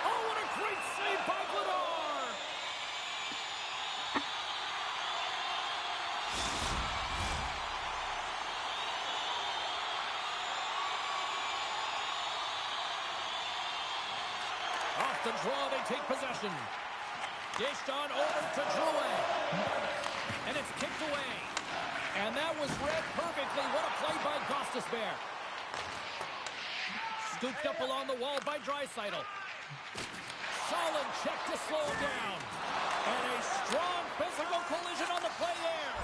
Speaker 2: Oh, what a great save by Vladar! Off the draw, they take possession. Dished on over to Drouin. And it's kicked away. And that was read perfectly. What a play by Gostisbehere. Scooped up along the wall by Draisaitl. Solid check to slow him down. And a strong physical collision on the play there.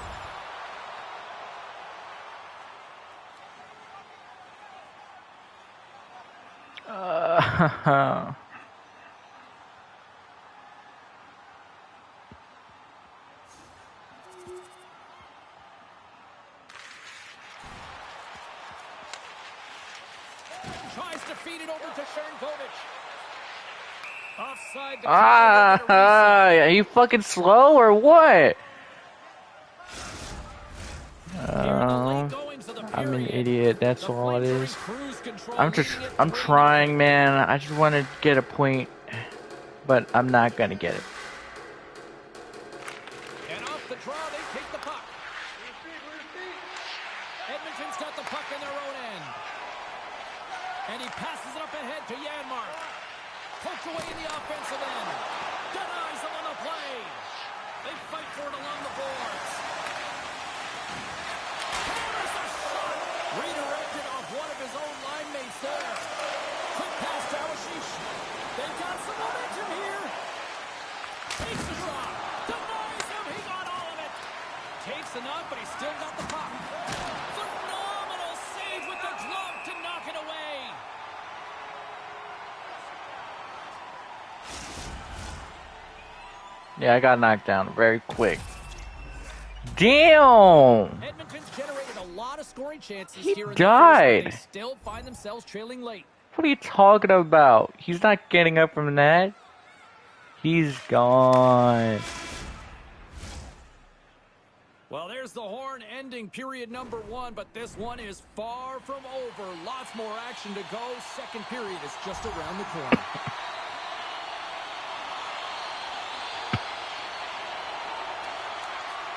Speaker 2: Tries to feed it over to Sharangovich. Offside.
Speaker 1: Are you fucking slow or what? I'm an idiot. That's all it is. I'm trying, man. I just want to get a point, but I'm not gonna get it.
Speaker 2: And off the draw, they take the puck. Edmonton's got the puck in their own end. And he passes it up ahead to Janmark. Poked away in the offensive end. Denies him on the play. They fight for it along the boards. Hammers a shot. Redirected off one of his own line mates there. Quick pass to Awashish. They've got some momentum here. Takes the shot. Denies him. He got all of it. Takes the knock, but he still got the puck. Phenomenal save with the glove to knock it away.
Speaker 1: Yeah, I got knocked down very quick. Damn!
Speaker 2: Edmonton's generated a lot of scoring chances
Speaker 1: He
Speaker 2: here in
Speaker 1: died.
Speaker 2: The first, but they still find themselves trailing late.
Speaker 1: What are you talking about? He's not getting up from that. He's gone.
Speaker 2: Well, there's the horn ending period number 1, but this one is far from over. Lots more action to go. Second period is just around the corner.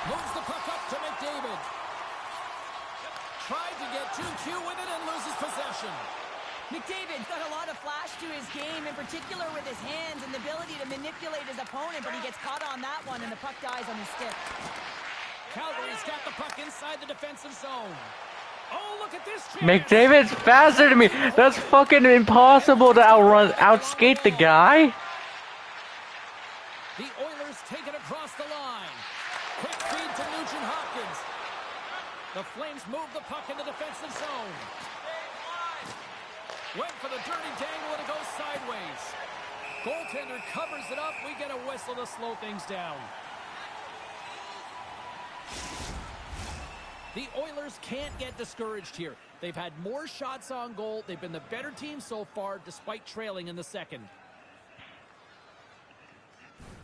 Speaker 2: Moves the puck up to McDavid. Tried to get too cute with it and loses possession.
Speaker 4: McDavid's got a lot of flash to his game, in particular with his hands and the ability to manipulate his opponent, but he gets caught on that one and the puck dies on his stick.
Speaker 2: Calgary's got the puck inside the defensive zone. Oh, look at this chance.
Speaker 1: McDavid's faster than me. That's fucking impossible to outskate the guy.
Speaker 2: The Oilers take it across the line. Quick feed to Nugent Hopkins. The Flames move the puck in the defensive zone. Went for the dirty dangle and it goes sideways. Goaltender covers it up. We get a whistle to slow things down. The Oilers can't get discouraged here. They've had more shots on goal. They've been the better team so far, despite trailing in the second.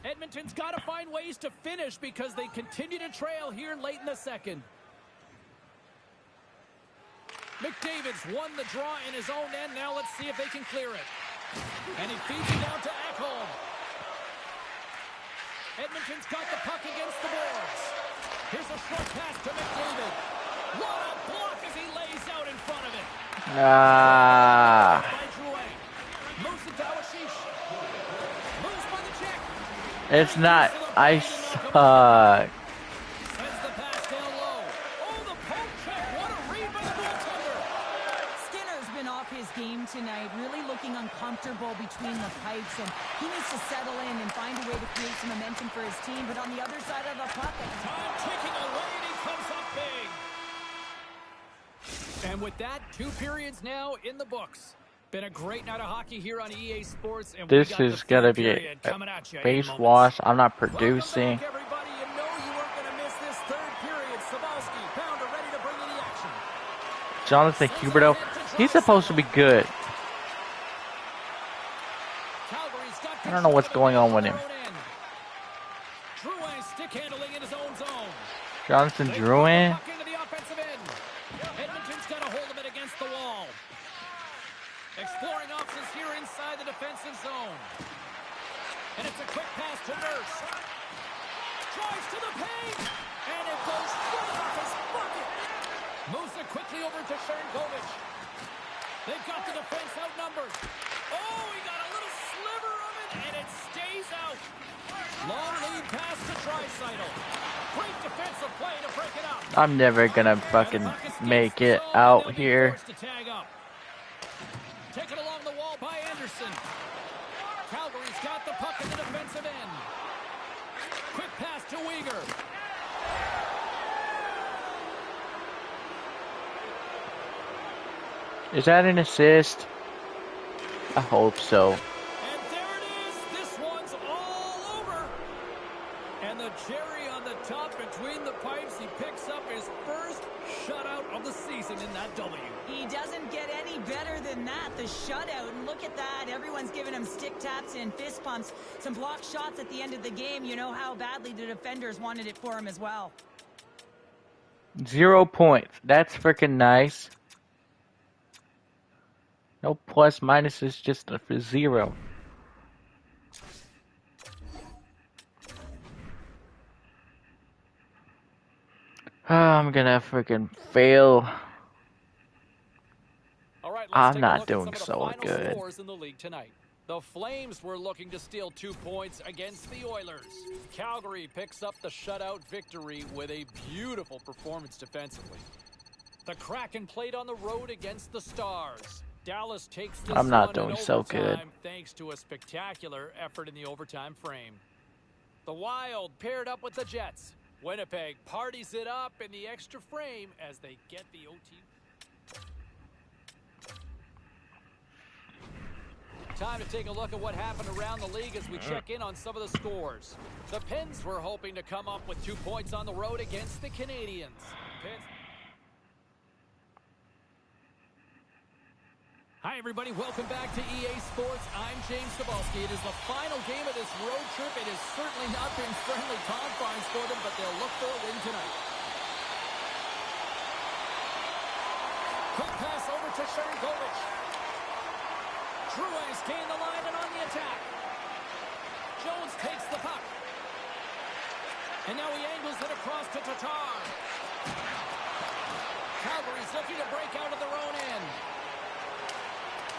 Speaker 2: Edmonton's got to find ways to finish because they continue to trail here late in the second. McDavid's won the draw in his own end. Now let's see if they can clear it. And he feeds it down to Ekholm. Edmonton's got the puck against the boards. Here's a short pass to McDavid. What a block as he lays out in front of it.
Speaker 1: It's not. I suck.
Speaker 2: Sends the pass down low. Oh, the poke check. What a read by the goaltender.
Speaker 4: Skinner's been off his game tonight, really looking uncomfortable between the pipes, and he needs to settle in and find a way to create some momentum for his team. But on the other side of the puck,
Speaker 2: time ticking away, and he comes up big. And with that, 2 periods now in the books. Been a great night of hockey here on EA Sports. And
Speaker 1: this is gonna be a face wash. I'm not producing.
Speaker 2: Welcome back, everybody. You know you weren't going to miss this 3rd period. Sabalski, Pounder ready to bring you the action.
Speaker 1: Jonathan Huberdeau, he's supposed to be good. I don't know what's going on with him.
Speaker 2: Drouin stick handling in his own zone.
Speaker 1: Jonathan Drouin.
Speaker 2: Edmonton's got a hold of it against the wall. Exploring options here inside the defensive zone. And it's a quick pass to Nurse. Drives to the paint. And it goes right off his bucket. Moves it quickly over to Sharangovich. They've got the defense outnumbered. Oh, he got a little sliver of it, and it stays out. Long lead pass to Draisaitl. Great defensive play to break it up.
Speaker 1: I'm never gonna fucking make it out here.
Speaker 2: Taken along the wall by Anderson. Calgary's got the puck in the defensive end. Quick pass to Weegar.
Speaker 1: Is that an assist? I hope so.
Speaker 2: And there it is. This one's all over. And the cherry on the top between the pipes, he picks up his first shutout of the season in that W.
Speaker 4: he doesn't get any better than that, the shutout. And look at that. Everyone's giving him stick taps and fist pumps. Some blocked shots at the end of the game. You know how badly the defenders wanted it for him as well.
Speaker 1: 0 points. That's freaking nice. No plus minus is just for 0. I'm gonna freaking fail.
Speaker 2: All right,
Speaker 1: I'm not doing so good.
Speaker 2: In the league tonight. The Flames were looking to steal 2 points against the Oilers. Calgary picks up the shutout victory with a beautiful performance defensively. The Kraken played on the road against the Stars. Dallas takes this
Speaker 1: I'm not
Speaker 2: one
Speaker 1: doing
Speaker 2: in
Speaker 1: so
Speaker 2: overtime
Speaker 1: good.
Speaker 2: thanks to a spectacular effort in the overtime frame. The Wild paired up with the Jets. Winnipeg parties it up in the extra frame as they get the OT. Time to take a look at what happened around the league as we check in on some of the scores. The Pens were hoping to come up with 2 points on the road against the Canadiens. Hi, everybody. Welcome back to EA Sports. I'm James Sabalski. It is the final game of this road trip. It has certainly not been friendly confines for them, but they'll look for a win tonight. Quick pass over to Sharangovich. Drouin's gained the line and on the attack. Jones takes the puck. And now he angles it across to Tatar. Calgary's looking to break out of their own end.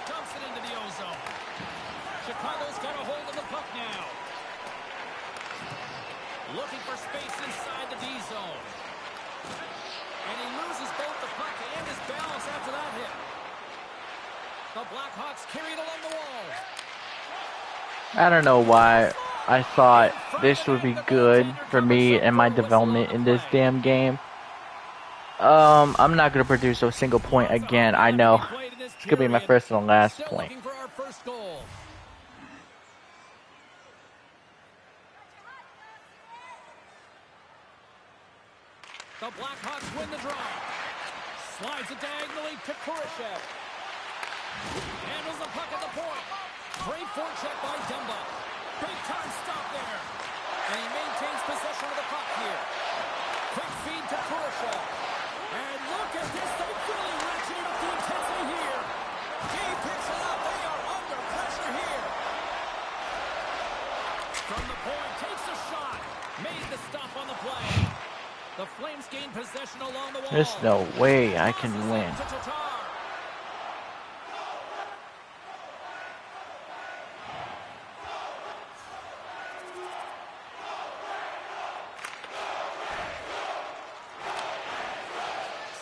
Speaker 2: Dumps it into the O-zone. Chicago's got a hold of the puck now. Looking for space inside the D-zone. And he loses both the puck and his balance after that hit. The Blackhawks carry it along the wall.
Speaker 1: I don't know why I thought this would be good for me and my development in this damn game. I'm not going to produce a single point again. I know. It's going to be my first and last point.
Speaker 2: For our first goal. The Blackhawks win the draw. Slides it diagonally to Kurashev. Handles the puck at the point. Great forecheck by Dumba. Big time stop there. And he maintains possession of the puck here. Quick feed to Kurashev. And look at this. They've really ratcheted up the intensity here. He picks it up. They are under pressure here. From the point, takes a shot. Made the stop on the play. The Flames gain possession along the wall.
Speaker 1: There's no way I can win.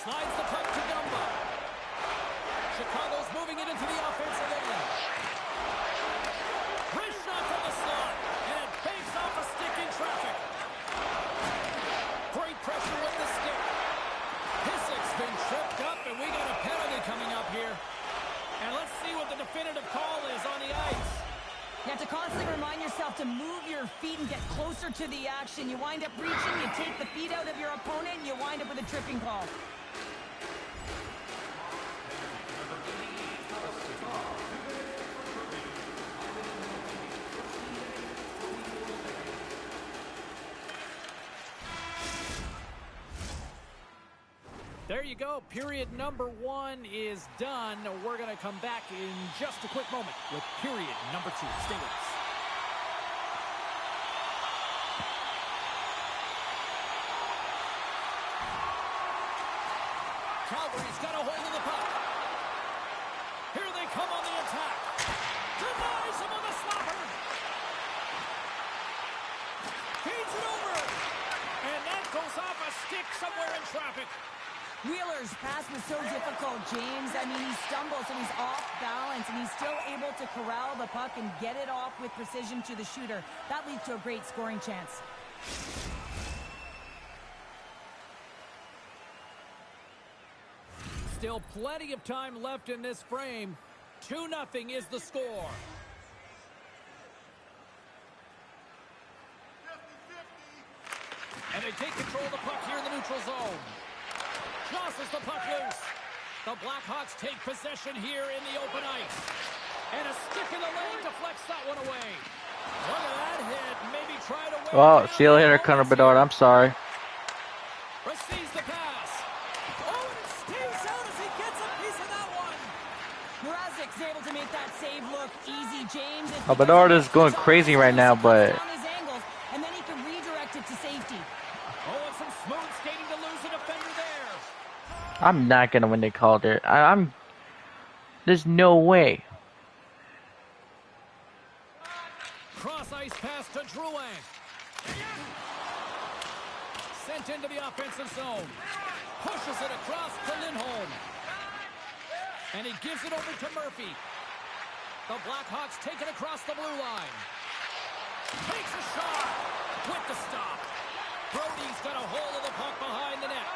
Speaker 2: Slides the puck to Dumba. Chicago's moving it into the offensive end. Wrist shot from the slot, and it banks off a stick in traffic. Great pressure with the stick. Hissack's been tripped up, and we got a penalty coming up here. And let's see what the definitive call is on the ice.
Speaker 4: You have to constantly remind yourself to move your feet and get closer to the action. You wind up reaching, you take the feet out of your opponent, and you wind up with a tripping call.
Speaker 2: There you go. Period number 1 is done. We're going to come back in just a quick moment with period number 2. Stay with us. Calgary's got a hold of the puck. Here they come on the attack. Denies him on the slapper. Feeds it over. And that goes off a stick somewhere in traffic.
Speaker 4: Wheeler's pass was so difficult, James. I mean, he stumbles and he's off balance, and he's still able to corral the puck and get it off with precision to the shooter. That leads to a great scoring chance.
Speaker 2: Still plenty of time left in this frame. 2-0 is the score. And they take control of the puck here in the neutral zone. Tosses the puck loose. The Blackhawks take possession here in the open ice. And a stick in the lane deflects that one away. Look at that hit. Maybe try to win.
Speaker 1: Well, see you later, Connor Bedard. I'm sorry.
Speaker 2: Receives the pass. Oh, and it stays out as he gets a piece of that one.
Speaker 4: Mrazek's able to make that save look easy, James.
Speaker 1: Bedard is going crazy right now, but
Speaker 4: and then he can redirect it to safety.
Speaker 2: Oh, and some smooth skating to lose a defender there.
Speaker 1: I'm not gonna win. They called it. There's no way.
Speaker 2: Cross ice pass to Drouin. Sent into the offensive zone. Pushes it across to Lindholm. And he gives it over to Murphy. The Blackhawks take it across the blue line. Takes a shot with the stop. Brody's got a hold of the puck behind the net.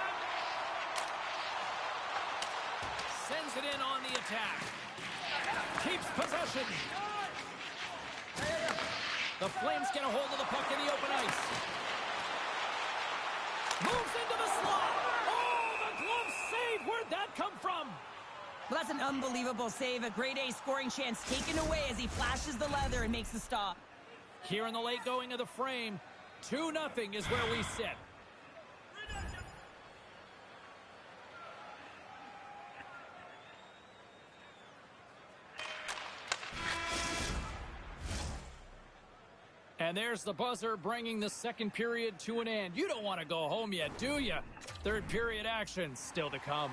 Speaker 2: Sends it in on the attack. Keeps possession. The Flames get a hold of the puck in the open ice. Moves into the slot. Oh, the glove save. Where'd that come from?
Speaker 4: Well, that's an unbelievable save. A grade A scoring chance taken away as he flashes the leather and makes the stop.
Speaker 2: Here in the late going of the frame, 2-0 is where we sit. And there's the buzzer bringing the second period to an end. You don't want to go home yet, do you? Third period action still to come.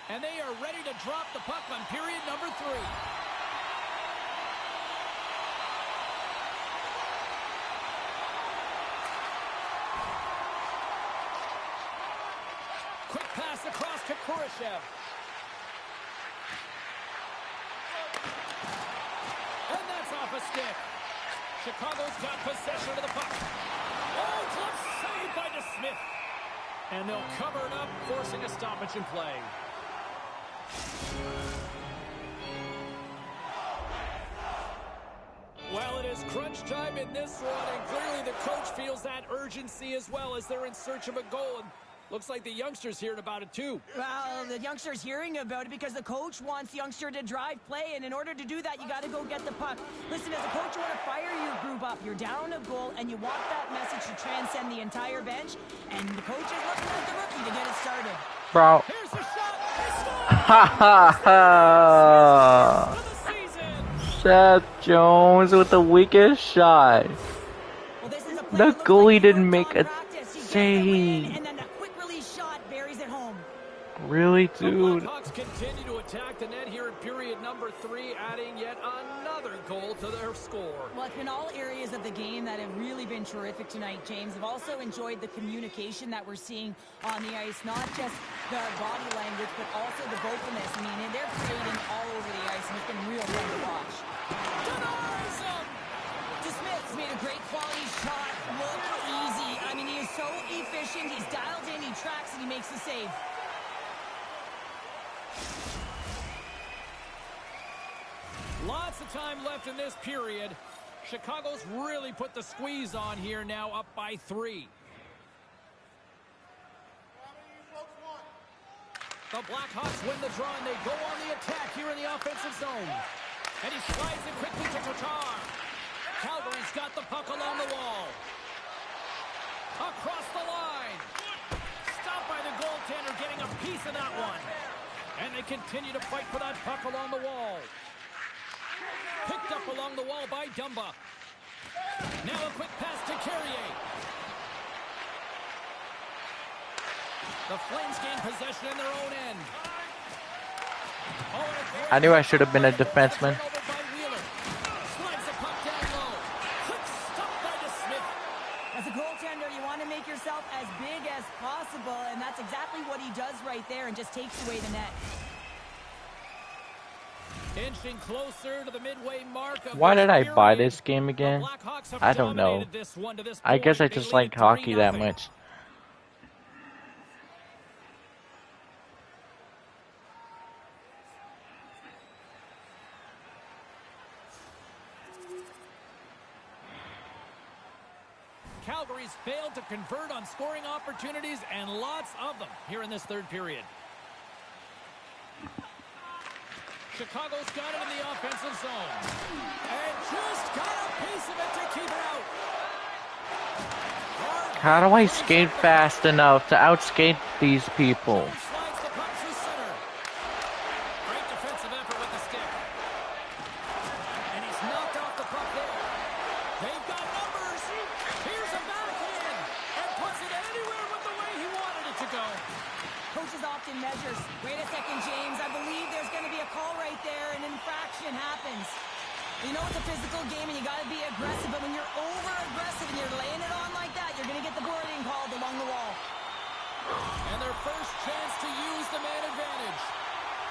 Speaker 2: And they are ready to drop the puck on period number 3. Quick pass across to Kurashev. And that's off a stick. Chicago's got possession of the puck. Oh, glove saved by DeSmith. And they'll cover it up, forcing a stoppage in play. Well, it is crunch time in this one, and clearly the coach feels that urgency as well as they're in search of a goal. And looks like the youngster's hearing about it too.
Speaker 4: Well, the youngster's hearing about it because the coach wants the youngster to drive play, and in order to do that, you got to go get the puck. Listen, as a coach, you want to fire your group up. You're down a goal, and you want that message to transcend the entire bench, and the coach is looking at the rookie to get it started.
Speaker 1: Bro.
Speaker 2: Here's the shot. He
Speaker 1: Ha ha
Speaker 2: scores!
Speaker 1: ha!
Speaker 2: For the season.
Speaker 1: Seth Jones with the weakest shot.
Speaker 4: Well, this is a play
Speaker 1: The
Speaker 4: that looks like
Speaker 1: goalie
Speaker 4: he
Speaker 1: didn't
Speaker 4: worked
Speaker 1: make
Speaker 4: on
Speaker 1: a
Speaker 4: practice. He gets it in,
Speaker 1: save.
Speaker 4: and then a quick release shot buries it home.
Speaker 1: Really,
Speaker 2: The
Speaker 1: dude?
Speaker 2: Blackhawks continue to attack the net here in period number 3, adding yet another goal to their score.
Speaker 4: Well, it's been all areas of the game that have really been terrific tonight, James. I've also enjoyed the communication that we're seeing on the ice, not just the body language, but also the vocalness. I mean, they're creating all over the ice, and it's been real fun to watch.
Speaker 2: Denies him!
Speaker 4: DeSmith's made a great quality shot. Look easy. I mean, he is so efficient. He's dialed in, he tracks, and he makes the save.
Speaker 2: Lots of time left in this period. Chicago's really put the squeeze on here, now up by 3. The Blackhawks win the draw, and they go on the attack here in the offensive zone. And he slides it quickly to Tatar. Calgary's got the puck along the wall. Across the line. Stopped by the goaltender, getting a piece of that one. And they continue to fight for that puck along the wall. Picked up along the wall by Dumba. Now a quick pass to Carrier. The Flames gain possession in their own end.
Speaker 1: I knew I should have been a defenseman.
Speaker 2: Slides the puck down low. Quick stop by DeSmith.
Speaker 4: As a goaltender, you want to make yourself as big as possible, and that's exactly what he does right there and just takes away the net.
Speaker 2: Inching closer to the midway mark of
Speaker 1: Why
Speaker 2: this
Speaker 1: did I buy
Speaker 2: period.
Speaker 1: this game
Speaker 2: The
Speaker 1: again?
Speaker 2: Blackhawks have
Speaker 1: I don't know.
Speaker 2: dominated this one to this
Speaker 1: I guess I
Speaker 2: point. They
Speaker 1: just
Speaker 2: lead
Speaker 1: like
Speaker 2: it
Speaker 1: hockey that
Speaker 2: 3-0.
Speaker 1: much.
Speaker 2: Calgary's failed to convert on scoring opportunities, and lots of them here in this third period. Chicago's got it in the offensive zone. And just got a piece of it to keep it out.
Speaker 1: How do I skate fast enough to outskate these people?
Speaker 2: Slides the puck through center. Great defensive effort with the stick. And he's knocked off the puck there. They've got numbers. Here's a backhand. And puts it anywhere but the way he wanted it to go.
Speaker 4: Coaches often measures. Wait a second, James. I believe there's going to be a call right there. An infraction happens. You know it's a physical game and you got to be aggressive, but when you're over-aggressive and you're laying it on like that, you're going to get the boarding called along the wall.
Speaker 2: And their first chance to use the man advantage.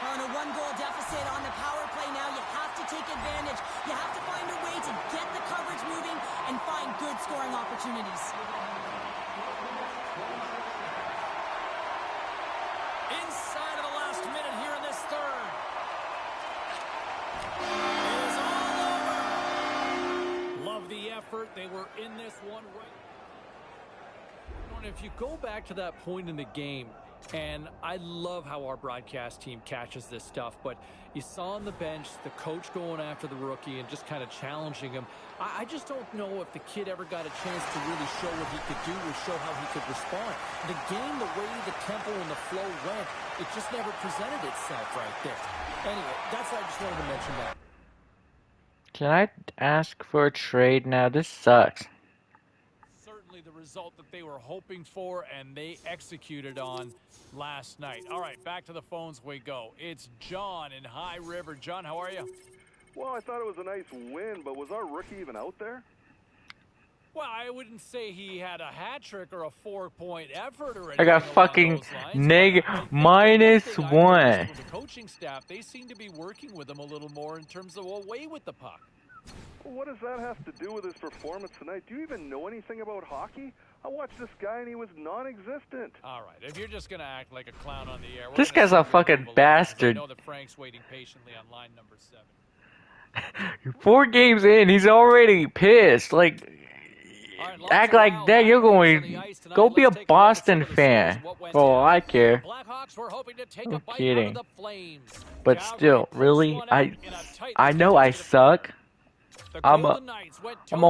Speaker 4: On a one-goal deficit on the power play now, you have to take advantage. You have to find a way to get the coverage moving and find good scoring opportunities.
Speaker 2: Inside of the last minute here in this third. It is all over. Love the effort. They were in this one right. If you go back to that point in the game, and I love how our broadcast team catches this stuff, but you saw on the bench the coach going after the rookie and just kind of challenging him. I just don't know if the kid ever got a chance to really show what he could do or show how he could respond. The game, the way the tempo and the flow went, it just never presented itself right there. Anyway, that's why I just wanted to mention that.
Speaker 1: Can I ask for a trade now? This sucks.
Speaker 2: The result that they were hoping for and they executed on last night. All right, back to the phones we go. It's John in High River. John, how are you?
Speaker 7: Well, I thought it was a nice win, but was our rookie even out there?
Speaker 2: Well, I wouldn't say he had a hat trick or a 4-point effort or anything.
Speaker 1: I got fucking -1.
Speaker 2: The coaching staff, they seem to be working with him a little more in terms of away with the puck.
Speaker 7: Well, what does that have to do with his performance tonight? Do you even know anything about hockey? I watched this guy and he was non-existent.
Speaker 2: All right, if you're just going to act like a clown on the air.
Speaker 1: This guy's a fucking bastard.
Speaker 2: I know that Frank's waiting patiently on line number 7.
Speaker 1: 4 games in, he's already pissed. Like, act like that. You're going. Go be a Boston fan. For all I care. I'm kidding. But still, really, I know I suck. I'm a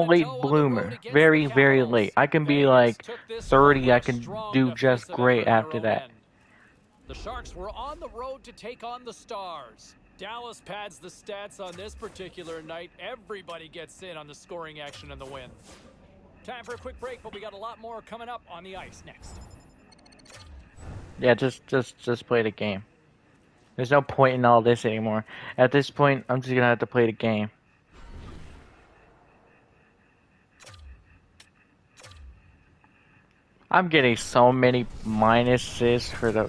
Speaker 1: late bloomer. Very, very late. I can be like 30. I can do just great after that.
Speaker 2: The Sharks were on the road to take on the Stars. Dallas pads the stats on this particular night. Everybody gets in on the scoring action and the win. Time for a quick break, but we got a lot more coming up on the ice next.
Speaker 1: Yeah, just play the game. There's no point in all this anymore. At this point, I'm just gonna have to play the game. I'm getting so many minuses for the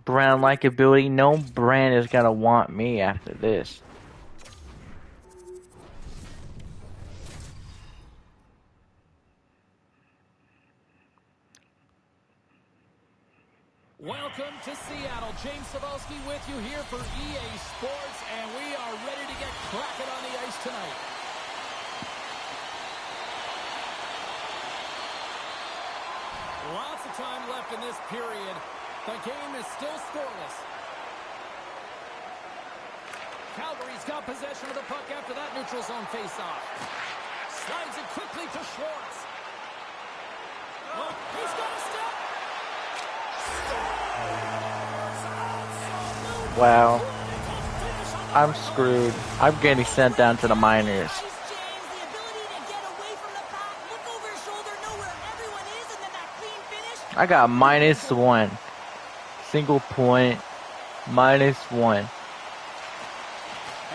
Speaker 1: brand likability. No brand is gonna want me after this.
Speaker 2: Welcome to Seattle. James Cebulski with you here for EA Sports, and we are ready to get cracking on the ice tonight. Lots of time left in this period. The game is still scoreless. Calgary's got possession of the puck after that neutral zone faceoff. Slides it quickly to Schwartz. Oh, he's got a step.
Speaker 1: Wow. I'm screwed. I'm getting sent down to the minors. I got -1. Single point. -1.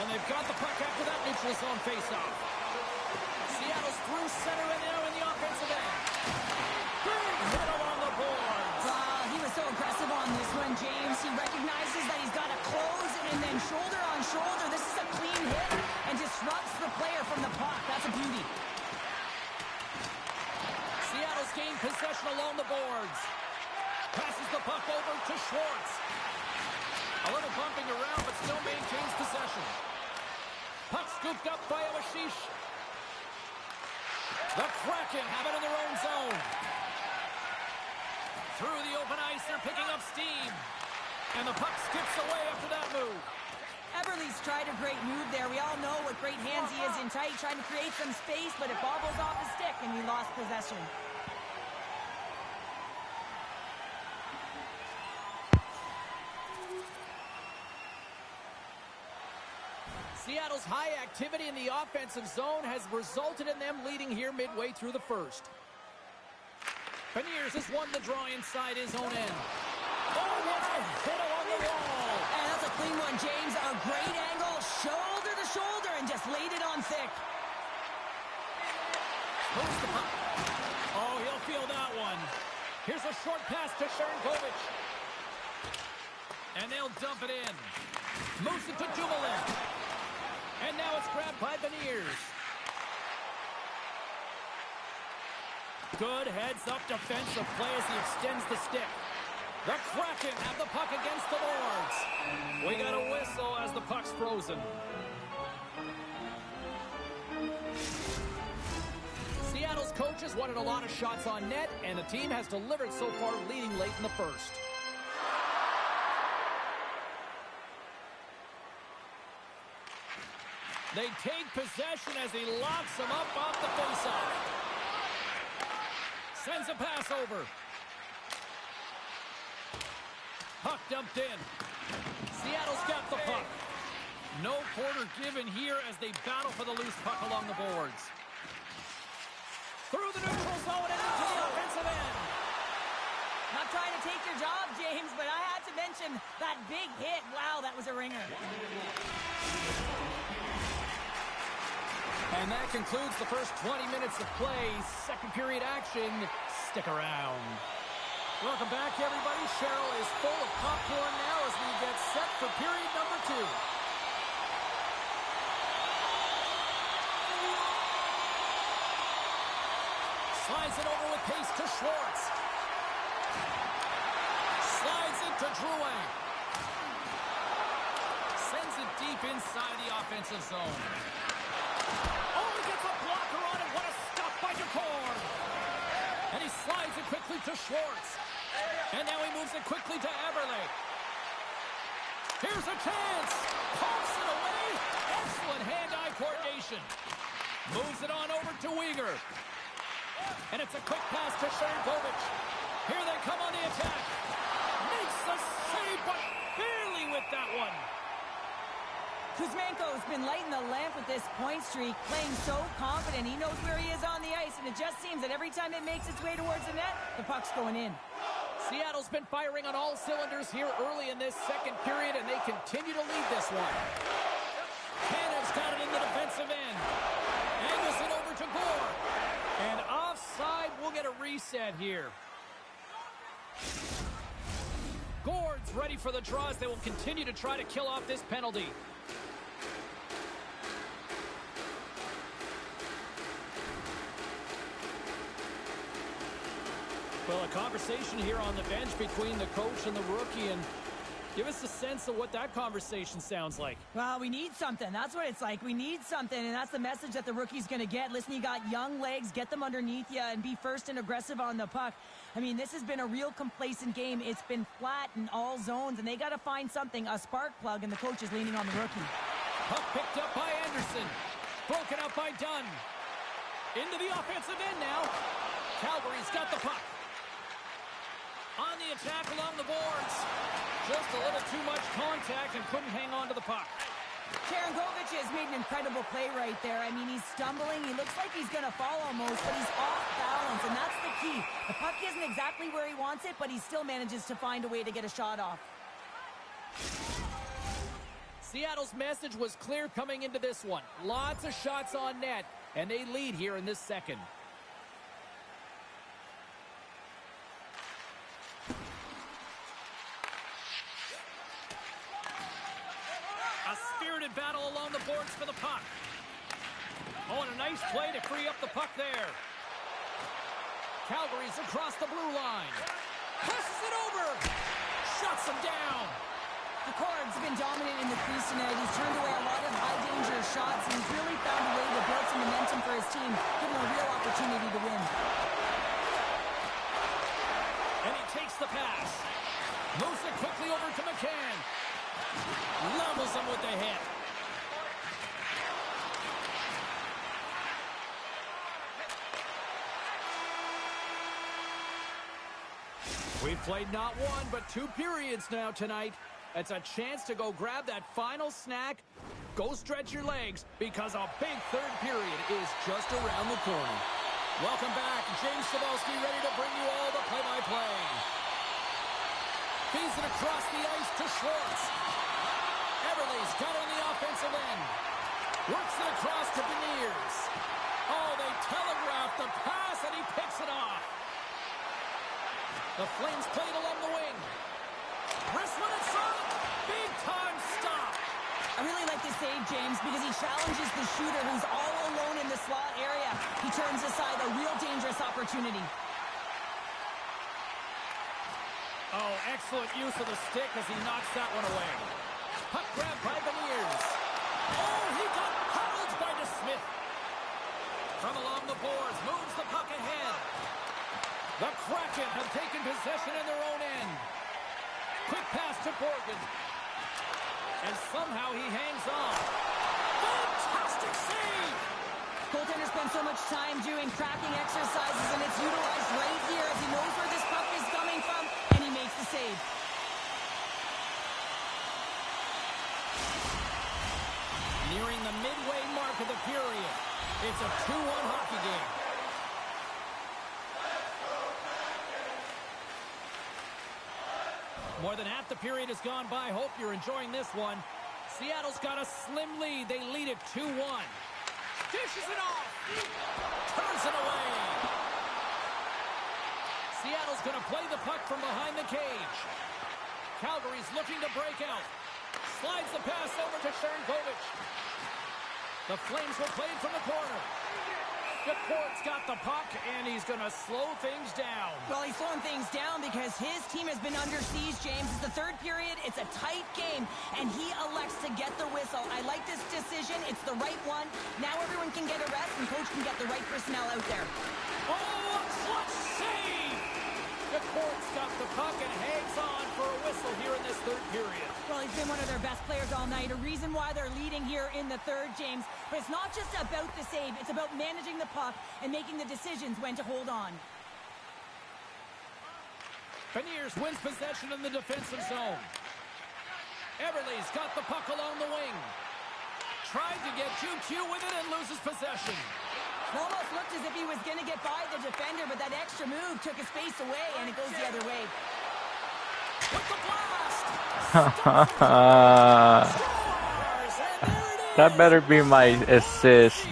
Speaker 2: And they've got the puck after that neutral zone faceoff. Seattle's through center and now in the offensive end. Big hit along the boards.
Speaker 4: He was so aggressive on this one, James. He recognizes that he's got to close and then shoulder on shoulder. This is a clean hit and disrupts the player from the puck. That's a beauty.
Speaker 2: Seattle's gained possession along the boards. Passes the puck over to Schwartz. A little bumping around, but still maintains possession. Puck scooped up by Awashish. The Kraken have it in their own zone. Through the open ice, they're picking up steam. And the puck skips away after that move.
Speaker 4: Everly's tried a great move there. We all know what great hands he is in tight, trying to create some space, but it bobbles off the stick, and he lost possession.
Speaker 2: Seattle's high activity in the offensive zone has resulted in them leading here midway through the first. Beniers has won the draw inside his own end. Oh, what a hit along the wall.
Speaker 4: And that's a clean one, James. A great angle, shoulder to shoulder, and just laid it on thick.
Speaker 2: Moves the puck. Oh, he'll feel that one. Here's a short pass to Sharangovich. And they'll dump it in. Moves it to Dumoulin. And now it's grabbed by Beniers. Good heads-up defensive play as he extends the stick. The Kraken have the puck against the boards. We got a whistle as the puck's frozen. Seattle's coaches wanted a lot of shots on net, and the team has delivered so far, leading late in the first. They take possession as he locks him up off the faceoff. Sends a pass over. Puck dumped in. Seattle's got the puck. No quarter given here as they battle for the loose puck along the boards. Through the neutral zone and into the offensive end.
Speaker 4: Not trying to take your job, James, but I had to mention that big hit. Wow, that was a ringer.
Speaker 2: And that concludes the first 20 minutes of play. Second period action. Stick around. Welcome back, everybody. Cheryl is full of popcorn now as we get set for period number 2. Slides it over with pace to Schwartz. Slides it to Drouin. Sends it deep inside the offensive zone. Oh, he gets a blocker on it. What a stop by Ducor. And he slides it quickly to Schwartz. And now he moves it quickly to Eberle. Here's a chance. Pumps it away. Excellent hand-eye coordination. Moves it on over to Uyghur. And it's a quick pass to Sharangovich. Here they come on the attack. Makes the save, but barely with that one.
Speaker 4: Kuzmenko's been lighting the lamp with this point streak, playing so confident. He knows where he is on the ice, and it just seems that every time it makes its way towards the net, the puck's going in.
Speaker 2: Seattle's been firing on all cylinders here early in this second period, and they continue to lead this one. Canada's got it in the defensive end. Angles it over to Gore. And offside, we'll get a reset here. Gord's ready for the draws. They will continue to try to kill off this penalty. Well, a conversation here on the bench between the coach and the rookie, and give us a sense of what that conversation sounds like.
Speaker 4: Well, we need something. That's what it's like. We need something, and that's the message that the rookie's going to get. Listen, you got young legs. Get them underneath you and be first and aggressive on the puck. I mean, this has been a real complacent game. It's been flat in all zones, and they got to find something, a spark plug, and the coach is leaning on the rookie.
Speaker 2: Puck picked up by Anderson. Broken up by Dunn. Into the offensive end now. Calgary's got the puck. On the attack along the boards. Just a little too much contact and couldn't hang on to the puck.
Speaker 4: Karankovic has made an incredible play right there. I mean, he's stumbling. He looks like he's going to fall almost, but he's off balance, and that's the key. The puck isn't exactly where he wants it, but he still manages to find a way to get a shot off.
Speaker 2: Seattle's message was clear coming into this one. Lots of shots on net, and they lead here in this second. A spirited battle along the boards for the puck. Oh, and a nice play to free up the puck there. Calgary's across the blue line. Passes it over. Shuts him down.
Speaker 4: The Cord's been dominant in the crease tonight. He's turned away a lot of high-danger shots, and he's really found a way to build some momentum for his team, giving a real opportunity to win.
Speaker 2: And he takes the pass. Moves it quickly over to McCann. Levels him with the hit. We've played not one, but 2 periods now tonight. It's a chance to go grab that final snack. Go stretch your legs, because a big third period is just around the corner. Welcome back. James Cebulski ready to bring you all the play-by-play. Feeds it across the ice to Schwartz. Everly's got on the offensive end. Works it across to Beniers. Oh, they telegraphed the pass, and he picks it off. The Flames played along the wing. Wristman in front. Big time stop.
Speaker 4: I really like this save, James, because he challenges the shooter who's all alone in the slot area. He turns aside a real dangerous opportunity.
Speaker 2: Oh, excellent use of the stick as he knocks that one away. Puck grab by Beniers. Oh, he got howled by DeSmith. From along the boards, moves the puck ahead. The Kraken have taken possession in their own end. Quick pass to Borgen. And somehow he hangs on. Fantastic save!
Speaker 4: Goaltender spends so much time doing cracking exercises, and it's utilized right here as he knows where this puck is coming from, and he makes the save.
Speaker 2: Nearing the midway mark of the period. It's a 2-1 hockey game. More than half the period has gone by. Hope you're enjoying this one. Seattle's got a slim lead. They lead it 2-1. Dishes it off. Turns it away. Seattle's going to play the puck from behind the cage. Calgary's looking to break out. Slides the pass over to Sharankovic. The Flames will play it from the corner. DePort's got the puck, and he's going to slow things down.
Speaker 4: Well, he's slowing things down because his team has been under siege, James. It's the third period. It's a tight game, and he elects to get the whistle. I like this decision. It's the right one. Now everyone can get a rest, and coach can get the right personnel out there.
Speaker 2: Oh, a clutch save! DePort's got the puck and hangs on for a whistle here in this third period.
Speaker 4: Well, he's been one of their best players all night. A reason why they're leading here in the third, James. But it's not just about the save. It's about managing the puck and making the decisions when to hold on.
Speaker 2: Beniers wins possession in the defensive zone. Everly's got the puck along the wing. Tried to get QQ with it and loses possession.
Speaker 4: It almost looked as if he was going to get by the defender, but that extra move took his face away, and it goes the other way.
Speaker 2: With the blast!
Speaker 1: That better be my assist.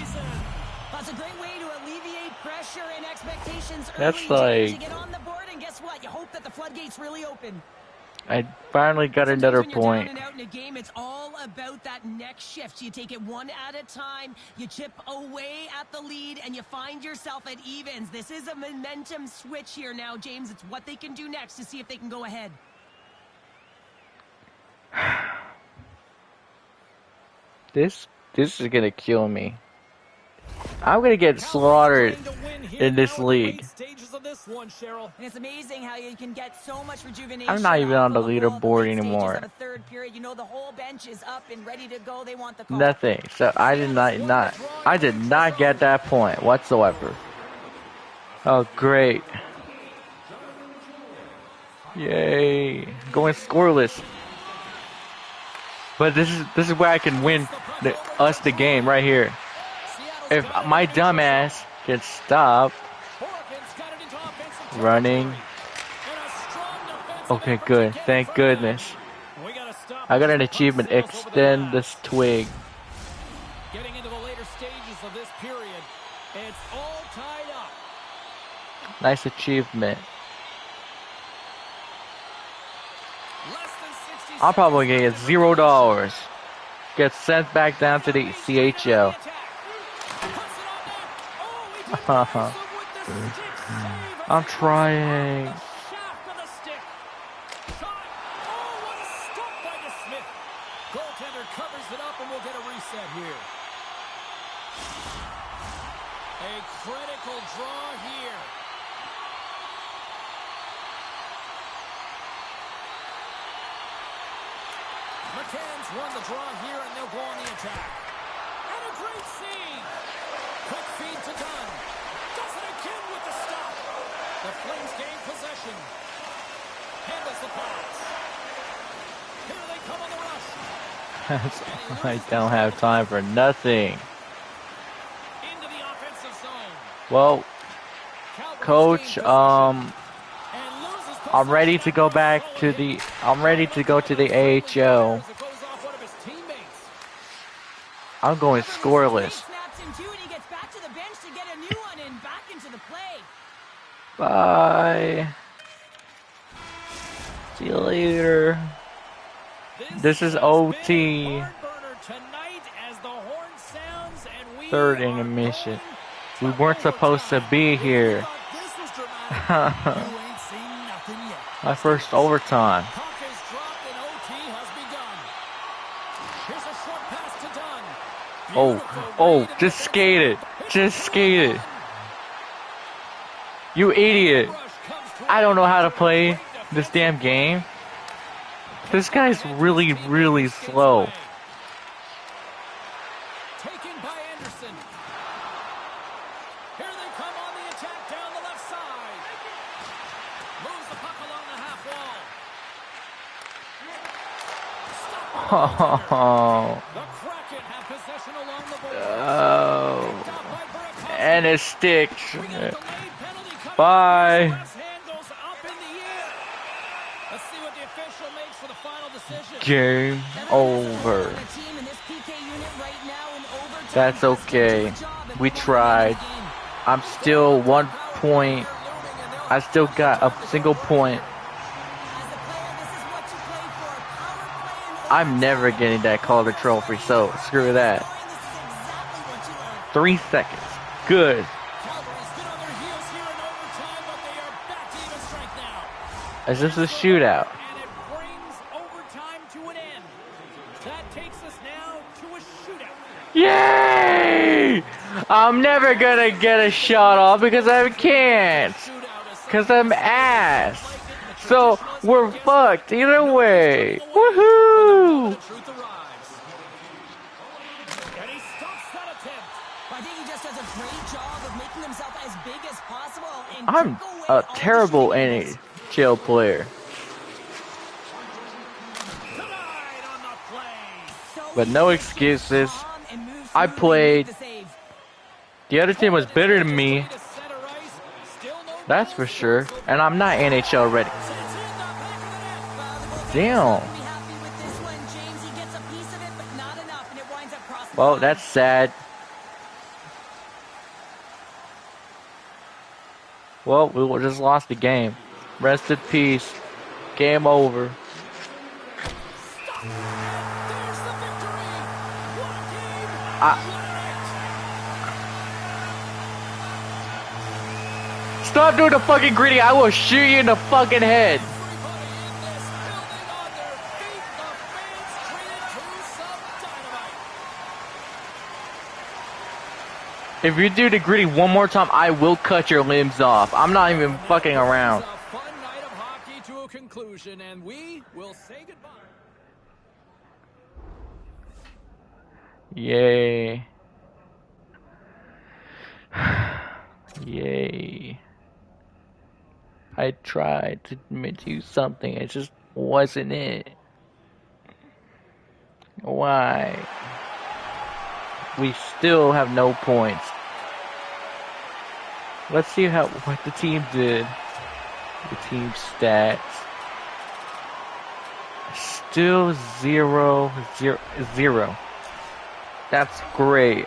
Speaker 4: That's a great way to alleviate pressure and expectations
Speaker 1: That's
Speaker 4: early,
Speaker 1: like...
Speaker 4: to get on the board, and guess what? You hope that the floodgates really open.
Speaker 1: I finally got another point.
Speaker 4: When you're down and out in a game, it's all about that next shift. You take it one at a time, you chip away at the lead, and you find yourself at evens. This is a momentum switch here now, James. It's what they can do next to see if they can go ahead.
Speaker 1: This is gonna kill me. I'm gonna get slaughtered in this league.
Speaker 4: And it's amazing how you can get so much rejuvenation.
Speaker 1: I'm not even on the leaderboard
Speaker 4: the
Speaker 1: anymore.
Speaker 4: of a third period. You know, the whole bench is up and ready to go. They want the call.
Speaker 1: Nothing. So I did not get that point whatsoever. Oh great. Yay. Going scoreless. But this is where I can win the game right here. If my dumbass can stop running. Okay, good. Thank goodness. I got an achievement. Extend this twig.
Speaker 2: Getting into the later stages of this period, it's all tied up.
Speaker 1: Nice achievement. I'll probably get $0. Get sent back down to the CHL. I'm trying.
Speaker 2: Goaltender covers it up and we'll get a reset here. A critical draw here. McCann's won the draw here and they'll go on the attack. And a great scene. Quick feed to Dunn. Does it again with the stop. The Flames gain possession. Handles the pass. Here they come on the rush.
Speaker 1: I don't have time for nothing.
Speaker 2: Into the offensive zone.
Speaker 1: Well, coach, I'm ready to go back to the AHL. I'm going scoreless. Bye. See you later. This is OT. Third intermission. We weren't supposed to be here. My first overtime. Oh, just skate it. Just skate it. You idiot. I don't know how to play this damn game. This guy's really, really slow.
Speaker 2: Taken by Anderson. Here they come on the attack down the left side. Moves the puck along the half wall. The Kraken have possession along the board.
Speaker 1: And it sticks. Bye.
Speaker 2: Let's see what the official makes for the final decision.
Speaker 1: Game over. That's okay. We tried. I'm still 1 point. I still got a single point. I'm never getting that Calder trophy, so screw that. 3 seconds. Good. Is this a shootout?
Speaker 2: And it brings overtime to an end. That takes us now to a shootout.
Speaker 1: Yay! I'm never gonna get a shot off because I can't. Because I'm ass. So we're fucked either way. Woohoo!
Speaker 2: And he stops that attempt.
Speaker 4: I think he just does a great job of making himself as big as possible. And
Speaker 1: I'm terrible in chill player.
Speaker 2: Tonight on the play.
Speaker 4: So
Speaker 1: But
Speaker 4: he
Speaker 1: no
Speaker 4: is just
Speaker 1: excuses.
Speaker 4: calm and moves
Speaker 1: I
Speaker 4: smoothly to make
Speaker 1: played.
Speaker 4: the save.
Speaker 1: The other team was
Speaker 2: Coleman is
Speaker 1: better than
Speaker 2: making his
Speaker 1: me.
Speaker 2: way to center ice. Still no
Speaker 1: That's
Speaker 2: goals
Speaker 1: for
Speaker 2: scored
Speaker 1: sure.
Speaker 2: so
Speaker 1: And I'm not NHL ready.
Speaker 2: Sends it in the back of the net.
Speaker 4: Well, the goaltender's not
Speaker 1: Damn.
Speaker 4: going to be happy with this one, James. He gets a piece of it, but not enough, and it winds up crossing the
Speaker 1: Well,
Speaker 4: line.
Speaker 1: that's sad. Well, we just lost the game. Rest in peace. Game over.
Speaker 2: There's the victory. What a game.
Speaker 1: I,
Speaker 2: What a night.
Speaker 1: stop doing the fucking greeting. I will shoot you in the fucking head.
Speaker 2: Everybody in this building on their feet. The fans treated to some dynamite.
Speaker 1: If you do the greeting one more time, I will cut your limbs off. I'm not even fucking around.
Speaker 2: A fun night of hockey to a conclusion, and we will say goodbye.
Speaker 1: Yay. Yay. I tried to do something. It just wasn't it. Why? We still have no points. Let's see what the team did. The team stats. Still 0-0. That's great.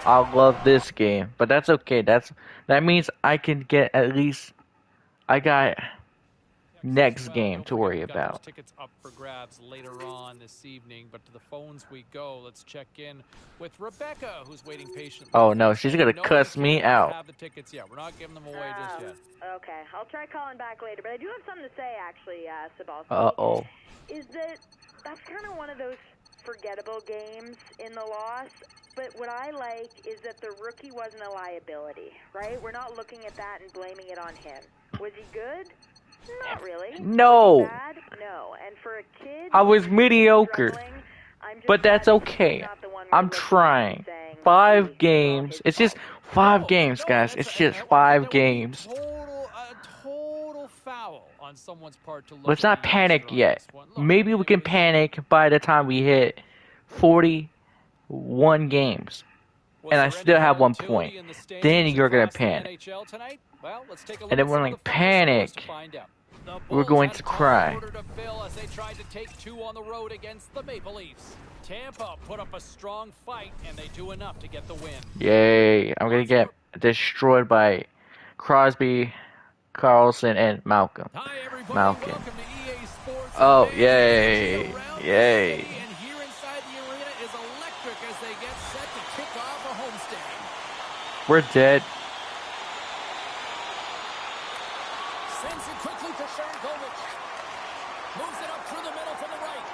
Speaker 1: I love this game, but that's okay. That means I can get at least. I got next game to worry about.
Speaker 2: Tickets up for grabs later on this evening, but to the phones we go. Let's check in with Rebecca, who's waiting patiently.
Speaker 1: Oh no, she's gonna cuss me out.
Speaker 2: Have the tickets yet? We're not giving them away just yet.
Speaker 8: Okay, I'll try calling back later, but I do have something to say actually, Sabalski.
Speaker 1: Uh-oh.
Speaker 8: Is that's kind of one of those forgettable games in the loss, but what I like is that the rookie wasn't a liability, right? We're not looking at that and blaming it on him. Was he good? Not really.
Speaker 1: No.
Speaker 8: Was he bad? No. And for a kid,
Speaker 1: I was mediocre.
Speaker 8: I'm just
Speaker 1: But that's
Speaker 8: glad
Speaker 1: okay.
Speaker 8: he's not the one
Speaker 1: I'm
Speaker 8: looking at it
Speaker 1: trying.
Speaker 8: saying,
Speaker 1: 5
Speaker 8: "It's
Speaker 1: games.
Speaker 8: his
Speaker 1: It's just
Speaker 8: fault."
Speaker 1: 5 games, guys. It's just 5 games.
Speaker 2: Total foul on someone's part to look.
Speaker 1: Let's
Speaker 2: at
Speaker 1: not
Speaker 2: the
Speaker 1: panic
Speaker 2: answer on
Speaker 1: yet.
Speaker 2: this one. Look,
Speaker 1: Maybe we
Speaker 2: it
Speaker 1: can
Speaker 2: was-
Speaker 1: panic by the time we hit 41 games.
Speaker 2: Was
Speaker 1: And I
Speaker 2: there
Speaker 1: still
Speaker 2: any
Speaker 1: have 1
Speaker 2: volatility
Speaker 1: point.
Speaker 2: in the standings
Speaker 1: Then you're gonna
Speaker 2: across the
Speaker 1: panic.
Speaker 2: NHL tonight? Well, let's take a look
Speaker 1: And then
Speaker 2: at
Speaker 1: we're
Speaker 2: some
Speaker 1: like,
Speaker 2: of the final scores
Speaker 1: panic.
Speaker 2: to find out. The
Speaker 1: We're
Speaker 2: Bulls
Speaker 1: going
Speaker 2: had
Speaker 1: to
Speaker 2: a tall
Speaker 1: cry.
Speaker 2: order to fill as they tried to take 2 on the road against the Maple Leafs. Tampa put up a strong fight, and they do enough to get the win.
Speaker 1: Yay. I'm gonna get destroyed by Crosby, Carlson, and Malcolm.
Speaker 2: Hi, everybody.
Speaker 1: Malcolm.
Speaker 2: Welcome to EA Sports.
Speaker 1: Oh,
Speaker 2: Fans,
Speaker 1: yay.
Speaker 2: energy around the
Speaker 1: Yay.
Speaker 2: city, and here inside the arena is electric as they get set to kick off a homestand.
Speaker 1: We're dead.
Speaker 2: Sends it quickly to Sharangovich. Moves it up through the middle from the right.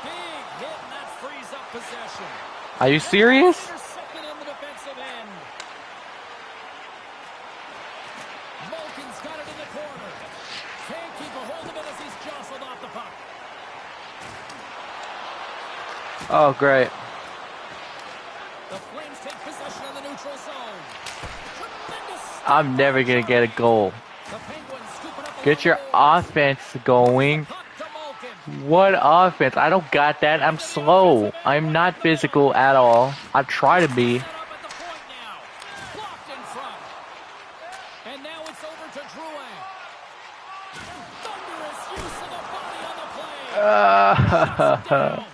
Speaker 2: Big hit, and that frees up possession.
Speaker 1: Are you serious?
Speaker 2: Intercepted in the defensive end. Malkin's got it in the corner. Can't keep a hold of it as he's jostled off the puck.
Speaker 1: Oh, great.
Speaker 2: The Flames take possession of the neutral zone. Tremendous stop
Speaker 1: I'm never gonna get a goal.
Speaker 2: The Penguins scooping up a
Speaker 1: Get your
Speaker 2: goal.
Speaker 1: offense going.
Speaker 2: Puck to Malkin.
Speaker 1: What offense? I don't got that. I'm slow. I'm not physical at all. I try to be.
Speaker 2: Set up at the point now. Blocked in front. And now it's over to Drouin. Thunderous use of the body on the play. Shuts it down.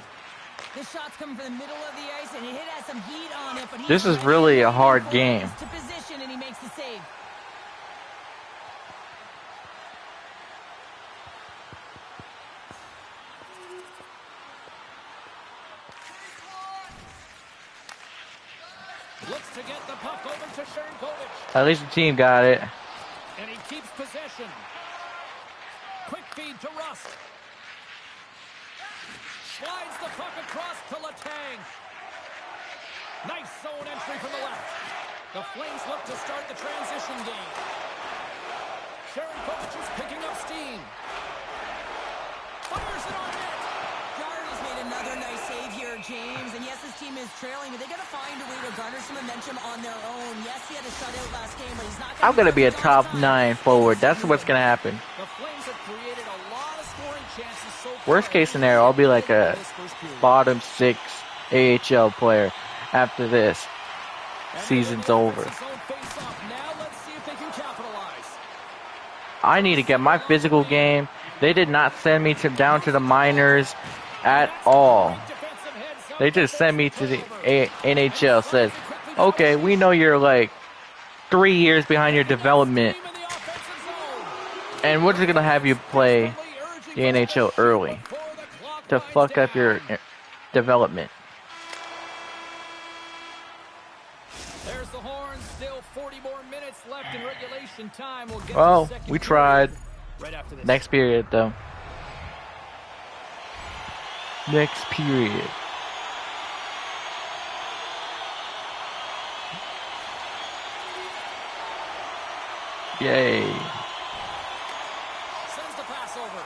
Speaker 4: This shot's coming from the middle of the ice, and it has some heat on it. But he's
Speaker 1: This is
Speaker 4: ready
Speaker 1: really a
Speaker 4: and
Speaker 1: hard
Speaker 4: full
Speaker 1: game.
Speaker 4: To position, and he makes the save.
Speaker 2: Looks to get the puck over to Sharangovich.
Speaker 1: At least the team got it.
Speaker 2: And he keeps possession. Quick feed to Rust. Slides the puck across to Letang. Nice zone entry from the left. The Flames look to start the transition game. Sharangovich is picking up steam. Fires it on net.
Speaker 4: Gardy's made another nice save here, James, and yes, his team is trailing, but they got to find a way to garner some momentum on their own. Yes, he had a shutout last game, but he's not
Speaker 1: I'm gonna be a
Speaker 4: all the
Speaker 1: top
Speaker 4: time.
Speaker 1: 9 forward. That's what's gonna happen.
Speaker 2: The Flames have created a lot of scoring chances so far.
Speaker 1: Worst case scenario, I'll be like a bottom 6 AHL player after this season's over. I need to get my physical game. They did not send me down to the minors at all. They just sent me to the NHL. Said, okay, we know you're like 3 years behind your development, and we're just gonna have you play the NHL early to fuck up your development.
Speaker 2: There's the horn. Still 40 more minutes left in regulation time. We'll get
Speaker 1: Well,
Speaker 2: the second
Speaker 1: we tried.
Speaker 2: period right after this.
Speaker 1: Next period, though. Next period. Yay.
Speaker 2: Sends the pass over.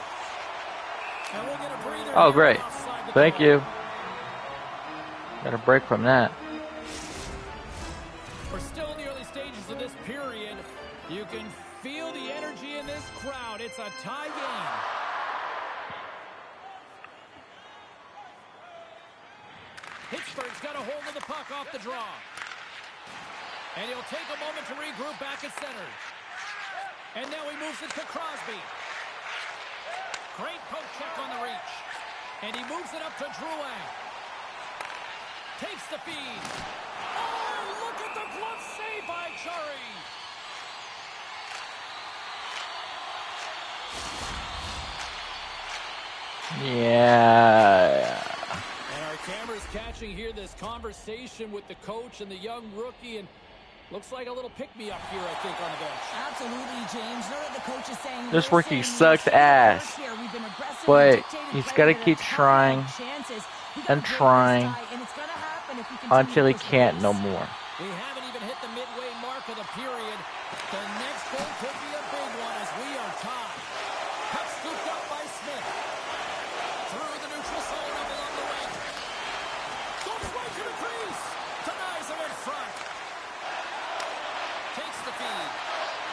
Speaker 2: And we'll get a breather
Speaker 1: Oh,
Speaker 2: here
Speaker 1: great.
Speaker 2: outside the
Speaker 1: Thank
Speaker 2: goal.
Speaker 1: you. Got a break from that.
Speaker 2: We're still in the early stages of this period. You can feel the energy in this crowd. It's a tie game. Pittsburgh's got a hold of the puck off the draw. And he'll take a moment to regroup back at center. And now he moves it to Crosby. Great poke check on the reach. And he moves it up to Drouin. Takes the feed. Oh, look at the glove save by Chari.
Speaker 1: Yeah.
Speaker 2: And our camera's catching here this conversation with the coach and the young rookie, and looks like a little pick-me-up here, I think, on the bench.
Speaker 4: Absolutely, James. You know what the coach is saying?
Speaker 1: This
Speaker 4: We're
Speaker 1: rookie
Speaker 4: saying
Speaker 1: sucks
Speaker 4: we
Speaker 1: ass.
Speaker 4: here. We've been aggressive,
Speaker 1: But
Speaker 4: dictating
Speaker 1: he's
Speaker 4: play
Speaker 1: gotta
Speaker 4: with a
Speaker 1: keep
Speaker 4: ton of
Speaker 1: trying
Speaker 4: chances. He
Speaker 1: and
Speaker 4: got great
Speaker 1: trying
Speaker 4: this tie, and it's gonna happen if he continues
Speaker 1: until he
Speaker 4: to push the
Speaker 1: can't
Speaker 4: pace.
Speaker 1: no more.
Speaker 2: We haven't even hit the midway mark of the period. The next goal could be a big one as we are tied. Puck scooped up by Smith. Through the neutral zone up along the wing. Goes right to the crease. Denies him in front. Takes the feed.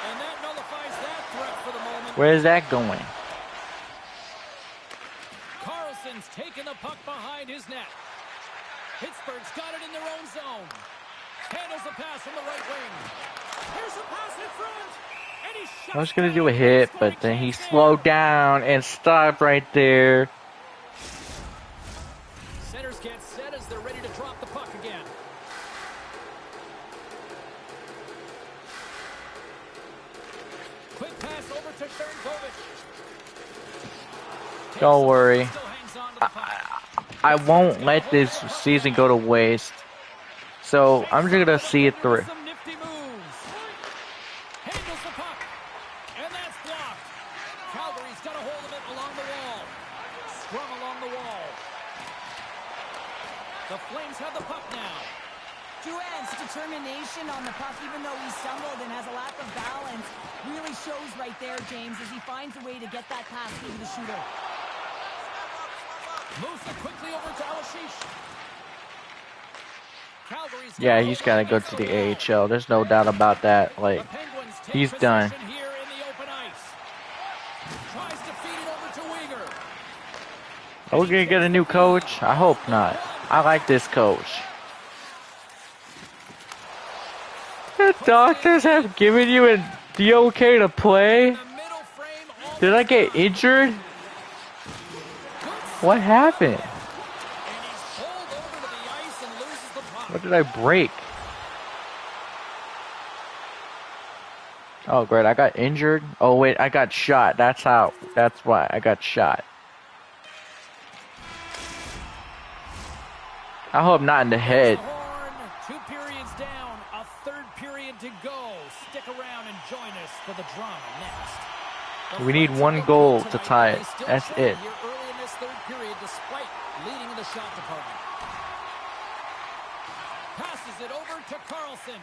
Speaker 2: And that nullifies that threat for the moment.
Speaker 1: Where is that going?
Speaker 2: Carlson's taking the puck behind his net. Pittsburgh's got it in their own zone. Handles the pass from the right wing. Here's a pass in front. And he shots
Speaker 1: I was gonna
Speaker 2: down
Speaker 1: do a
Speaker 2: the
Speaker 1: hit,
Speaker 2: scoring
Speaker 1: but then he
Speaker 2: chance
Speaker 1: slowed
Speaker 2: there.
Speaker 1: down and stopped right there.
Speaker 2: Centers get set as they're ready to drop the puck again. Quick pass over to Sternkovic.
Speaker 1: Don't worry.
Speaker 2: Still hangs on to the puck.
Speaker 1: I won't let this season go to waste. So I'm just gonna see it through.
Speaker 2: Some nifty moves. Handles the puck. And that's blocked. Calgary's got a hold of it along the wall. Scrum along the wall. The Flames have the puck now.
Speaker 4: Drouin's determination on the puck, even though he stumbled and has a lack of balance, really shows right there, James, as he finds a way to get that pass through to the shooter.
Speaker 2: Moves it quickly over to Alashish. Calgary's
Speaker 1: Yeah, he's gotta go to the AHL. There's no doubt about that. Like,
Speaker 2: The Penguins take
Speaker 1: he's done.
Speaker 2: possession here in the open ice. Tries to feed it over to Weegar.
Speaker 1: Are we gonna get a new coach? I hope not. I like this coach. The doctors have given you the okay to play?
Speaker 2: The middle frame all
Speaker 1: Did I get injured? What happened?
Speaker 2: and he's pulled over to the ice and loses the puck.
Speaker 1: What did I break? Oh, great. I got injured. Oh, wait. I got shot. That's why I got shot. I hope not in the head.
Speaker 2: Horn, 2 periods down, a third period to go. Stick around and join us for the drama next. The
Speaker 1: We need
Speaker 2: Flames
Speaker 1: one
Speaker 2: have
Speaker 1: goal
Speaker 2: tonight,
Speaker 1: to tie
Speaker 2: but
Speaker 1: it.
Speaker 2: they still
Speaker 1: That's
Speaker 2: trail
Speaker 1: it.
Speaker 2: here early in this third period, despite leading in the shot department. Passes it over to Carlson.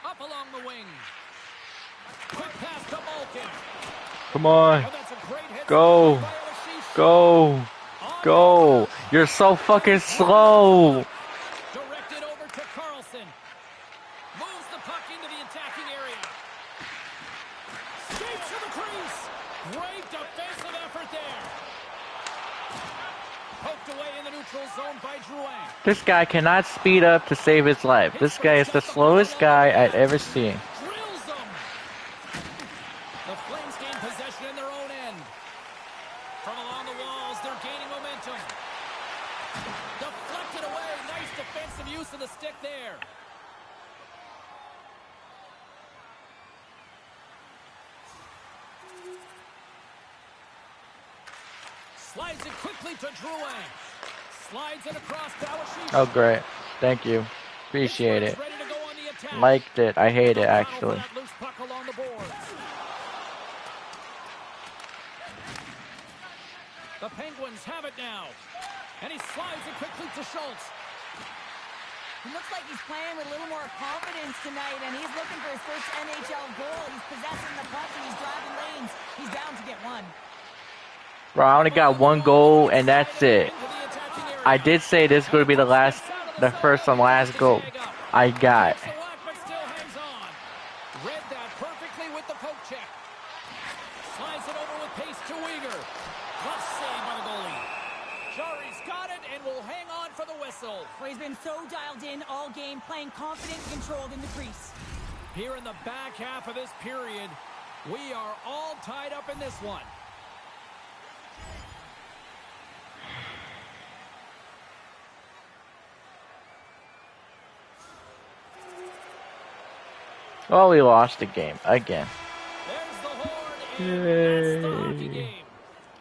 Speaker 2: Up along the wing. Quick pass to Malkin.
Speaker 1: Come on.
Speaker 2: Oh, that's a great hit
Speaker 1: Go.
Speaker 2: by Alashish.
Speaker 1: Go.
Speaker 2: On
Speaker 1: Go! You're so fucking slow!
Speaker 2: Directed over to Carlson. Moves the puck into the attacking area. Skates to the crease. Great defensive effort there. Poked away in the neutral zone by Drouin.
Speaker 1: This guy cannot speed up to save his life. This guy is the slowest guy I've ever seen.
Speaker 2: Drills them. The Flames gain possession in their own end. From along the walls, they're gaining momentum. Deflected away. Nice defensive use of the stick there. Slides it quickly to Drouin. Slides it across Dawashishkin.
Speaker 1: Oh, great. Thank you. Appreciate it. Liked it. I hate it, actually.
Speaker 2: The Penguins have it now. And he slides it quickly to Schultz.
Speaker 4: He looks like he's playing with a little more confidence tonight, and he's looking for his first NHL goal. He's possessing the puck, and he's driving lanes. He's down to get one.
Speaker 1: Bro, I only got one goal, and that's it. I did say this is going to be the first and last goal I got.
Speaker 2: Read that perfectly with the poke check. Slides it over with pace to Uyghur. Plus save by the goalie. Jari's got it and will hang on for the whistle.
Speaker 4: Well, he's been so dialed in all game, playing confident and controlled in the crease.
Speaker 2: Here in the back half of this period, we are all tied up in this one.
Speaker 1: Well, we lost the game again.
Speaker 2: There's the horn, and that's the hockey game.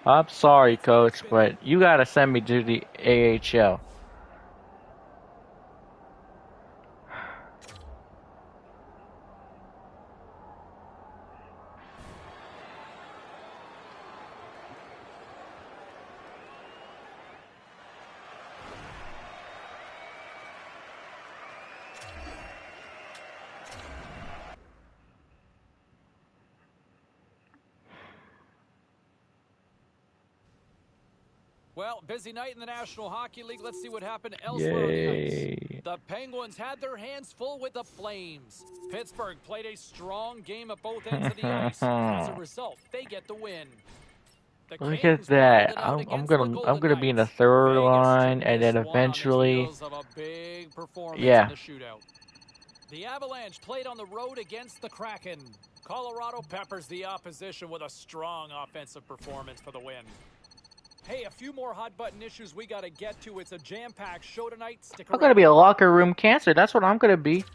Speaker 1: I'm sorry, coach, but you gotta send me to the AHL.
Speaker 2: Well, busy night in the National Hockey League. Let's see what happened elsewhere on the ice. The Penguins had their hands full with the Flames. Pittsburgh played a strong game at both ends of the ice. As a result, they get the win.
Speaker 1: Look at that. I'm gonna be in the third line, and then eventually, yeah.
Speaker 2: The Avalanche played on the road against the Kraken. Colorado peppers the opposition with a strong offensive performance for the win. Hey, a few more hot-button issues we got to get to. It's a jam-packed show tonight. Stick around.
Speaker 1: I'm gonna be a locker room cancer. That's what I'm gonna be.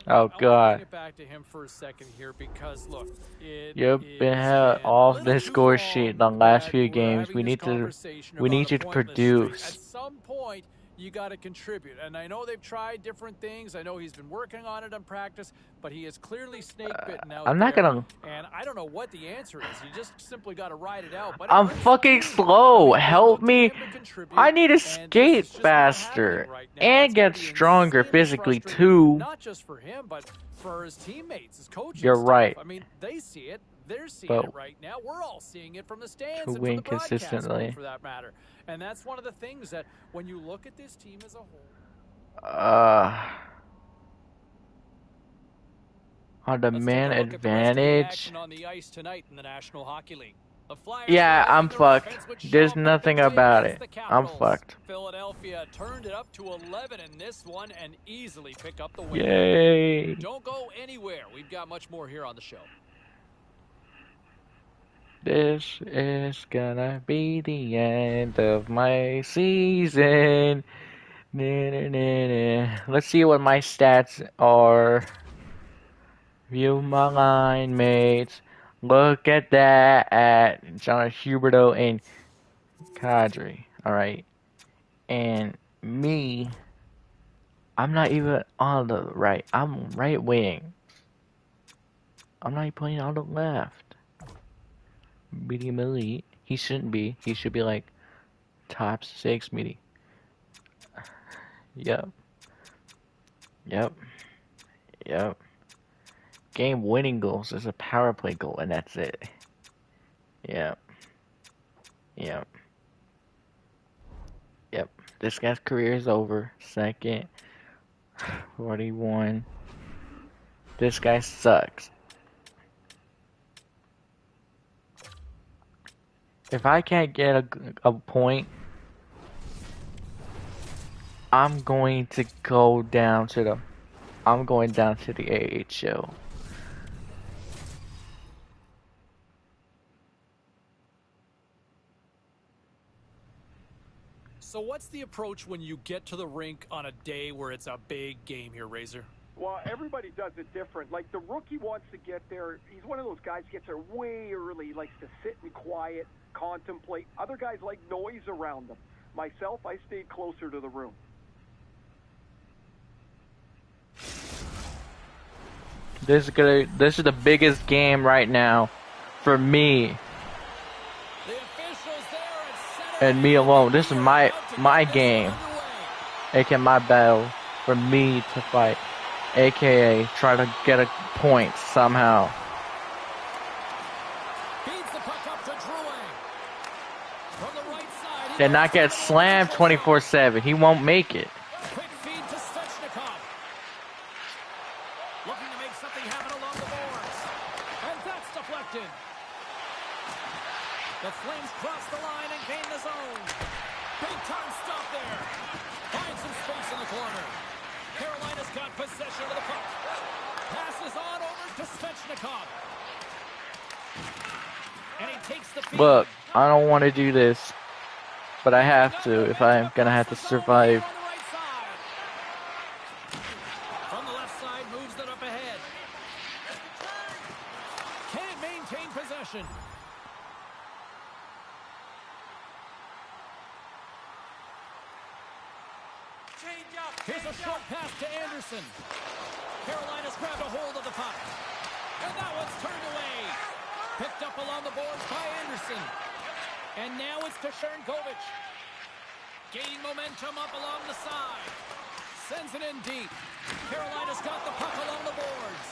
Speaker 1: Oh God.
Speaker 2: Get back to him for a second here because look,
Speaker 1: You've been off this score sheet the last few games. We need you to produce.
Speaker 2: At some point, you got to contribute. And I know they've tried different things. I know he's been working on it in practice, but he is clearly snake bitten out
Speaker 1: I'm not
Speaker 2: there.
Speaker 1: gonna.
Speaker 2: And I don't know what the answer is. You just simply got to ride it out. But
Speaker 1: I'm fucking slow. Help me. I need to skate faster and get stronger physically too.
Speaker 2: Not just for him, but for his teammates, his coaches.
Speaker 1: You're right.
Speaker 2: I mean, they see it. They're seeing it right now. We're all seeing it from the stands
Speaker 1: To
Speaker 2: and
Speaker 1: win
Speaker 2: from the broadcast
Speaker 1: consistently.
Speaker 2: for that matter. And that's one of the things that when you look at this team as a whole.
Speaker 1: On the man advantage.
Speaker 2: On the ice tonight in the National Hockey League.
Speaker 1: Yeah, I'm fucked. There's nothing about it. I'm fucked.
Speaker 2: Philadelphia turned it up to 11 in this one and easily pick up the win.
Speaker 1: Yay.
Speaker 2: Don't go anywhere. We've got much more here on the show.
Speaker 1: This is gonna be the end of my season. Let's see what my stats are. View my line mates. Look at that at John Huberto and Kadri. Alright. And me, I'm not even on the right. I'm right wing. I'm not playing on the left. Medium elite. He shouldn't be. He should be like top 6 medium. Yep. Yep. Yep. game-winning goals. There's a power play goal, and that's it. Yep. Yep. Yep. This guy's career is over. Second. 41. This guy sucks. If I can't get a point, I'm going to go down to the AHL.
Speaker 2: So what's the approach when you get to the rink on a day where it's a big game here, Razor?
Speaker 3: Well, everybody does it different. Like, the rookie wants to get there. He's one of those guys who gets there way early, likes to sit in quiet, contemplate. Other guys like noise around them. Myself, I stayed closer to the room.
Speaker 1: This is the biggest game right now for me. And me alone. This is my game. AKA my battle for me to fight. AKA try to get a point somehow. And not get slammed 24/7. He won't make it.
Speaker 2: Quick feed to Svechnikov. Looking to make something happen along the boards. And that's deflected. The Flames cross the line and gain the zone. Big time stop there. Find some space in the corner. Carolina's got possession of the puck. Passes on over to Svechnikov. And he takes the feed.
Speaker 1: Look, I don't want to do this, but I have to if I'm gonna have to survive.
Speaker 2: From the left side, moves it up ahead. Can't maintain possession. Here's a short pass to Anderson. Carolina's grabbed a hold of the puck. And that one's turned away. Picked up along the boards by Anderson. And now it's to Sharangovich. Gaining momentum up along the side. Sends it in deep. Carolina's got the puck along the boards.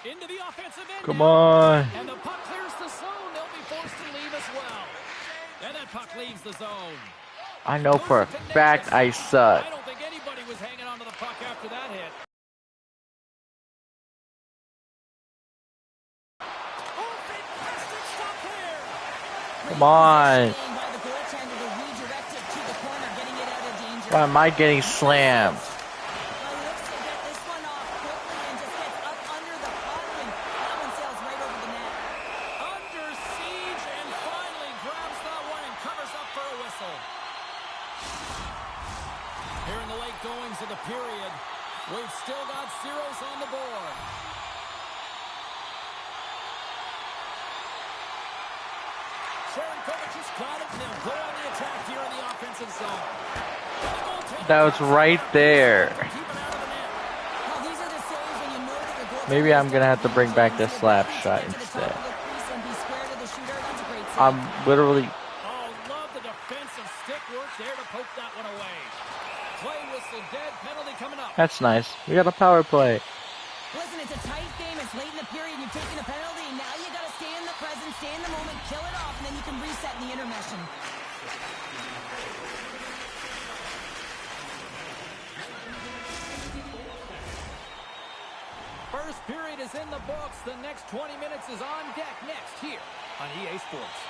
Speaker 2: Into the offensive end.
Speaker 1: Come on.
Speaker 2: And the puck clears the zone. They'll be forced to leave as well. And that puck leaves the zone.
Speaker 1: I know for a fact I suck.
Speaker 2: I don't think anybody was hanging on to the puck after that hit. Oh, fantastic stop here.
Speaker 1: Come on. Why am I getting slammed?
Speaker 2: Under siege and finally grabs that one and covers up for a whistle. Here in the late goings of the period, we've still got zeros on the board. Sharangovich has got it. They'll go on the attack here in the offensive zone.
Speaker 1: That was right there. Maybe I'm gonna have to bring back the slap shot instead. I'm literally.
Speaker 2: Oh, love the defensive stick work there to poke that one away. Play whistle dead, penalty coming up.
Speaker 1: That's nice. We got a power play.
Speaker 4: Listen, it's a tight game. It's late in the period. You've taken a penalty. Now you got to stay in the present, stay in the moment, kill it off, and then you can reset in the intermission.
Speaker 2: First period is in the books. The next 20 minutes is on deck next here on EA Sports.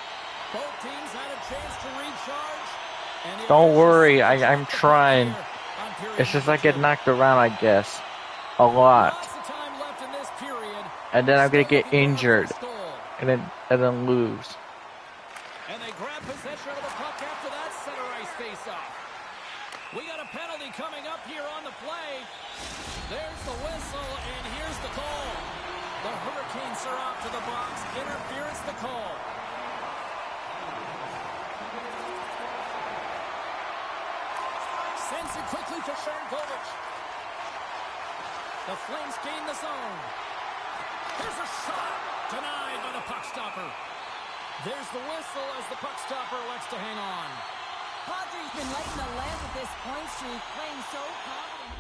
Speaker 2: Both teams had a chance to recharge.
Speaker 1: Don't worry, I'm trying. It's just I get knocked around, I guess. A lot. And then I'm gonna get injured. And then lose.
Speaker 2: And they grab possession of the puck after that center ice face-off. We got a penalty coming up here on the play. There's the whistle, and here's the call. The Hurricanes are out to the box. Interference the call. Sends it quickly to Sharangovich. The Flames gain the zone. There's a shot. Denied by the puck stopper. There's the whistle as the puck stopper elects to hang on.
Speaker 4: Padres been lighting the lamp with this point streak, playing so confident.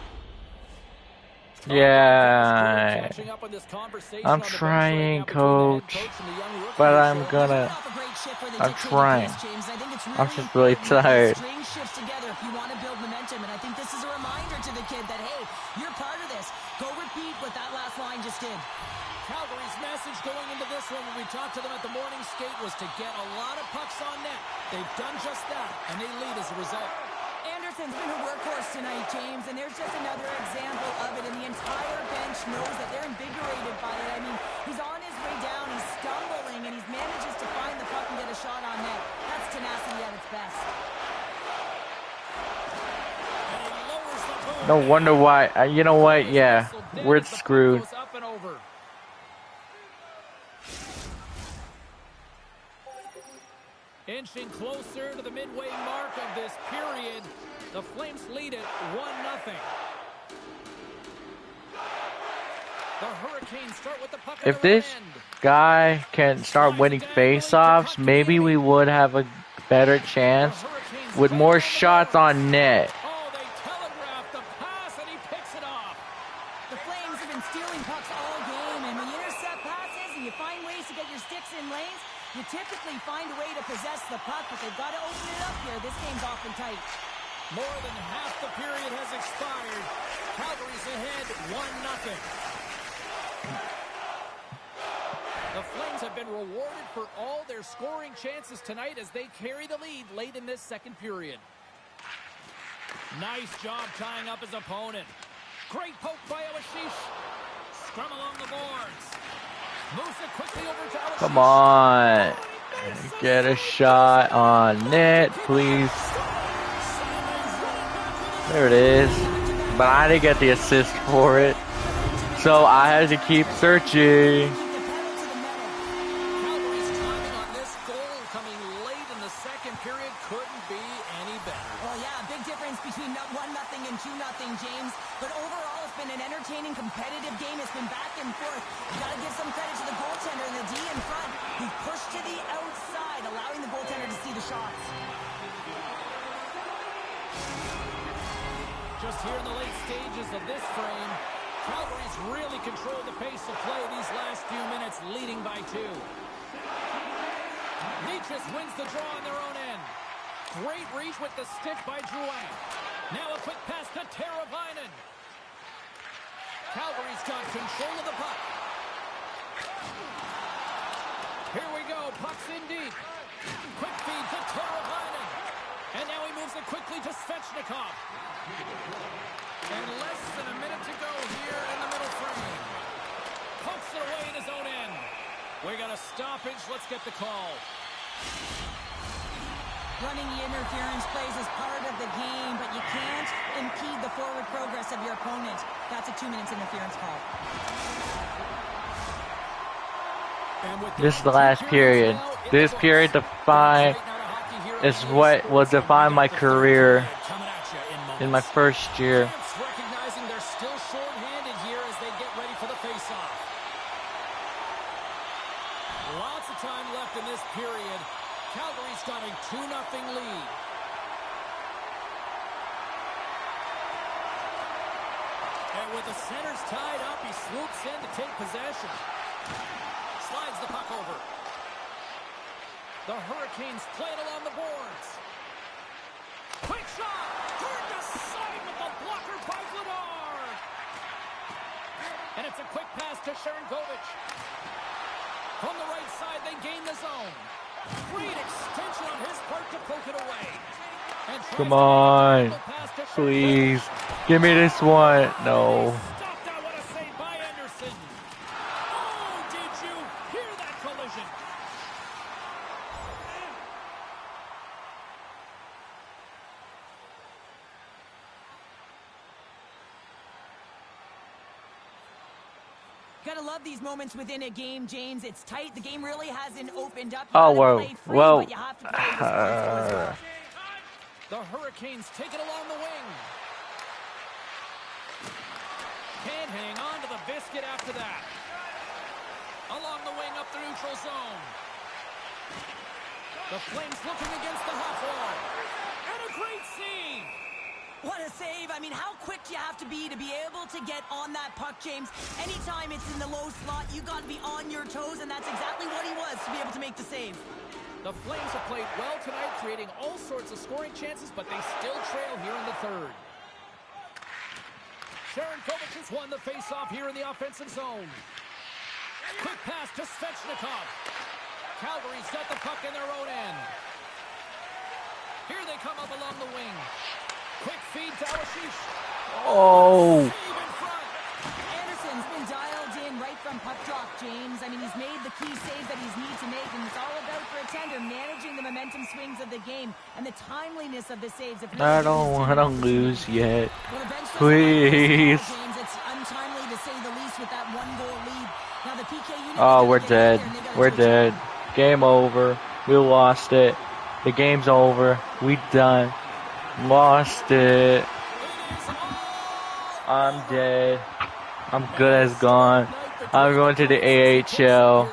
Speaker 1: Yeah, I'm trying, coach, but I'm trying. I'm just really tired.
Speaker 4: String shifts together if you want to build momentum, and I think this is a reminder to the kid that, hey, you're part of this. Go repeat what that last line just did.
Speaker 2: Calgary's message going into this one when we talked to them at the morning skate was to get a lot of pucks on net. They've done just that, and they lead as a result.
Speaker 4: Anderson's been a workhorse tonight, James, and there's just another example of it, and the entire bench knows that they're invigorated by it. I mean, he's on his way down, he's stumbling, and he manages to find the puck and get a shot on net. That's tenacity at its best.
Speaker 1: No wonder why. You know what? Yeah, we're screwed.
Speaker 2: Inching closer to the midway mark of this period, the Flames lead it 1-0. The Hurricanes start with the puck.
Speaker 1: If this guy can start winning face-offs, maybe we would have a better chance with more shots on net.
Speaker 2: Oh, they telegraphed the pass, and he picks it off.
Speaker 4: The Flames have been stealing pucks all game, and when you intercept passes and you find ways to get your sticks in lanes, you typically find a way to possess the puck, but they've got to open it up here. This game's often tight.
Speaker 2: More than half the period has expired. Calgary's ahead 1-0. The Flames have been rewarded for all their scoring chances tonight as they carry the lead late in this second period. Nice job tying up his opponent. Great poke by Awashish. Scrum along the boards. Moves it quickly over to Awashish.
Speaker 1: Come on. Get a shot on net, please. There it is. But I didn't get the assist for it. So I had to keep searching.
Speaker 2: Calgary's timing on this goal coming late in the second period couldn't be any better.
Speaker 4: Well, yeah, big difference between 1-0 and 2-0, James. But overall, it's been an entertaining, competitive game. It's been back and forth. You got to give some credit to the goaltender and the D in front, who pushed to the outside, allowing the goaltender to see the shots.
Speaker 2: Just here in the late stages of this frame, Calgary's really controlled the pace of play these last few minutes, leading by 2. Nietzsche wins the draw on their own end. Great reach with the stick by Drouin. Now a quick pass to Teravainen. Calgary's got control of the puck. Here we go, puck's in deep. Quick feed to Teravainen. And now he moves it quickly to Svechnikov. And less than a minute to go here in the middle frame. Pokes it away in his own end. We got a stoppage. Let's get the call.
Speaker 4: Running the interference plays is part of the game, but you can't impede the forward progress of your opponent. That's a 2 minutes interference call.
Speaker 1: This is the last period. This period is what will define my career in my first year.
Speaker 2: Recognizing they're still short-handed here as they get ready for the face-off. Lots of time left in this period. Calgary's got a 2-0 lead. And with the centers tied up, he swoops in to take possession. Slides the puck over. The Hurricanes play it along the boards. Quick shot! Turned aside with the blocker by Vladar! And it's a quick pass to Sharangovich. From the right side, they gain the zone. Great extension on his part to poke it away.
Speaker 1: Come on. Please. Give me this one. No.
Speaker 2: Stopped out, what a save by Anderson. Oh, did you hear that collision?
Speaker 4: Gotta love these moments within a game, James. It's tight. The game really hasn't opened up.
Speaker 1: Oh, well.
Speaker 4: But you have to play responsibly as well.
Speaker 2: The Hurricanes take it along the wing. Can't hang on to the biscuit after that. Along the wing up the neutral zone. The Flames looking against the half wall. And a great save.
Speaker 4: What a save. I mean, how quick do you have to be able to get on that puck, James? Anytime it's in the low slot, you got to be on your toes, and that's exactly what he was to be able to make the save.
Speaker 2: The Flames have played well tonight, creating all sorts of scoring chances, but they still trail here in the third. Sharon Kovac has won the faceoff here in the offensive zone. Quick pass to Svechnikov. Calgary's got the puck in their own end. Here they come up along the wing. Quick feed to Alashish.
Speaker 1: Oh.
Speaker 2: Save in front.
Speaker 4: Anderson's been dialed in right from puck drop, James. I mean, he's made the key saves that he's need to make, and it's all about for a tender managing the momentum swings of the game and the timeliness of the saves.
Speaker 1: I don't want to lose yet.
Speaker 4: Well, the bench doesn't
Speaker 1: Please.
Speaker 4: like this call, James. It's untimely to say the least with that 1-goal lead. Now the PK unit.
Speaker 1: Oh, we're dead. We're dead. Game over. We lost it. The game's over. We done. Lost it. I'm dead. I'm good as gone. I'm going to the AHL.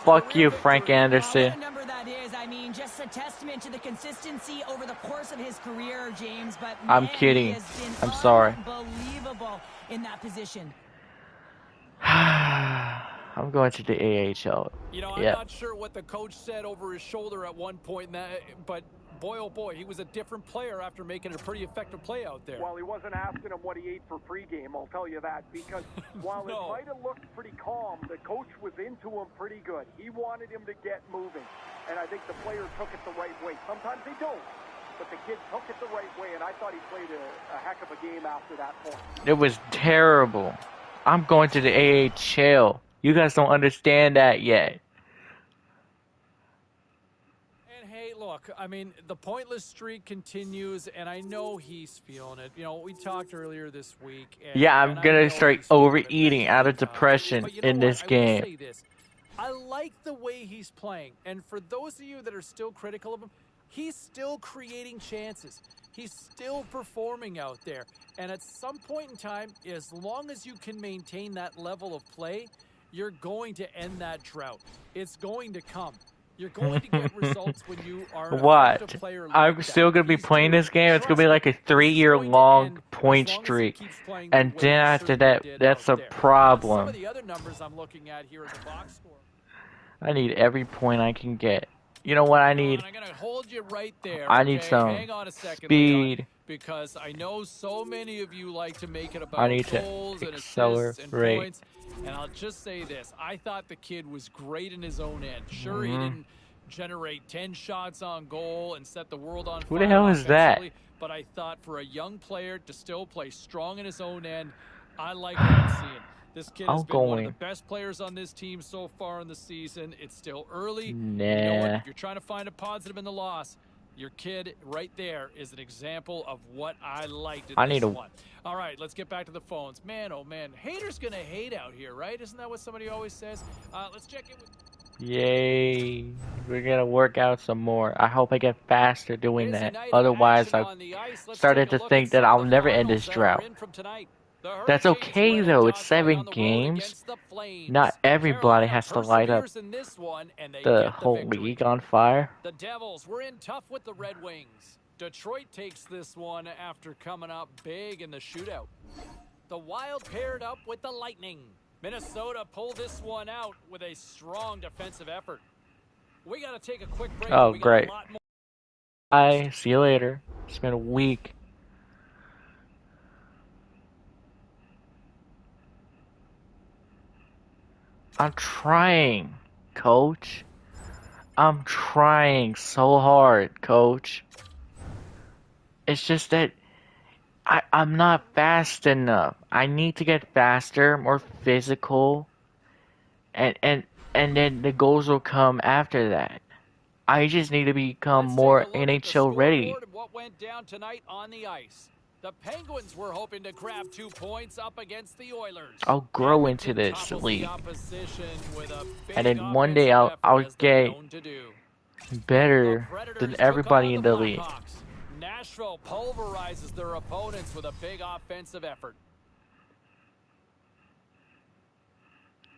Speaker 1: Fuck you, Frank Anderson.
Speaker 4: What a number that is. I mean, just a testament to the consistency over the course of his career, James. But man,
Speaker 1: I'm kidding.
Speaker 4: he has been
Speaker 1: I'm sorry.
Speaker 4: unbelievable in that position.
Speaker 1: I'm going to the AHL.
Speaker 2: You know, I'm not sure what the coach said over his shoulder at one point, but boy, oh boy, he was a different player after making a pretty effective play out there.
Speaker 3: Well, he wasn't asking him what he ate for pregame, I'll tell you that, because while
Speaker 2: No.
Speaker 3: it might have looked pretty calm, the coach was into him pretty good. He wanted him to get moving, and I think the player took it the right way. Sometimes they don't, but the kid took it the right way, and I thought he played a heck of a game after that point.
Speaker 1: It was terrible. I'm going to the AHL. You guys don't understand that yet.
Speaker 2: And hey, look, I mean, the pointless streak continues, and I know he's feeling it. You know, we talked earlier this week. And,
Speaker 1: Yeah, I'm
Speaker 2: and I
Speaker 1: gonna
Speaker 2: know
Speaker 1: start
Speaker 2: he's feeling it
Speaker 1: overeating
Speaker 2: this
Speaker 1: out of
Speaker 2: time.
Speaker 1: depression
Speaker 2: But you know
Speaker 1: in
Speaker 2: what?
Speaker 1: this
Speaker 2: I will
Speaker 1: game.
Speaker 2: say this. I like the way he's playing, and for those of you that are still critical of him, he's still creating chances. He's still performing out there. And at some point in time, as long as you can maintain that level of play, you're going to end that drought. It's going to come. You're going to get results when you are an effective
Speaker 1: What?
Speaker 2: player like
Speaker 1: I'm
Speaker 2: that.
Speaker 1: still gonna be
Speaker 2: He's
Speaker 1: playing
Speaker 2: doing
Speaker 1: this game. It's gonna be
Speaker 2: Trust
Speaker 1: like a
Speaker 2: me, this is going to
Speaker 1: 3-year-long
Speaker 2: end
Speaker 1: point
Speaker 2: as long as he
Speaker 1: streak,
Speaker 2: keeps playing the
Speaker 1: and
Speaker 2: way
Speaker 1: then
Speaker 2: he
Speaker 1: after
Speaker 2: certainly
Speaker 1: that,
Speaker 2: did
Speaker 1: that's
Speaker 2: out
Speaker 1: a
Speaker 2: there. Some
Speaker 1: problem.
Speaker 2: of the other numbers I'm looking at here in the box score.
Speaker 1: I need every point I can get. You know what I need?
Speaker 2: And I'm going to hold you right there.
Speaker 1: I need
Speaker 2: okay?
Speaker 1: some
Speaker 2: Hang on a second, Leon,
Speaker 1: speed.
Speaker 2: because I know so many of you like to make it
Speaker 1: I
Speaker 2: about
Speaker 1: need to
Speaker 2: goals and assists and
Speaker 1: accelerate.
Speaker 2: points. And I'll just say this. I thought the kid was great in his own end. Sure, he
Speaker 1: Mm-hmm.
Speaker 2: didn't generate 10 shots on goal and set the world on fire.
Speaker 1: Who the hell is that?
Speaker 2: offensively, But I thought for a young player to still play strong in his own end, I like what I'm seeing. This kid has been one of the best players on this team so far in the season. It's still early.
Speaker 1: Nah.
Speaker 2: You know what? If you're trying to find a positive in the loss, your kid right there is an example of what I liked in this one. All right, let's get back to the phones. Man, oh man, haters gonna hate out here, right? Isn't that what somebody always says? Let's check in with...
Speaker 1: Yay. We're gonna work out some more. I hope I get faster doing that. Otherwise, I started to think that I'll never end this drought. That's okay though, it's 7 games. Not everybody has to light up the whole league on fire.
Speaker 2: The Devils were in tough with the Red Wings. Detroit takes this one after coming up big in the shootout. The Wild paired up with the Lightning. Minnesota pulled this one out with a strong defensive effort. We got to take a quick break.
Speaker 1: Oh, great. Bye. See you later. It's been a week. I'm trying, coach. I'm trying so hard, coach. It's just that I'm not fast enough. I need to get faster, more physical, and then the goals will come after that. I just need to become more NHL ready.
Speaker 2: What went down tonight on the ice? The Penguins were hoping to grab 2 points up against the Oilers.
Speaker 1: I'll grow into this league, and then one day I'll get better than everybody in the league.
Speaker 2: Nashville pulverizes their opponents with a big offensive effort.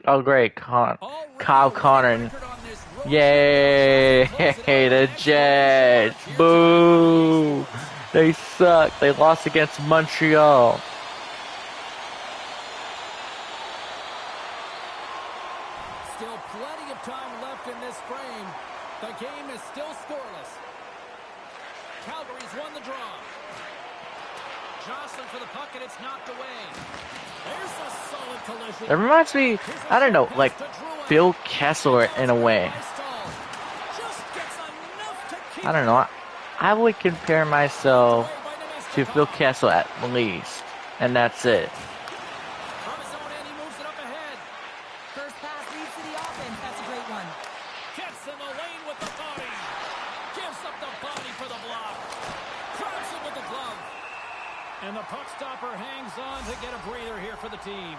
Speaker 1: Oh great, Kyle Connor. Yay! The Jets! Boo! They suck. They lost against Montreal.
Speaker 2: Still plenty of time left in this frame. The game is still scoreless. Calgary's won the draw. Jostling for the puck, and it's knocked away. There's a solid collision.
Speaker 1: It reminds me, I don't know, like Phil Kessler in a way. I don't know. I would compare myself to Phil Kessler at least, and that's it.
Speaker 2: From his own end, he moves it up ahead.
Speaker 4: First pass leads to the offense. That's a great one.
Speaker 2: Gets in the lane with the body. Gives up the body for the block. Cracks him with the glove. And the puck stopper hangs on to get a breather here for the team.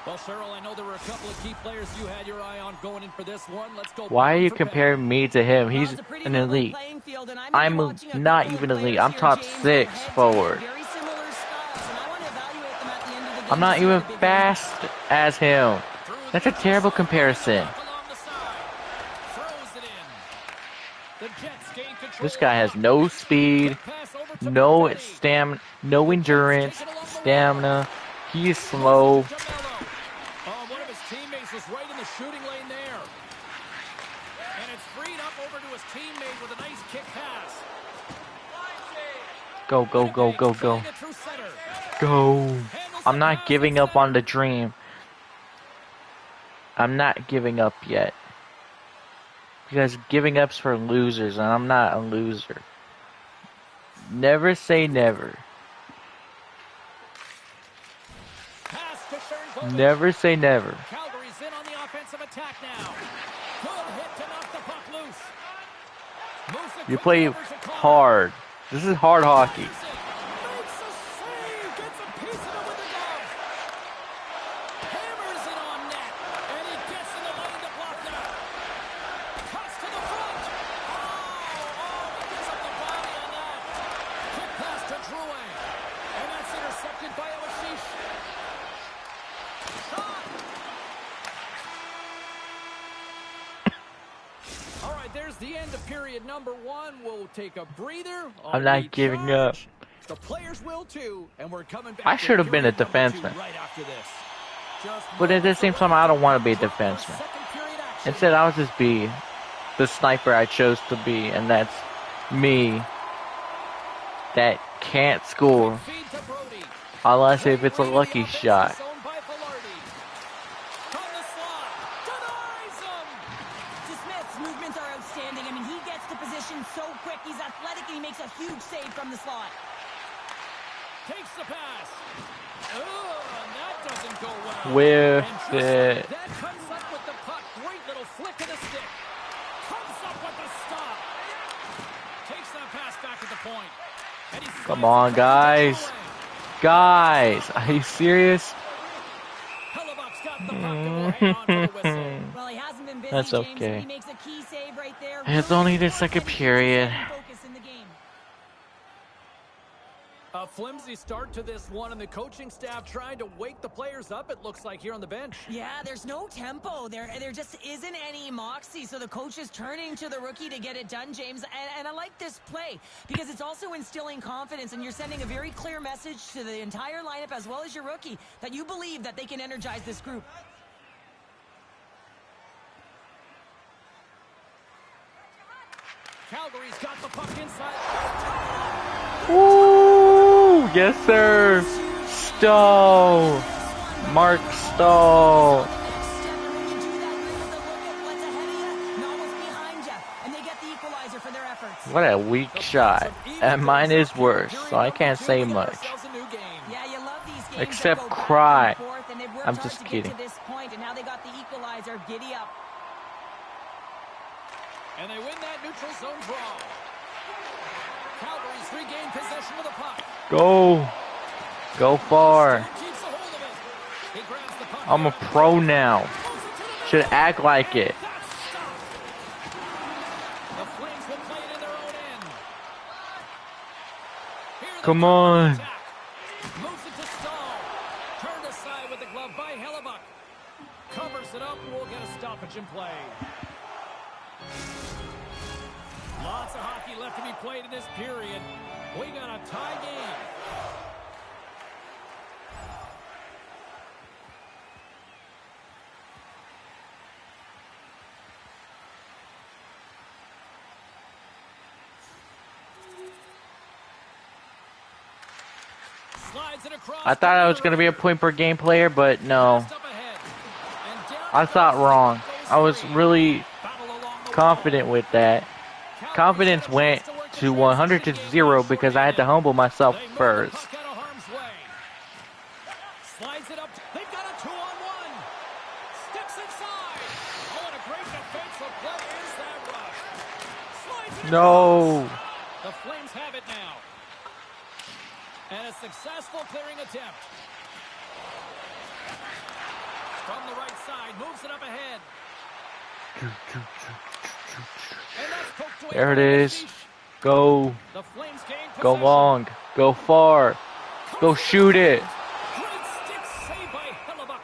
Speaker 2: Well, Cheryl, I know there were a couple of key players you had your eye on going in for this one. Let's go.
Speaker 1: Why are you comparing me to him? He's an elite. I'm not even elite. I'm top 6 forward. I'm not even fast as him. That's a terrible comparison. This guy has no speed, no stamina, no endurance, stamina. He is slow.
Speaker 2: One of his teammates was right in the shooting lane there. And it's freed up over to his teammate with a nice kick pass.
Speaker 1: Go, go, go, go, go. Go. I'm not giving up on the dream. I'm not giving up yet. Because giving up's for losers, and I'm not a loser. Never say never. Never say never.
Speaker 2: Calgary's in on the offensive attack now. Good hit to knock the puck loose.
Speaker 1: You play hard. This is hard hockey.
Speaker 2: Makes a save. Gets a piece of it with the glove. Hammers it on net. And he gets in the lane to block that. Cuts to the front. He gets up the body on that. Quick pass to Drouin. And that's intercepted by Olashish. All right, there's the end of period number 1. We'll take a breather.
Speaker 1: I'm not giving up.
Speaker 2: The players will too, and we're coming back.
Speaker 1: I should have been a defenseman.
Speaker 2: Right after this.
Speaker 1: But at the same time, I don't want to be a defenseman. Instead, I'll just be the sniper I chose to be, and that's me that can't score unless if it's a lucky shot.
Speaker 4: So quick, he's athletic, and he makes a huge save from the slot.
Speaker 2: Takes the pass. Oh, and that doesn't go well.
Speaker 1: With it.
Speaker 2: That comes up with the puck. Great little flick of the stick. Comes up with the stop. Takes that pass back at the point. And
Speaker 1: come on, guys. Guys, are you serious?
Speaker 4: Well, he hasn't been busy,
Speaker 1: that's
Speaker 4: James,
Speaker 1: okay.
Speaker 4: he makes a key save right there.
Speaker 1: It's only the second period.
Speaker 2: A flimsy start to this one, and the coaching staff trying to wake the players up, it looks like, here on the bench.
Speaker 4: Yeah, there's no tempo. There just isn't any moxie, so the coach is turning to the rookie to get it done, James. And I like this play because it's also instilling confidence, and you're sending a very clear message to the entire lineup as well as your rookie that you believe that they can energize this group.
Speaker 2: Calgary's got the puck inside.
Speaker 1: Ooh, yes, sir. Stowe. Mark Stowe. What a weak shot. And mine is worse, so I can't say much. Except cry. I'm just kidding.
Speaker 4: And now they got the equalizer. Giddy up.
Speaker 2: And they win that neutral zone draw. Calgary's regained possession of the puck.
Speaker 1: Go. Go far. I'm a pro now. Should act like it. Come on.
Speaker 2: Moves it to Stahl. Turned aside with the glove by Hellebuck. Covers it up. We'll get a stoppage in play. Lots of hockey left to be played in this period.
Speaker 6: We got a tie game.
Speaker 1: I thought I was going to be a point per game player, but no. I thought wrong. I was really confident with that. Confidence went to 100 to 0 because I had to humble myself first.
Speaker 6: Slides it up. They've got a 2-on-1. Steps inside. Oh, and a great defensive play is that rush. Slides it
Speaker 1: No.
Speaker 6: the Flames have it now. And a successful clearing attempt. From the right side, moves it up ahead. And that's poked away.
Speaker 1: There it is. Go.
Speaker 6: The Flames gain
Speaker 1: Go
Speaker 6: possession.
Speaker 1: long. Go far. Go shoot it.
Speaker 6: Great stick save by Hellebuck.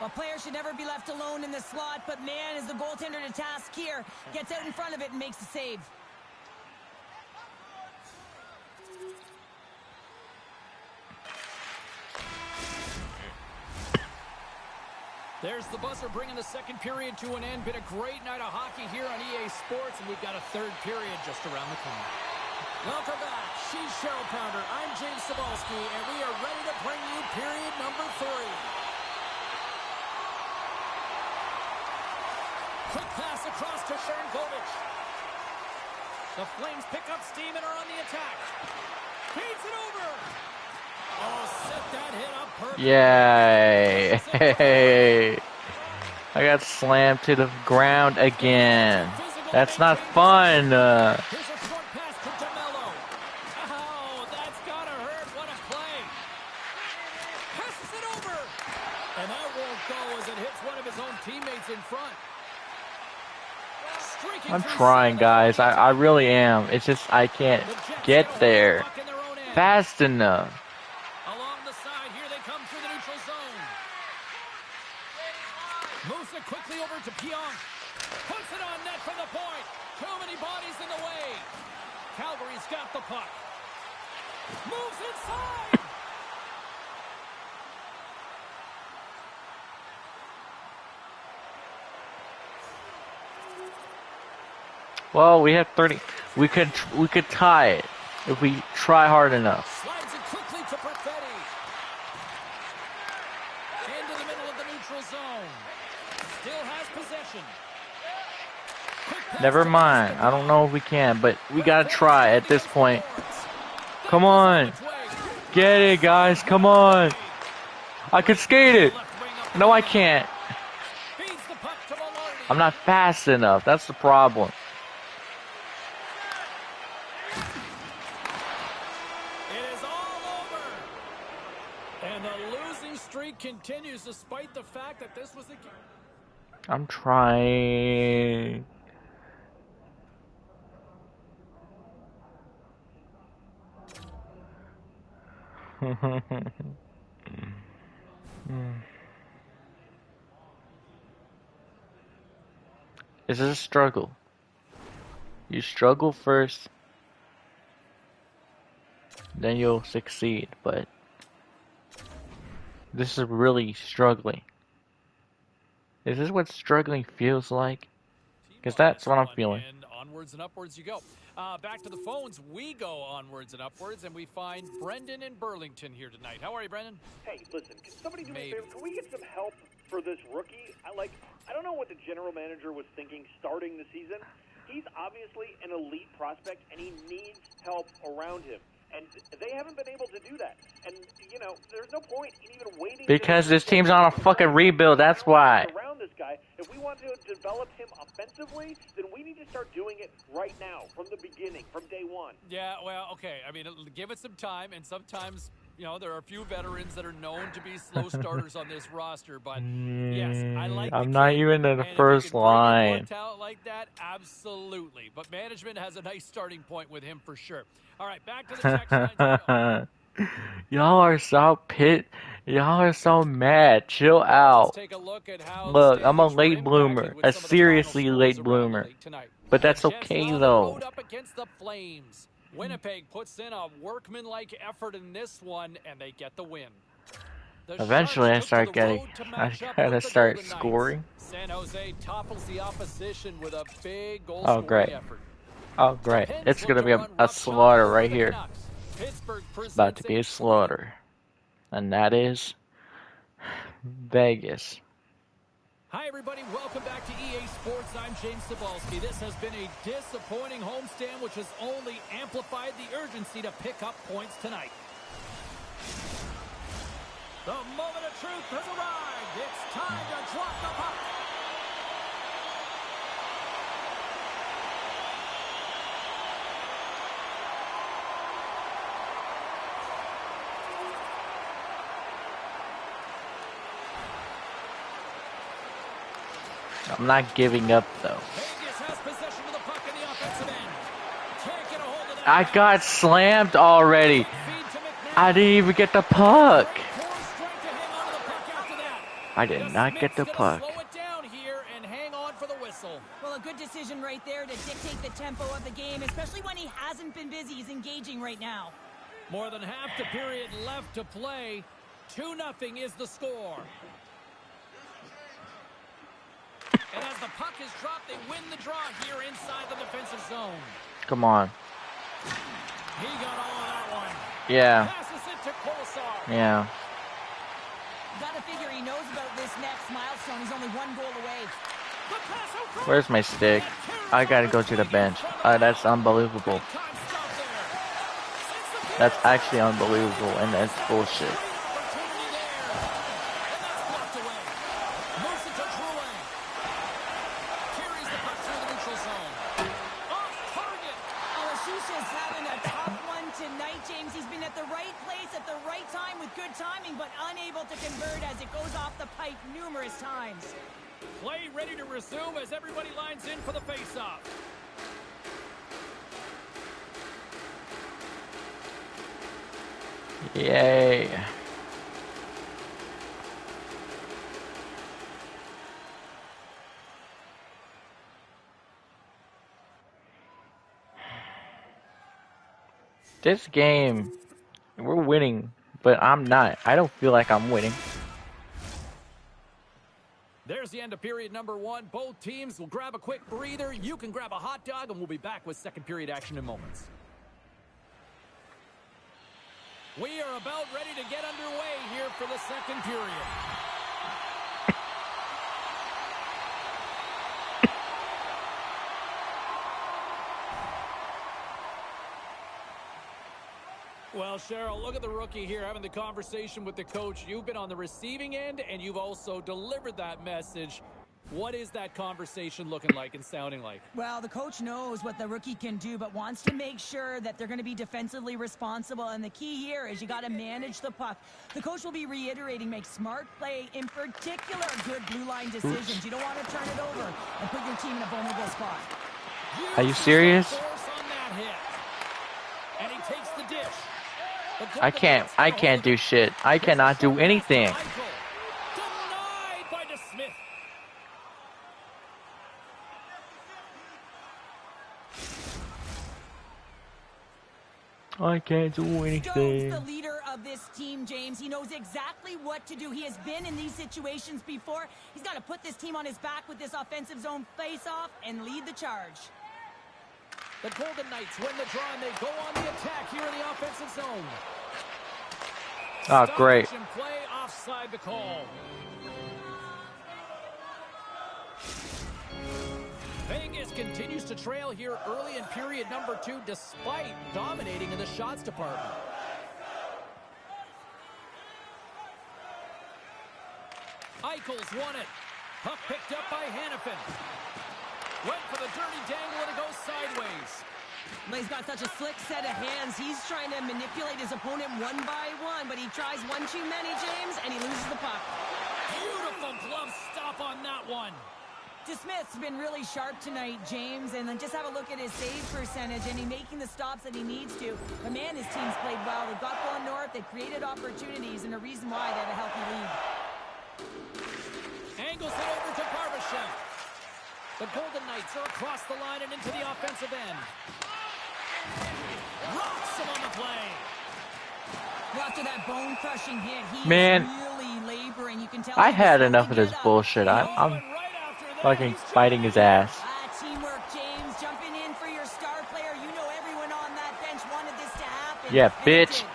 Speaker 4: A player should never be left alone in the slot, but man, is the goaltender to task here. Gets out in front of it and makes the save.
Speaker 2: There's the buzzer bringing the second period to an end. Been a great night of hockey here on EA Sports, and we've got a third period just around the corner.
Speaker 6: Welcome back. She's Cheryl Pounder. I'm James Cebulski, and we are ready to bring you period number 3. Quick pass across to Sharangovich. The Flames pick up steam and are on the attack. Feeds it over. Oh, set that hit up perfect.
Speaker 1: Yay. Hey. I got slammed to the ground again. That's not fun.
Speaker 6: Here's a short pass to DeMello. Oh, that's gotta hurt. What a play. Passes it over. And that won't go as it hits one of his own teammates in front. Streaking
Speaker 1: I'm
Speaker 6: through
Speaker 1: trying,
Speaker 6: center.
Speaker 1: guys. I really am. It's just I can't
Speaker 6: The Jets
Speaker 1: get
Speaker 6: get
Speaker 1: there
Speaker 6: puck in their own end.
Speaker 1: fast enough.
Speaker 6: Along the side, here they come through the neutral zone. Moves it quickly over to Pionk. Puts it on net from the point. Too many bodies in the way. Calgary's got the puck. Moves inside.
Speaker 1: Well, we have 30. We could tie it if we try hard enough.
Speaker 6: Slides it quickly to Perfetti. Into the middle of the neutral zone. Still has possession. Quick pass
Speaker 1: Never
Speaker 6: to
Speaker 1: mind.
Speaker 6: Masterman.
Speaker 1: I don't know if we can, but we gotta try at this point. Come on. Get it, guys. Come on. I could skate it. No, I can't.
Speaker 6: Feeds the puck to Maloney.
Speaker 1: I'm not fast enough. That's the problem.
Speaker 6: It is all over. And the losing streak continues despite the fact that this was a game.
Speaker 1: I'm trying. This is a struggle. You struggle first, then you'll succeed, but this is really struggling. Is this what struggling feels like? Because that's what I'm feeling.
Speaker 2: And onwards and upwards you go. Back to the phones we go onwards and upwards, and we find Brendan in Burlington here tonight. How are you, Brendan?
Speaker 3: Hey, listen, can somebody do me
Speaker 2: Maybe.
Speaker 3: a favor? Can we get some help for this rookie? I don't know what the general manager was thinking starting the season. He's obviously an elite prospect, and he needs help around him. And they haven't been able to do that. And, you know, there's no point in even waiting.
Speaker 1: Because this team's on a fucking rebuild, that's why.
Speaker 3: Around this guy, if we want to develop him offensively, then we need to start doing it right now, from the beginning, from day one.
Speaker 2: Yeah, well, okay. I mean, give it some time, and sometimes, you know, there are a few veterans that are known to be slow starters on this roster, but yes, I like the
Speaker 1: I'm not
Speaker 2: kid,
Speaker 1: even in
Speaker 2: and
Speaker 1: the
Speaker 2: if you
Speaker 1: first
Speaker 2: can bring in more
Speaker 1: line.
Speaker 2: talent like that, absolutely. But management has a nice starting point with him for sure. All right, back to the text line.
Speaker 1: Y'all are so y'all are so mad. Chill
Speaker 2: Let's
Speaker 1: out.
Speaker 2: take a look at how
Speaker 1: Look,
Speaker 2: the
Speaker 1: I'm a
Speaker 2: standings were
Speaker 1: late
Speaker 2: impacted
Speaker 1: bloomer.
Speaker 2: with
Speaker 1: A
Speaker 2: some of the
Speaker 1: seriously
Speaker 2: final
Speaker 1: late
Speaker 2: scores around the
Speaker 1: bloomer.
Speaker 2: league tonight.
Speaker 1: But that's
Speaker 2: The Jets
Speaker 1: okay
Speaker 2: on the
Speaker 1: though.
Speaker 2: road up against the Flames. Winnipeg puts in a workmanlike effort in this one, and they get the win. The
Speaker 1: Eventually, I
Speaker 2: Sharks took to
Speaker 1: start
Speaker 2: the
Speaker 1: getting.
Speaker 2: road to
Speaker 1: I
Speaker 2: match up
Speaker 1: gotta
Speaker 2: with the
Speaker 1: start
Speaker 2: Golden Knights.
Speaker 1: scoring.
Speaker 2: San Jose topples the opposition with a big
Speaker 1: Oh,
Speaker 2: goal-scoring
Speaker 1: great.
Speaker 2: effort.
Speaker 1: Oh,
Speaker 2: The
Speaker 1: great.
Speaker 2: Pens
Speaker 1: It's
Speaker 2: look
Speaker 1: gonna
Speaker 2: to
Speaker 1: be
Speaker 2: run
Speaker 1: a
Speaker 2: roughshod
Speaker 1: slaughter
Speaker 2: over
Speaker 1: right
Speaker 2: the
Speaker 1: here.
Speaker 2: Canucks. Pittsburgh
Speaker 1: It's about to
Speaker 2: presents
Speaker 1: be a
Speaker 2: a
Speaker 1: slaughter. And that is Vegas.
Speaker 2: Hi, everybody. Welcome back to EA Sports. I'm James Cebulski. This has been a disappointing homestand, which has only amplified the urgency to pick up points tonight. The moment of truth has arrived. It's time to drop the puck.
Speaker 1: I'm not giving up though.
Speaker 2: Vegas has possession of the puck in the offensive end. Can't get a hold of that.
Speaker 1: I got slammed already. I didn't even get the puck. I did not get the puck.
Speaker 2: Slow it down here and hang on for the whistle.
Speaker 4: Well, a good decision right there to dictate the tempo of the game, especially when he hasn't been busy. He's engaging right now.
Speaker 2: More than half the period left to play. 2-0 is the score. And as the puck is dropped, they win the draw here inside the defensive zone.
Speaker 1: Come on.
Speaker 2: He got all of that one.
Speaker 1: Yeah.
Speaker 2: Passes it to Kolesar.
Speaker 1: Yeah.
Speaker 4: Gotta figure he knows about this next milestone. He's only 1 goal away.
Speaker 1: Where's my stick? I gotta go to the bench. That's unbelievable. That's actually unbelievable, and that's bullshit.
Speaker 4: Numerous times.
Speaker 2: Play ready to resume as everybody lines in for the face-off.
Speaker 1: Yay. This game, we're winning, but I'm not. I don't feel like I'm winning.
Speaker 2: There's the end of period number 1. Both teams will grab a quick breather. You can grab a hot dog, and we'll be back with second period action in moments. We are about ready to get underway here for the second period. Well, Cheryl, look at the rookie here having the conversation with the coach. You've been on the receiving end, and you've also delivered that message. What is that conversation looking like and sounding like?
Speaker 4: Well, the coach knows what the rookie can do, but wants to make sure that they're going to be defensively responsible. And the key here is you got to manage the puck. The coach will be reiterating, make smart play, in particular, good blue line decisions. You don't want to turn it over and put your team in a vulnerable spot.
Speaker 1: Are you serious?
Speaker 2: And he takes the dish.
Speaker 1: I can't do shit. I cannot do anything.
Speaker 2: Denied by DeSmith.
Speaker 1: I can't do
Speaker 4: Stone's
Speaker 1: anything.
Speaker 4: the leader of this team, James. He knows exactly what to do. He has been in these situations before. He's got to put this team on his back with this offensive zone face-off and lead the charge.
Speaker 2: The Golden Knights win the draw, and they go on the attack here in the offensive zone.
Speaker 1: Oh, great.
Speaker 2: Stoppage and play offside the call. Vegas continues to trail here early in period number 2, despite dominating in the shots department. Eichel's won it. Puck picked up by Hannafin. Went for the dirty dangle, and it goes sideways.
Speaker 4: But he's got such a slick set of hands. He's trying to manipulate his opponent one by one, but he tries one too many, James, and he loses the puck.
Speaker 2: Beautiful glove stop on that one.
Speaker 4: DeSmith's been really sharp tonight, James, and then just have a look at his save percentage, and he's making the stops that he needs to. But man, his team's played well. They've got going north, they've created opportunities, and a reason why they have a healthy lead.
Speaker 2: Angles it over to Barbashev. The Golden Knights are across the line and into the offensive end. Rocks him on the play.
Speaker 4: Well, after that bone-crushing hit, he
Speaker 1: Man,
Speaker 4: is really laboring. You can tell
Speaker 1: I
Speaker 4: he was
Speaker 1: had
Speaker 4: slow
Speaker 1: enough
Speaker 4: to
Speaker 1: of this
Speaker 4: get up.
Speaker 1: bullshit.
Speaker 2: Oh,
Speaker 1: I'm
Speaker 2: and right after that,
Speaker 1: fucking
Speaker 2: he's
Speaker 1: biting his
Speaker 2: dragged.
Speaker 1: ass.
Speaker 4: Teamwork, James, jumping in for your star player. You know everyone on that bench wanted this to happen.
Speaker 1: Yeah,
Speaker 4: and it
Speaker 1: bitch.
Speaker 4: did.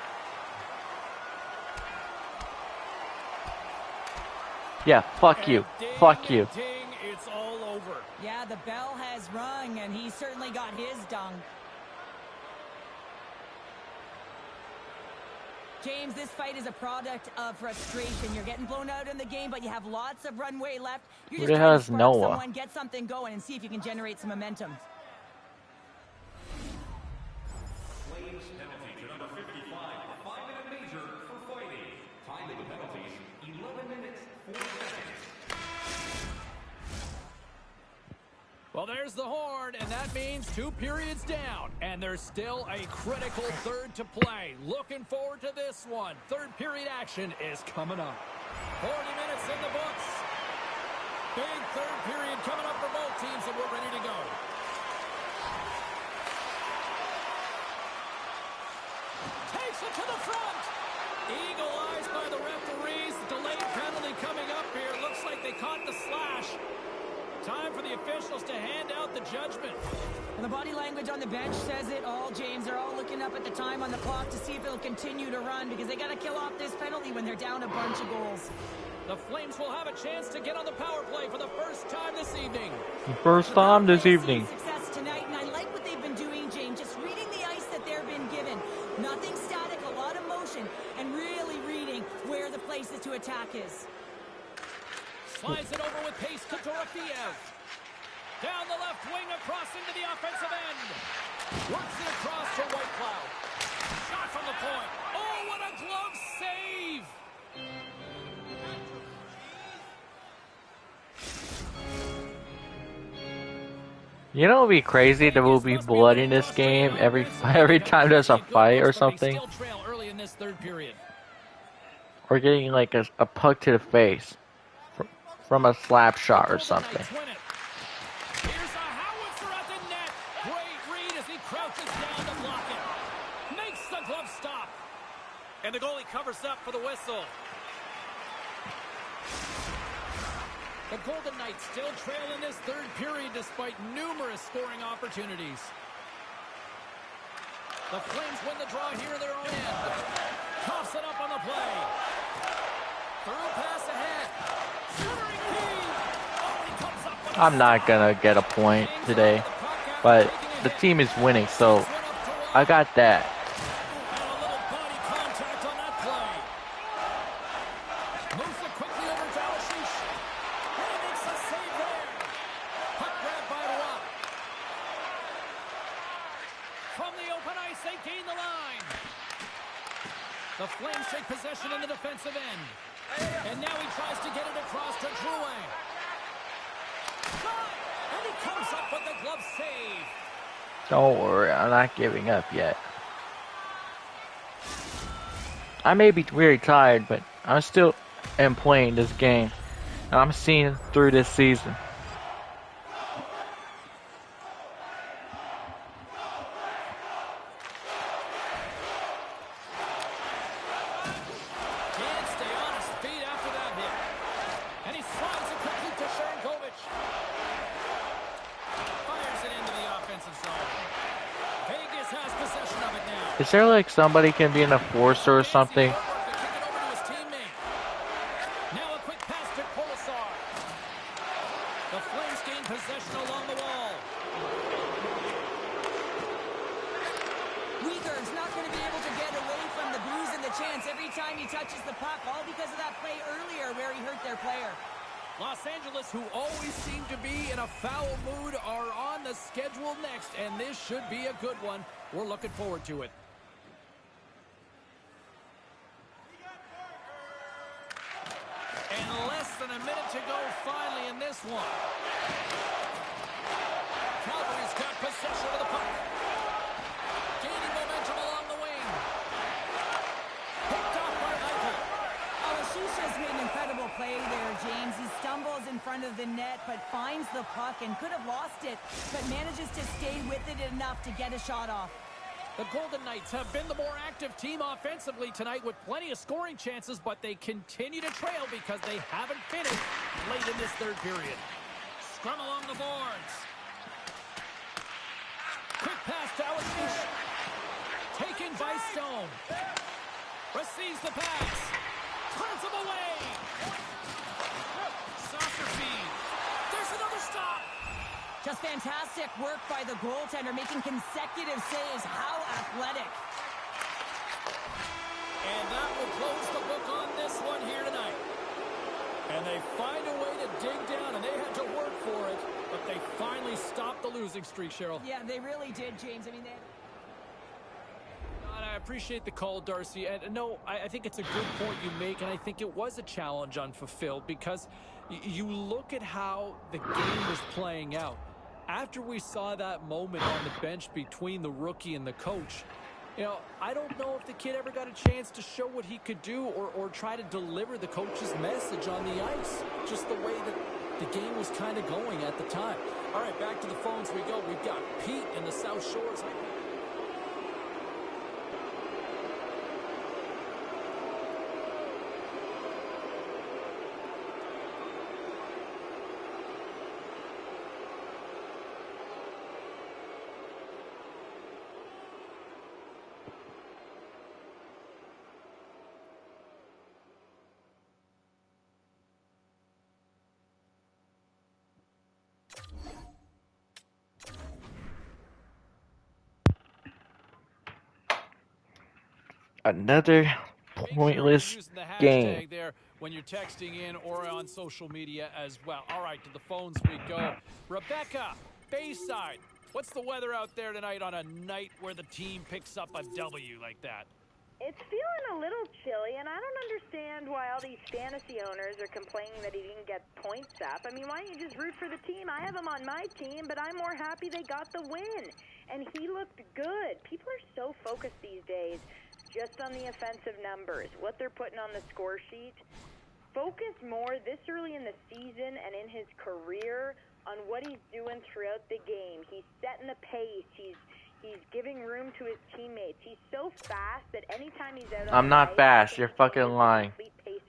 Speaker 1: Yeah, fuck you.
Speaker 2: And ding,
Speaker 1: Fuck you.
Speaker 2: ding, it's all over.
Speaker 4: Yeah, the bell has rung, and he certainly got his dung. James, this fight is a product of frustration. You're getting blown out in the game, but you have lots of runway left. You're
Speaker 1: Who
Speaker 4: just
Speaker 1: the hell
Speaker 4: trying to
Speaker 1: is
Speaker 4: spark
Speaker 1: Noah?
Speaker 4: someone, get something going, and see if you can generate some momentum.
Speaker 9: Flames penalty to number 55, a 5-minute major for fighting. Time of the penalties, 11 minutes, 4 seconds.
Speaker 2: Well, there's the horn, and that means 2 periods down. And there's still a critical third to play. Looking forward to this one. Third period action is coming up. 40 minutes in the books. Big third period coming up for both teams, and we're ready to go. Takes it to the front. Eagle eyes by the referees. Delayed penalty coming up here. Looks like they caught the slash. Time for the officials to hand out the judgment.
Speaker 4: And the body language on the bench says it all, James. They're all looking up at the time on the clock to see if it'll continue to run because they got to kill off this penalty when they're down a bunch of goals.
Speaker 2: The Flames will have a chance to get on the power play for the first time this evening.
Speaker 1: First time this evening.
Speaker 4: Success tonight, and I like what they've been doing, James. Just reading the ice that they've been given. Nothing static, a lot of motion, and really reading where the places to attack is.
Speaker 2: Slides it over with pace to Dorofiev. Down the left wing, across into the offensive end. Works it across to Whitecloud. Shot from the point. Oh, what a glove save!
Speaker 1: You know, it'd be crazy. There will be blood in this game every time there's a fight or something,
Speaker 2: Still trail early in this third period.
Speaker 1: or getting like a puck to the face from a slap shot or something.
Speaker 2: Here's a howitzer at the net. Great read as he crouches down to block it. Makes the glove stop. And the goalie covers up for the whistle. The Golden Knights still trail in this third period despite numerous scoring opportunities. The Flames win the draw here in their own end. Coughs it up on the play. Through pass ahead.
Speaker 1: I'm not gonna get a point today, but the team is winning, so I got that.
Speaker 2: And a little body contact on that play. Moves it quickly over to Ashish. And he makes a save there. Puck grabbed by Rock. From the open ice, they gain the line. The Flames take possession in the defensive end. And now he tries to get it across to Drouin. And he comes up with the glove save.
Speaker 1: Don't worry, I'm not giving up yet. I may be very tired, but I still am playing this game, and I'm seeing through this season.
Speaker 2: Can't stay on his feet after that hit. And he slides it quickly to Sharangovich. Fires it into the offensive zone. Vegas has possession of it now.
Speaker 1: Is there like somebody can be an enforcer or something?
Speaker 2: Fancy footwork to kick it over to his teammate. Now a quick pass to Polisar. The Flames gain possession along the wall.
Speaker 4: Uyghur's not going to be able to get away from the bruise and the chance every time he touches the puck, all because of that play earlier where he hurt their player.
Speaker 2: Los Angeles, who always seem to be in a foul mood, are on the schedule next, and this should be a good one. We're looking forward to it. And less than a minute to go finally in this one. Calgary's got possession of the puck. Gaining momentum along the wing. Picked off by Eichel.
Speaker 4: Ashish has made an incredible play there, James. He stumbles in front of the net, but finds the puck and could have lost it, but manages to stay with it enough to get a shot off.
Speaker 2: The Golden Knights have been the more active team offensively tonight with plenty of scoring chances, but they continue to trail because they haven't finished late in this third period. Scrum along the boards. Quick pass to Autistic. Taken by Stone. Receives the pass. Turns him away. Saucer feed. There's another stop.
Speaker 4: Just fantastic work by the goaltender, making consecutive saves. How athletic.
Speaker 2: And that will close the book on this one here tonight. And they find a way to dig down, and they had to work for it, but they finally stopped the losing streak, Cheryl.
Speaker 4: Yeah, they really did, James. I mean,
Speaker 2: I appreciate the call, Darcy. And no, I think it's a good point you make, and I think it was a challenge unfulfilled because you look at how the game was playing out. After we saw that moment on the bench between the rookie and the coach, you know, I don't know if the kid ever got a chance to show what he could do or try to deliver the coach's message on the ice, just the way that the game was kind of going at the time. All right, back to the phones we go. We've got Pete in the South Shores.
Speaker 1: Another pointless
Speaker 2: Using the
Speaker 1: game.
Speaker 2: hashtag there when you're texting in or on social media as well. All right, to the phones we go. Rebecca, Bayside. What's the weather out there tonight on a night where the team picks up a W like that?
Speaker 8: It's feeling a little chilly, and I don't understand why all these fantasy owners are complaining that he didn't get points up. I mean, why don't you just root for the team? I have him on my team, but I'm more happy they got the win. And he looked good. People are so focused these days just on the offensive numbers, what they're putting on the score sheet. Focus more this early in the season and in his career on what he's doing throughout the game. He's setting the pace. He's giving room to his teammates. He's so fast that anytime he's out on
Speaker 1: I'm
Speaker 8: the
Speaker 1: not
Speaker 8: ice,
Speaker 1: fast. You're fucking lying.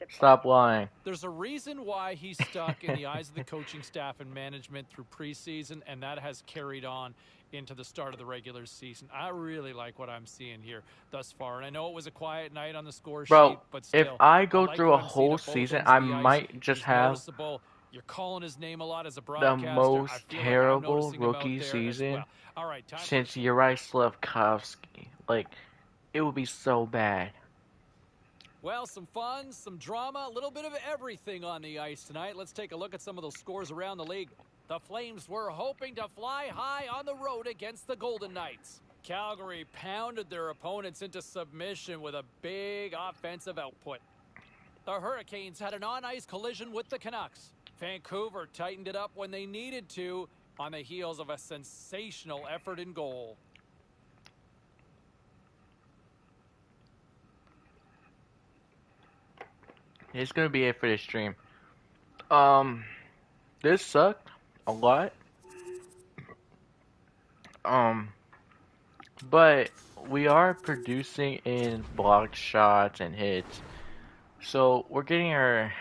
Speaker 1: Stop lying.
Speaker 2: There's a reason why he's stuck in the eyes of the coaching staff and management through preseason, and that has carried on into the start of the regular season. I really like what I'm seeing here thus far, and I know it was a quiet night on the score sheet, but still,
Speaker 1: if I go
Speaker 2: like
Speaker 1: through
Speaker 2: what
Speaker 1: a
Speaker 2: I'm seeing
Speaker 1: whole
Speaker 2: at both
Speaker 1: season,
Speaker 2: ends
Speaker 1: I
Speaker 2: of the ice.
Speaker 1: might just
Speaker 2: He's
Speaker 1: have
Speaker 2: noticeable. You're calling his name a lot as a
Speaker 1: the
Speaker 2: broadcaster. I
Speaker 1: most
Speaker 2: feel like I'm
Speaker 1: terrible
Speaker 2: noticing him out
Speaker 1: rookie
Speaker 2: there as
Speaker 1: season
Speaker 2: well. All right, time
Speaker 1: since Uri Slavkovsky. Like, it would be so bad.
Speaker 2: Well, some fun, some drama, a little bit of everything on the ice tonight. Let's take a look at some of those scores around the league. The Flames were hoping to fly high on the road against the Golden Knights. Calgary pounded their opponents into submission with a big offensive output. The Hurricanes had an on-ice collision with the Canucks. Vancouver tightened it up when they needed to on the heels of a sensational effort in goal.
Speaker 1: It's gonna be it for this stream. This sucked a lot. But we are producing in blocked shots and hits. So we're getting our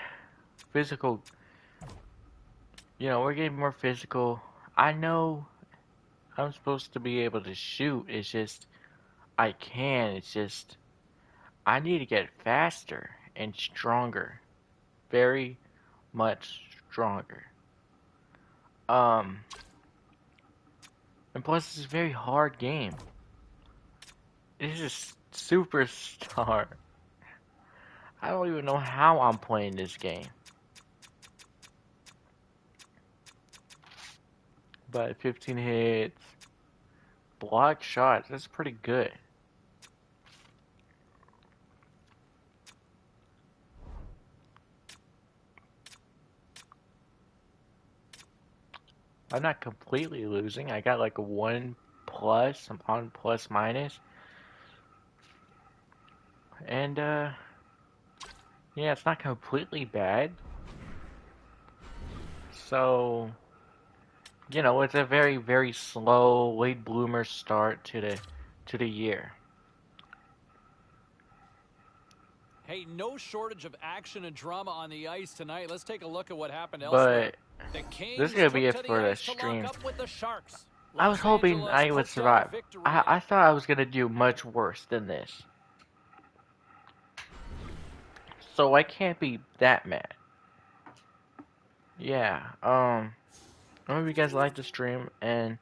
Speaker 1: physical, we're getting more physical. I know I'm supposed to be able to shoot. It's just, I can. It's just, I need to get faster and stronger. Very much stronger. And plus, it's a very hard game. It's just superstar. I don't even know how I'm playing this game. But 15 hits, block shots, that's pretty good. I'm not completely losing. I got like a 1 plus. I'm on plus minus. And, yeah, it's not completely bad. So, it's a very, very slow, late bloomer start to to the year.
Speaker 2: Hey, no shortage of action and drama on the ice tonight. Let's take a look at what happened elsewhere.
Speaker 1: But
Speaker 2: The
Speaker 1: this is
Speaker 2: Kings
Speaker 1: gonna be
Speaker 2: took
Speaker 1: it
Speaker 2: to the
Speaker 1: for the
Speaker 2: ice to lock
Speaker 1: stream.
Speaker 2: up with the Sharks.
Speaker 1: I was
Speaker 2: Los
Speaker 1: hoping
Speaker 2: Angeles
Speaker 1: I would
Speaker 2: poked out a
Speaker 1: survive.
Speaker 2: victory.
Speaker 1: I thought I was gonna do much worse than this. So I can't be that mad. Yeah, I hope you guys like the stream, and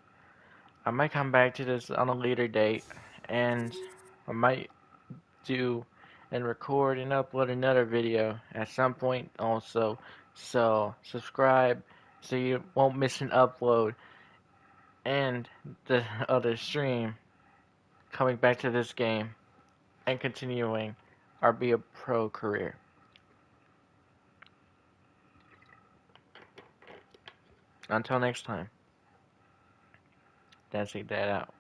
Speaker 1: I might come back to this on a later date, and I might do and record and upload another video at some point also. So subscribe so you won't miss an upload and the other stream coming back to this game and continuing our Be a Pro career. Until next time, that's it that out.